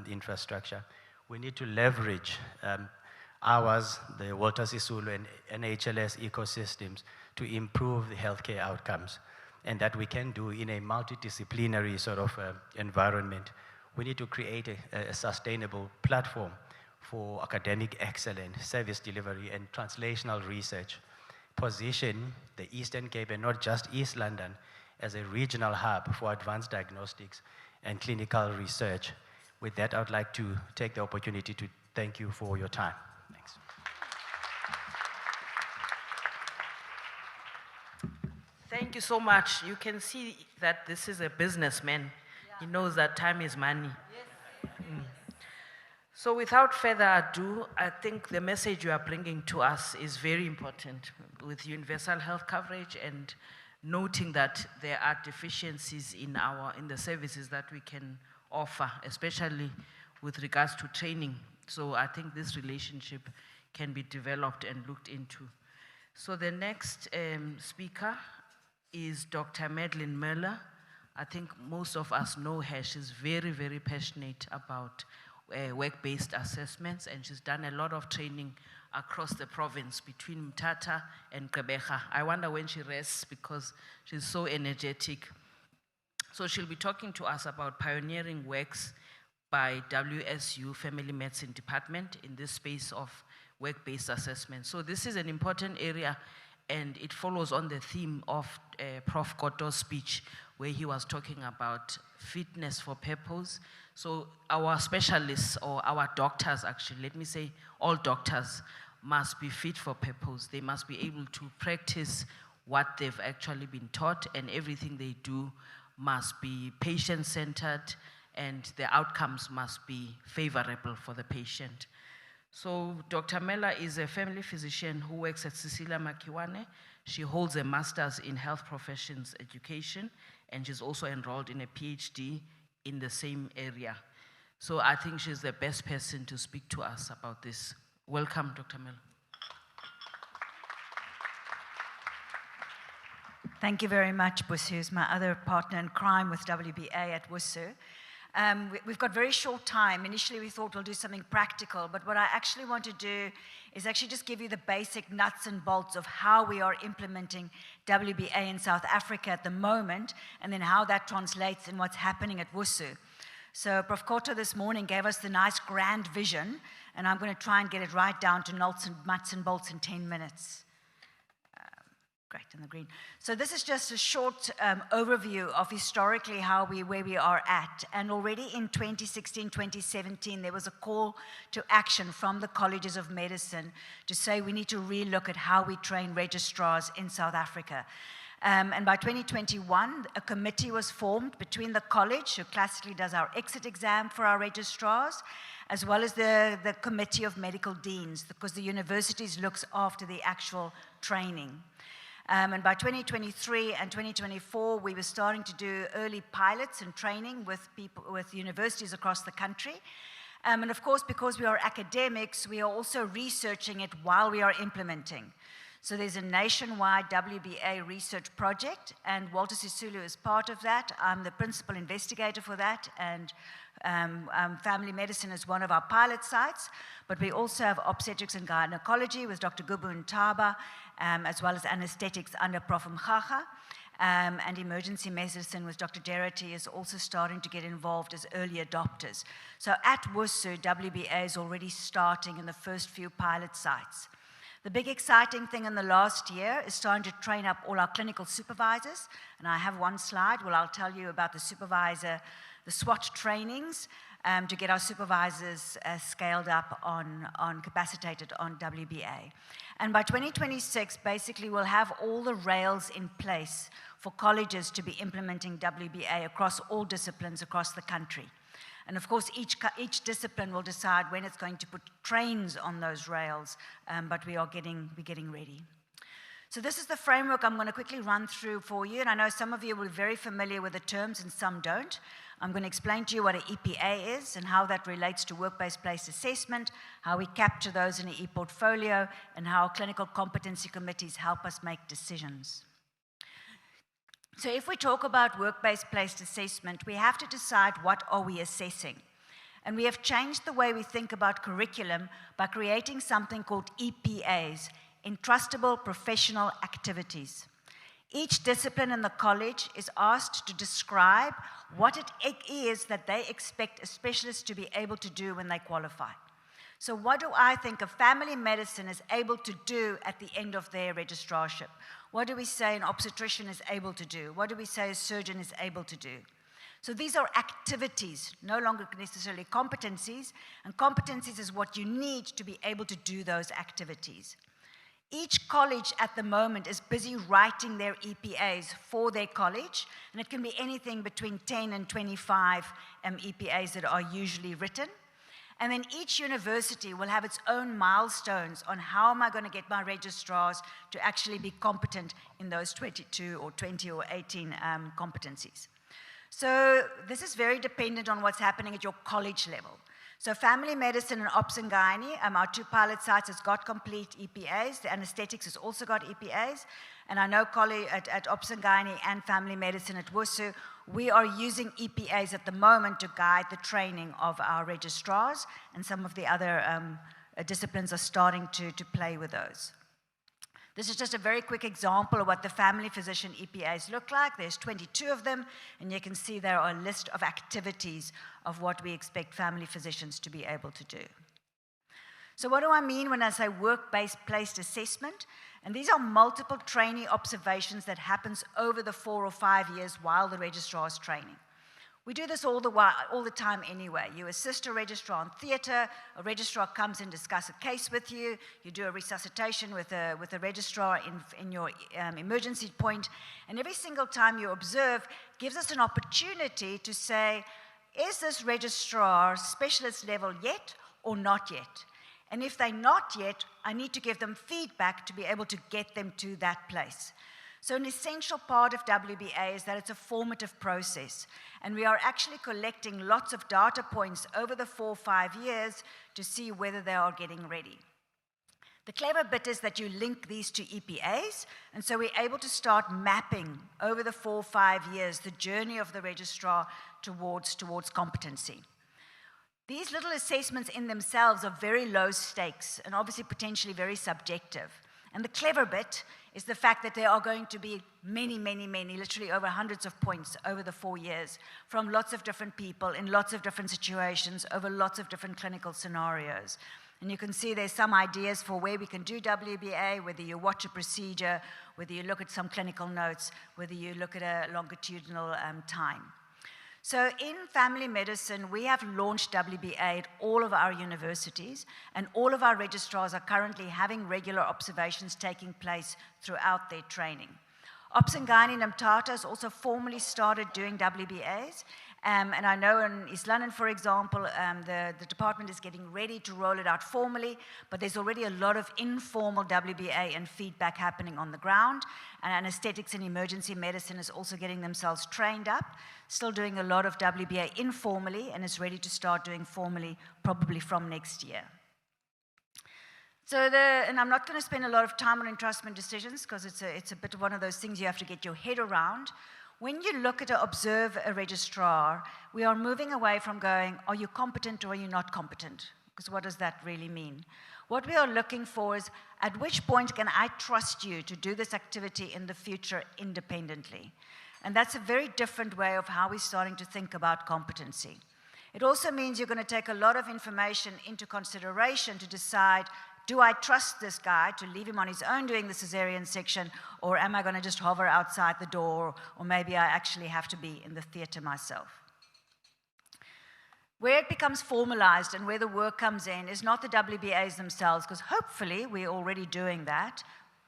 infrastructure. We need to leverage the Walter Sisulu and NHLS ecosystems to improve the healthcare outcomes, and that we can do in a multidisciplinary sort of environment. We need to create a sustainable platform for academic excellence, service delivery, and translational research. Position the Eastern Cape, and not just East London, as a regional hub for advanced diagnostics and clinical research. With that, I would like to take the opportunity to thank you for your time. Thanks. Thank you so much. You can see that this is a businessman. He knows that time is money. So without further ado, I think the message you are bringing to us is very important with universal health coverage, and noting that there are deficiencies in the services that we can offer, especially with regards to training. So I think this relationship can be developed and looked into. So the next speaker is Dr. Madeline Muller. I think most of us know her. She's very, very passionate about work-based assessments, and she's done a lot of training across the province between Mthatha and Gqeberha. I wonder when she rests because she's so energetic. So she'll be talking to us about pioneering works by WSU Family Medicine Department in this space of work-based assessment. So this is an important area, and it follows on the theme of Prof. Koto's speech, where he was talking about fitness for purpose. So our specialists, or our doctors actually, let me say all doctors, must be fit for purpose. They must be able to practice what they've actually been taught, and everything they do must be patient-centered, and the outcomes must be favorable for the patient. So Dr. Mela is a family physician who works at Cecilia Makiwane. She holds a master's in health professions education, and she's also enrolled in a PhD in the same area. So I think she's the best person to speak to us about this. Welcome, Dr. Miller. Thank you very much, Busu, who's my other partner in crime with WBA at WUSU. We've got very short time. Initially, we thought we'll do something practical, but what I actually want to do is actually just give you the basic nuts and bolts of how we are implementing WBA in South Africa at the moment, and then how that translates in what's happening at WUSU. So Prof. Koto this morning gave us the nice grand vision, and I'm going to try and get it right down to nuts and bolts in 10 minutes. Great, in the green. So this is just a short overview of historically where we are at. And already in 2016, 2017, there was a call to action from the colleges of medicine to say we need to relook at how we train registrars in South Africa. And by 2021, a committee was formed between the college, who classically does our exit exam for our registrars, as well as the Committee of Medical Deans, because the universities looks after the actual training. And by 2023 and 2024, we were starting to do early pilots and training with universities across the country. And of course, because we are academics, we are also researching it while we are implementing. So there's a nationwide WBA research project, and Walter Sisulu is part of that. I'm the principal investigator for that, and family medicine is one of our pilot sites, but we also have obstetrics and gynecology with Dr. Gubu Ntaba, as well as anesthetics under Prof. Mchacha, and emergency medicine with Dr. Derrity is also starting to get involved as early adopters. So at WUSU, WBA is already starting in the first few pilot sites. The big exciting thing in the last year is starting to train up all our clinical supervisors, and I have one slide where I'll tell you about the SWOT trainings to get our supervisors scaled up capacitated on WBA. And by 2026, basically, we'll have all the rails in place for colleges to be implementing WBA across all disciplines across the country. And of course, each discipline will decide when it's going to put trains on those rails, but we're getting ready. So this is the framework I'm going to quickly run through for you, and I know some of you will be very familiar with the terms and some don't. I'm going to explain to you what an EPA is and how that relates to work-based place assessment, how we capture those in an e-portfolio, and how clinical competency committees help us make decisions. So if we talk about work-based place assessment, we have to decide what are we assessing. And we have changed the way we think about curriculum by creating something called EPAs, Entrustable Professional Activities. Each discipline in the college is asked to describe what it is that they expect a specialist to be able to do when they qualify. So what do I think a family medicine is able to do at the end of their registrarship? What do we say an obstetrician is able to do? What do we say a surgeon is able to do? So these are activities, no longer necessarily competencies, and competencies is what you need to be able to do those activities. Each college at the moment is busy writing their EPAs for their college, and it can be anything between 10 and 25 EPAs that are usually written. And then each university will have its own milestones on how am I going to get my registrars to actually be competent in those 22 or 20 or 18 competencies. So this is very dependent on what's happening at your college level. So family medicine and ops and gynae, our two pilot sites has got complete EPAs. The anesthetics has also got EPAs. And I know at ops and gynae and family medicine at WUSU, we are using EPAs at the moment to guide the training of our registrars, and some of the other disciplines are starting to play with those. This is just a very quick example of what the family physician EPAs look like. There's 22 of them, and you can see there are a list of activities of what we expect family physicians to be able to do. So what do I mean when I say work-based placed assessment? And these are multiple trainee observations that happens over the 4 or 5 years while the registrar is training. We do this all the time anyway. You assist a registrar on theatre, a registrar comes and discuss a case with you, you do a resuscitation with a registrar in your emergency point, and every single time you observe gives us an opportunity to say, is this registrar specialist level yet or not yet? And if they're not yet, I need to give them feedback to be able to get them to that place. So an essential part of WBA is that it's a formative process, and we are actually collecting lots of data points over the 4 or 5 years to see whether they are getting ready. The clever bit is that you link these to EPAs, and so we're able to start mapping over the 4 or 5 years the journey of the registrar towards competency. These little assessments in themselves are very low stakes and obviously potentially very subjective. And the clever bit is the fact that there are going to be many, literally over hundreds of points over the 4 years from lots of different people in lots of different situations over lots of different clinical scenarios. And you can see there's some ideas for where we can do WBA, whether you watch a procedure, whether you look at some clinical notes, whether you look at a longitudinal time. So in family medicine, we have launched WBA at all of our universities, and all of our registrars are currently having regular observations taking place throughout their training. Ops and Gynae Namtata has also formally started doing WBAs, and I know in East London, for example, the department is getting ready to roll it out formally, but there's already a lot of informal WBA and feedback happening on the ground, and anesthetics and emergency medicine is also getting themselves trained up, still doing a lot of WBA informally, and is ready to start doing formally probably from next year. So and I'm not going to spend a lot of time on entrustment decisions because it's a bit of one of those things you have to get your head around. When you look at observe a registrar, we are moving away from going, are you competent or are you not competent? Because what does that really mean? What we are looking for is, at which point can I trust you to do this activity in the future independently? And that's a very different way of how we're starting to think about competency. It also means you're going to take a lot of information into consideration to decide, do I trust this guy to leave him on his own doing the cesarean section, or am I going to just hover outside the door, or maybe I actually have to be in the theatre myself? Where it becomes formalized and where the work comes in is not the WBAs themselves, because hopefully we're already doing that,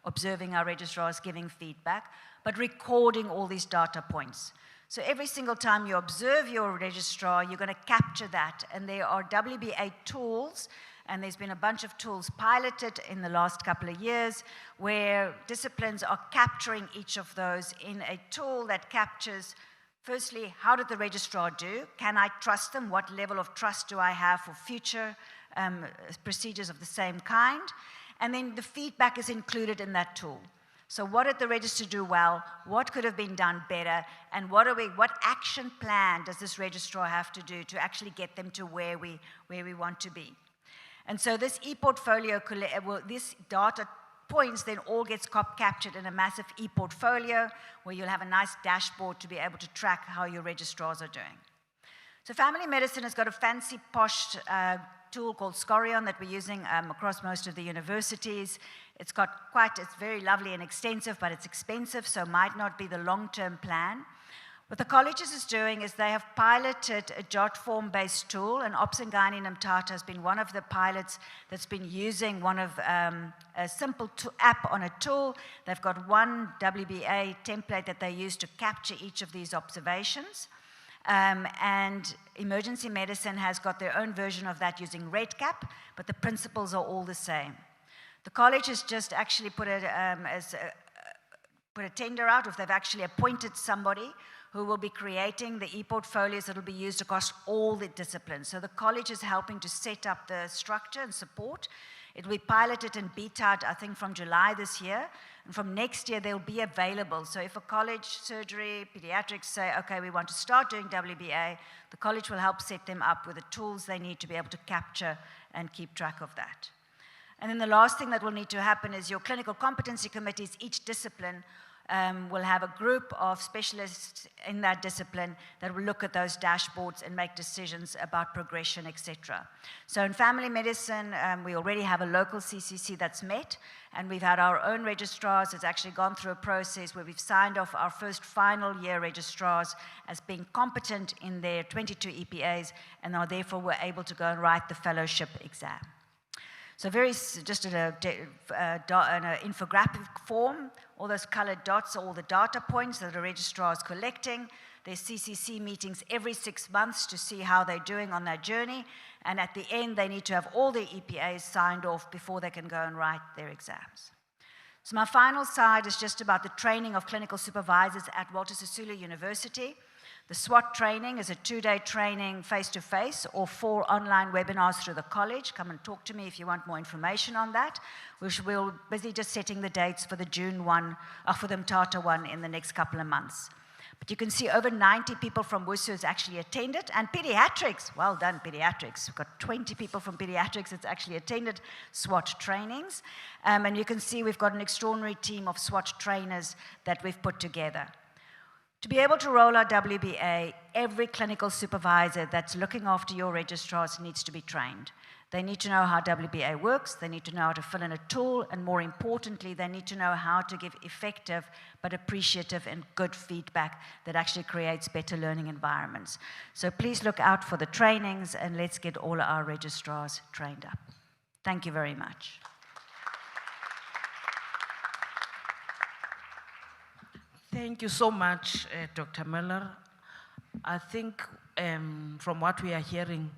observing our registrars, giving feedback, but recording all these data points. So every single time you observe your registrar, you're going to capture that, and there are WBA tools. And there's been a bunch of tools piloted in the last couple of years where disciplines are capturing each of those in a tool that captures, firstly, how did the registrar do? Can I trust them? What level of trust do I have for future procedures of the same kind? And then the feedback is included in that tool. So what did the registrar do well? What could have been done better? And what action plan does this registrar have to do to actually get them to where we want to be? And so this e-portfolio, this data points then all gets captured in a massive e-portfolio where you'll have a nice dashboard to be able to track how your registrars are doing. So family medicine has got a fancy posh tool called Scorion that we're using across most of the universities. It's very lovely and extensive, but it's expensive, so might not be the long-term plan. What the colleges is doing is they have piloted a jot form-based tool, and Ops and Gynae Namtata has been one of the pilots that's been using one of a simple app on a tool. They've got one WBA template that they use to capture each of these observations. And emergency medicine has got their own version of that using RedCap, but the principles are all the same. The college has just actually put a tender out, if they've actually appointed somebody who will be creating the e-portfolios that will be used across all the disciplines. So the college is helping to set up the structure and support. It will be piloted and betaed, I think, from July this year. And from next year, they'll be available. So if a college, surgery, pediatrics say, okay, we want to start doing WBA, the college will help set them up with the tools they need to be able to capture and keep track of that. And then the last thing that will need to happen is your clinical competency committees, each discipline, will have a group of specialists in that discipline that will look at those dashboards and make decisions about progression, etc. So in family medicine, we already have a local CCC that's met, and we've had our own registrars. It's actually gone through a process where we've signed off our first final year registrars as being competent in their 22 EPAs, and are therefore were able to go and write the fellowship exam. So just in an infographic form, all those colored dots are all the data points that a registrar is collecting. There's CCC meetings every 6 months to see how they're doing on their journey. And at the end, they need to have all their EPAs signed off before they can go and write their exams. So my final slide is just about the training of clinical supervisors at Walter Sisulu University. The SWOT training is a 2-day training face-to-face or 4 online webinars through the college. Come and talk to me if you want more information on that. We're busy just setting the dates for the June one, for the Mthatha one in the next couple of months. But you can see over 90 people from WUSU has actually attended, and pediatrics, well done pediatrics. We've got 20 people from pediatrics that's actually attended SWOT trainings. And you can see we've got an extraordinary team of SWOT trainers that we've put together. To be able to roll out WBA, every clinical supervisor that's looking after your registrars needs to be trained. They need to know how WBA works, they need to know how to fill in a tool, and more importantly, they need to know how to give effective but appreciative and good feedback that actually creates better learning environments. So please look out for the trainings, and let's get all our registrars trained up. Thank you very much. Thank you so much, Dr. Miller. I think from what we are hearing,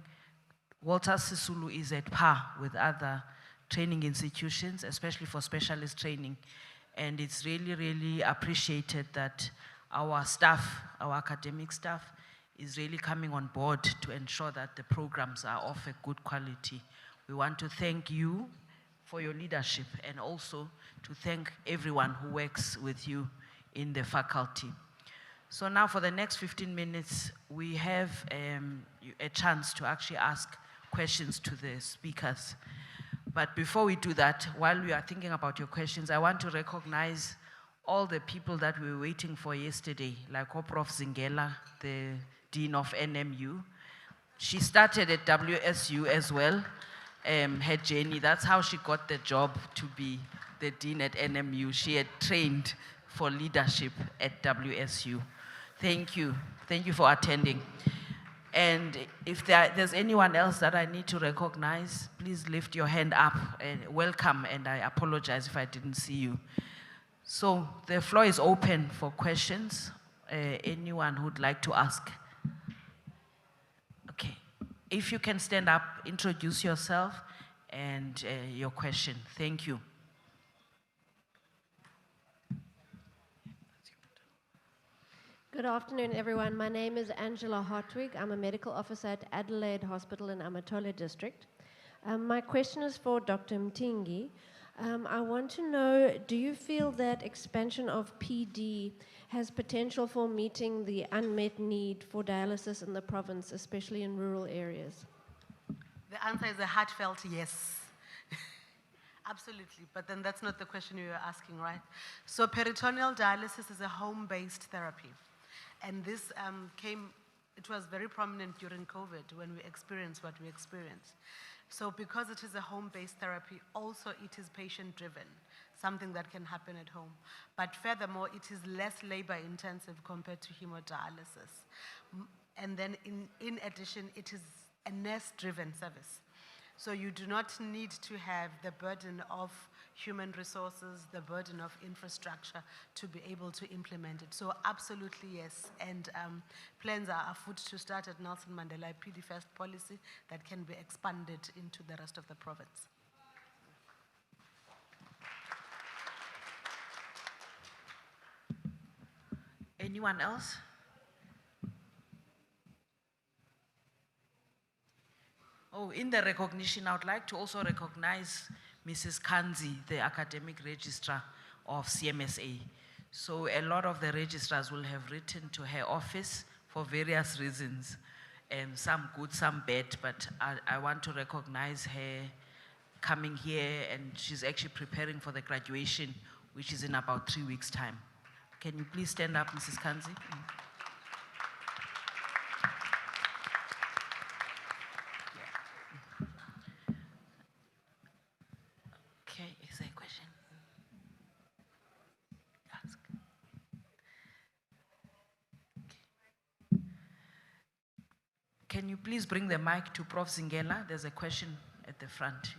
Walter Sisulu is at par with other training institutions, especially for specialist training. And it's really, really appreciated that our staff, our academic staff, is really coming on board to ensure that the programs are of a good quality. We want to thank you for your leadership and also to thank everyone who works with you in the faculty. So now for the next 15 minutes, we have a chance to actually ask questions to the speakers. But before we do that, while we are thinking about your questions, I want to recognize all the people that we were waiting for yesterday, like Prof. Zingela, the Dean of NMU. She started at WSU as well, her journey. That's how she got the job to be the Dean at NMU. She had trained for leadership at WSU. Thank you. Thank you for attending. And if there's anyone else that I need to recognize, please lift your hand up and welcome, and I apologize if I didn't see you. So the floor is open for questions. Anyone who'd like to ask? Okay. If you can stand up, introduce yourself and your question. Thank you. Good afternoon, everyone. My name is Angela Hartwig. I'm a medical officer at Adelaide Hospital in Amatola District. My question is for Dr. Mtingi. I want to know, do you feel that expansion of PD has potential for meeting the unmet need for dialysis in the province, especially in rural areas? The answer is a heartfelt yes. Absolutely, but then that's not the question you were asking, right? So peritoneal dialysis is a home-based therapy. And this it was very prominent during COVID when we experienced what we experienced. So because it is a home-based therapy, also it is patient-driven, something that can happen at home. But furthermore, it is less labor-intensive compared to hemodialysis. And then in addition, it is a nurse-driven service. So you do not need to have the burden of human resources, the burden of infrastructure to be able to implement it. So absolutely yes, and plans are afoot to start at Nelson Mandela, a PD First policy that can be expanded into the rest of the province. Anyone else? Oh, in the recognition, I would like to also recognize Mrs. Kanzi, the academic registrar of CMSA. So a lot of the registrars will have written to her office for various reasons, some good, some bad, but I want to recognize her coming here, and she's actually preparing for the graduation, which is in about 3 weeks' time. Can you please stand up, Mrs. Kanzi? Okay, is there a question? Ask. Okay. Can you please bring the mic to Prof. Zingela? There's a question at the front here.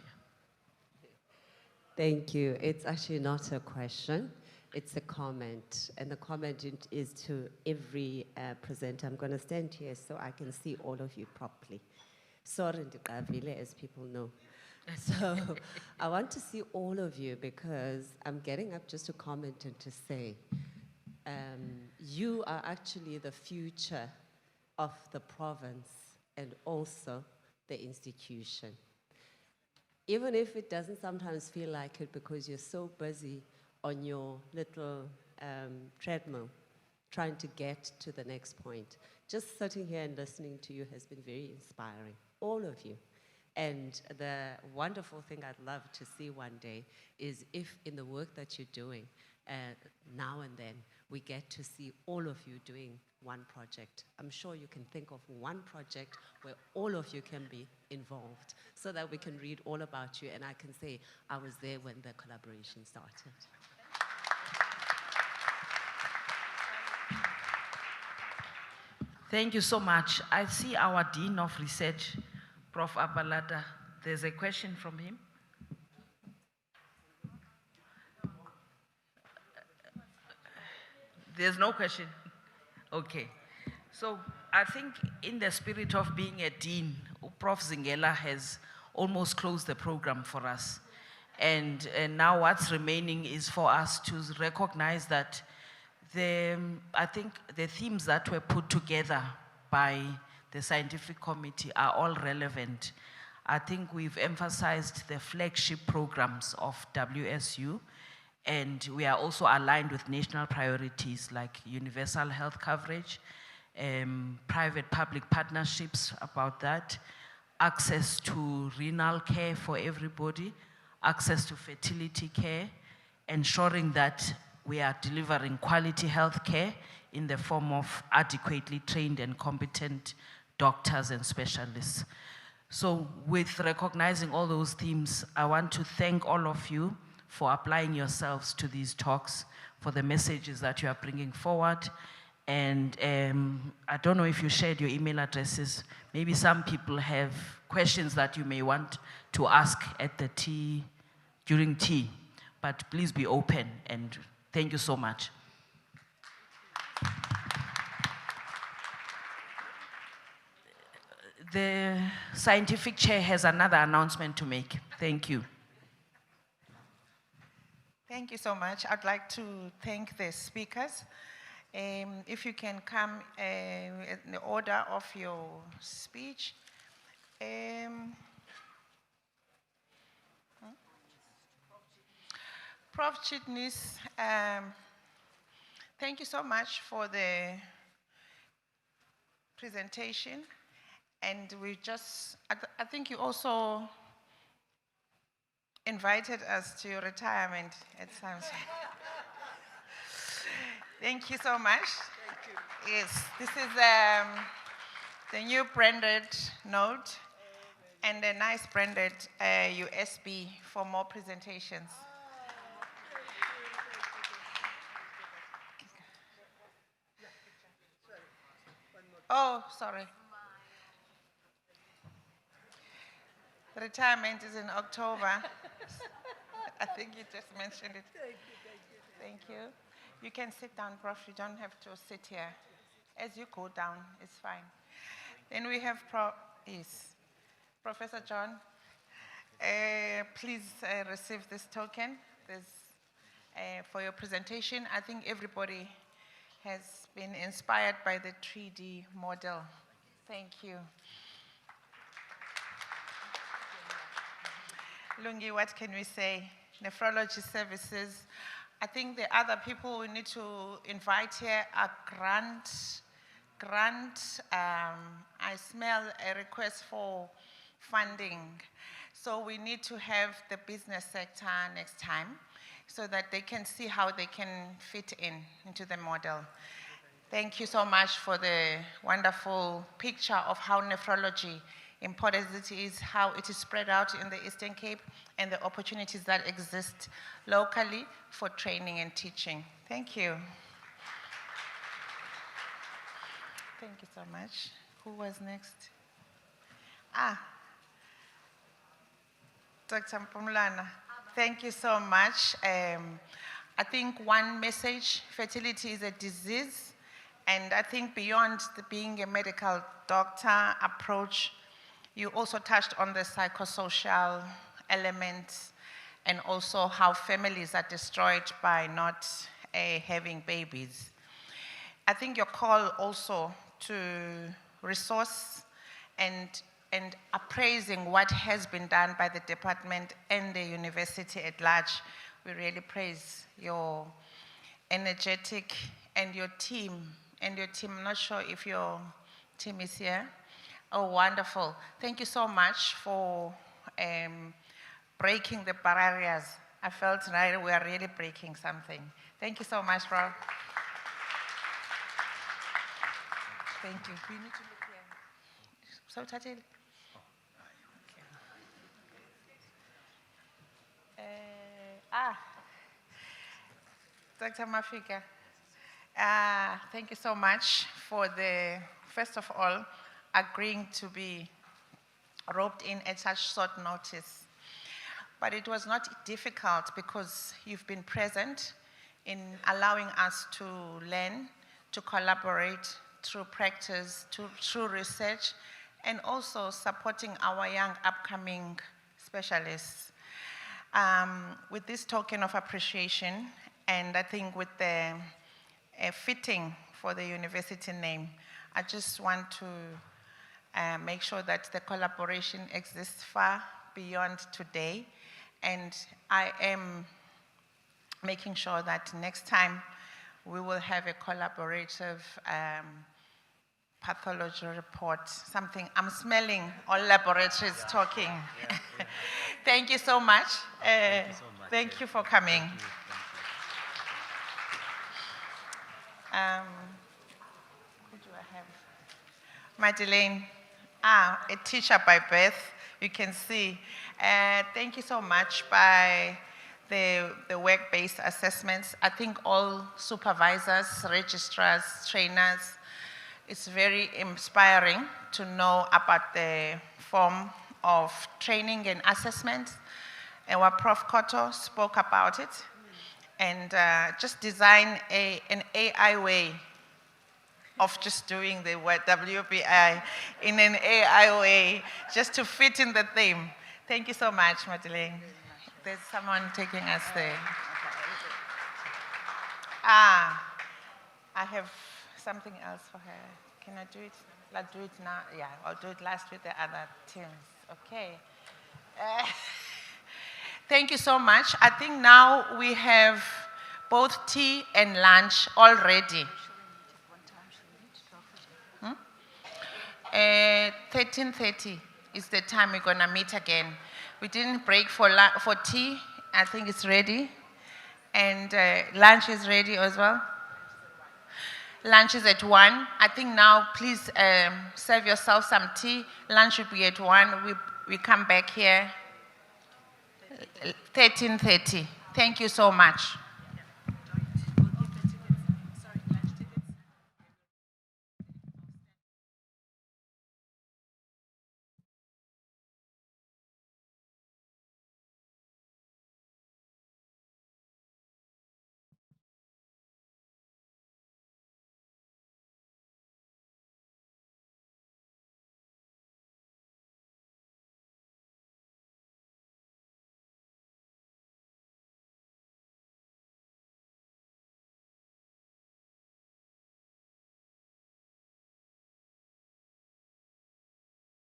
Thank you. It's actually not a question. It's a comment. And the comment is to every presenter. I'm going to stand here so I can see all of you properly. Sorry, as people know. So I want to see all of you because I'm getting up just to comment and to say, you are actually the future of the province and also the institution. Even if it doesn't sometimes feel like it because you're so busy on your little treadmill trying to get to the next point. Just sitting here and listening to you has been very inspiring, all of you. And the wonderful thing I'd love to see one day is if in the work that you're doing, now and then, we get to see all of you doing one project. I'm sure you can think of one project where all of you can be involved so that we can read all about you and I can say, I was there when the collaboration started. Thank you so much. I see our Dean of Research, Prof. Abalata. There's a question from him. There's no question? Okay. So I think in the spirit of being a dean, Prof. Zingela has almost closed the program for us. And now what's remaining is for us to recognize that I think the themes that were put together by the scientific committee are all relevant. I think we've emphasized the flagship programs of WSU, and we are also aligned with national priorities like universal health coverage, private-public partnerships about that, access to renal care for everybody, access to fertility care, ensuring that we are delivering quality health care in the form of adequately trained and competent doctors and specialists. So with recognizing all those themes, I want to thank all of you for applying yourselves to these talks, for the messages that you are bringing forward. And I don't know if you shared your email addresses. Maybe some people have questions that you may want to ask at the tea, during tea. But please be open, and thank you so much. The scientific chair has another announcement to make. Thank you. Thank you so much. I'd like to thank the speakers. If you can come in the order of your speech. Prof. Chitnis, thank you so much for the presentation. And we just, I think you also invited us to your retirement at times. Thank you so much. Thank you. Yes, this is the new branded note and a nice branded USB for more presentations. Oh, sorry. Retirement is in October. I think you just mentioned it. Thank you. You can sit down, Prof. You don't have to sit here. As you go down, it's fine. Then we have Professor John. Please receive this token for your presentation. I think everybody has been inspired by the 3D model. Thank you. Lungi, what can we say? Nephrology services. I think the other people we need to invite here are Grant. I smell a request for funding. So we need to have the business sector next time so that they can see how they can fit into the model. Thank you so much for the wonderful picture of how nephrology in Port Elizabeth is, how it is spread out in the Eastern Cape, and the opportunities that exist locally for training and teaching. Thank you. Thank you so much. Who was next? Dr. Mpumlana. Thank you so much. I think one message, fertility is a disease, and I think beyond being a medical doctor approach, you also touched on the psychosocial elements, and also how families are destroyed by not having babies. I think your call also to resource and appraising what has been done by the department and the university at large. We really praise your energetic and your team. I'm not sure if your team is here. Oh, wonderful. Thank you so much for breaking the barriers. I felt right, we are really breaking something. Thank you so much, Rob. Thank you. We need to look here. So, Tatil. Dr. Mafika, thank you so much for first of all, agreeing to be roped in at such short notice. But it was not difficult because you've been present in allowing us to learn, to collaborate through practice, through research, and also supporting our young upcoming specialists. With this token of appreciation, and I think with the fitting for the university name, I just want to make sure that the collaboration exists far beyond today. And I am making sure that next time we will have a collaborative pathology report, something I'm smelling all laboratories talking. Yeah. Thank you so much. Thank you so much. Thank you for coming. Thank you. Who do I have? Madeleine, a teacher by birth, you can see. Thank you so much by the work-based assessments. I think all supervisors, registrars, trainers, it's very inspiring to know about the form of training and assessment. And what Prof. Koto spoke about it. And just design an AI way of just doing the word WBI in an AI way, just to fit in the theme. Thank you so much, Madeleine. There's someone taking us there. I have something else for her. Can I do it? I'll do it now. Yeah, I'll do it last with the other teams. Okay. Thank you so much. I think now we have both tea and lunch already. 13:30 is the time we're gonna meet again. We didn't break for tea. I think it's ready. And lunch is ready as well. Lunch is at 1. I think now, please serve yourself some tea. Lunch will be at 1. We come back here 13:30. Thank you so much.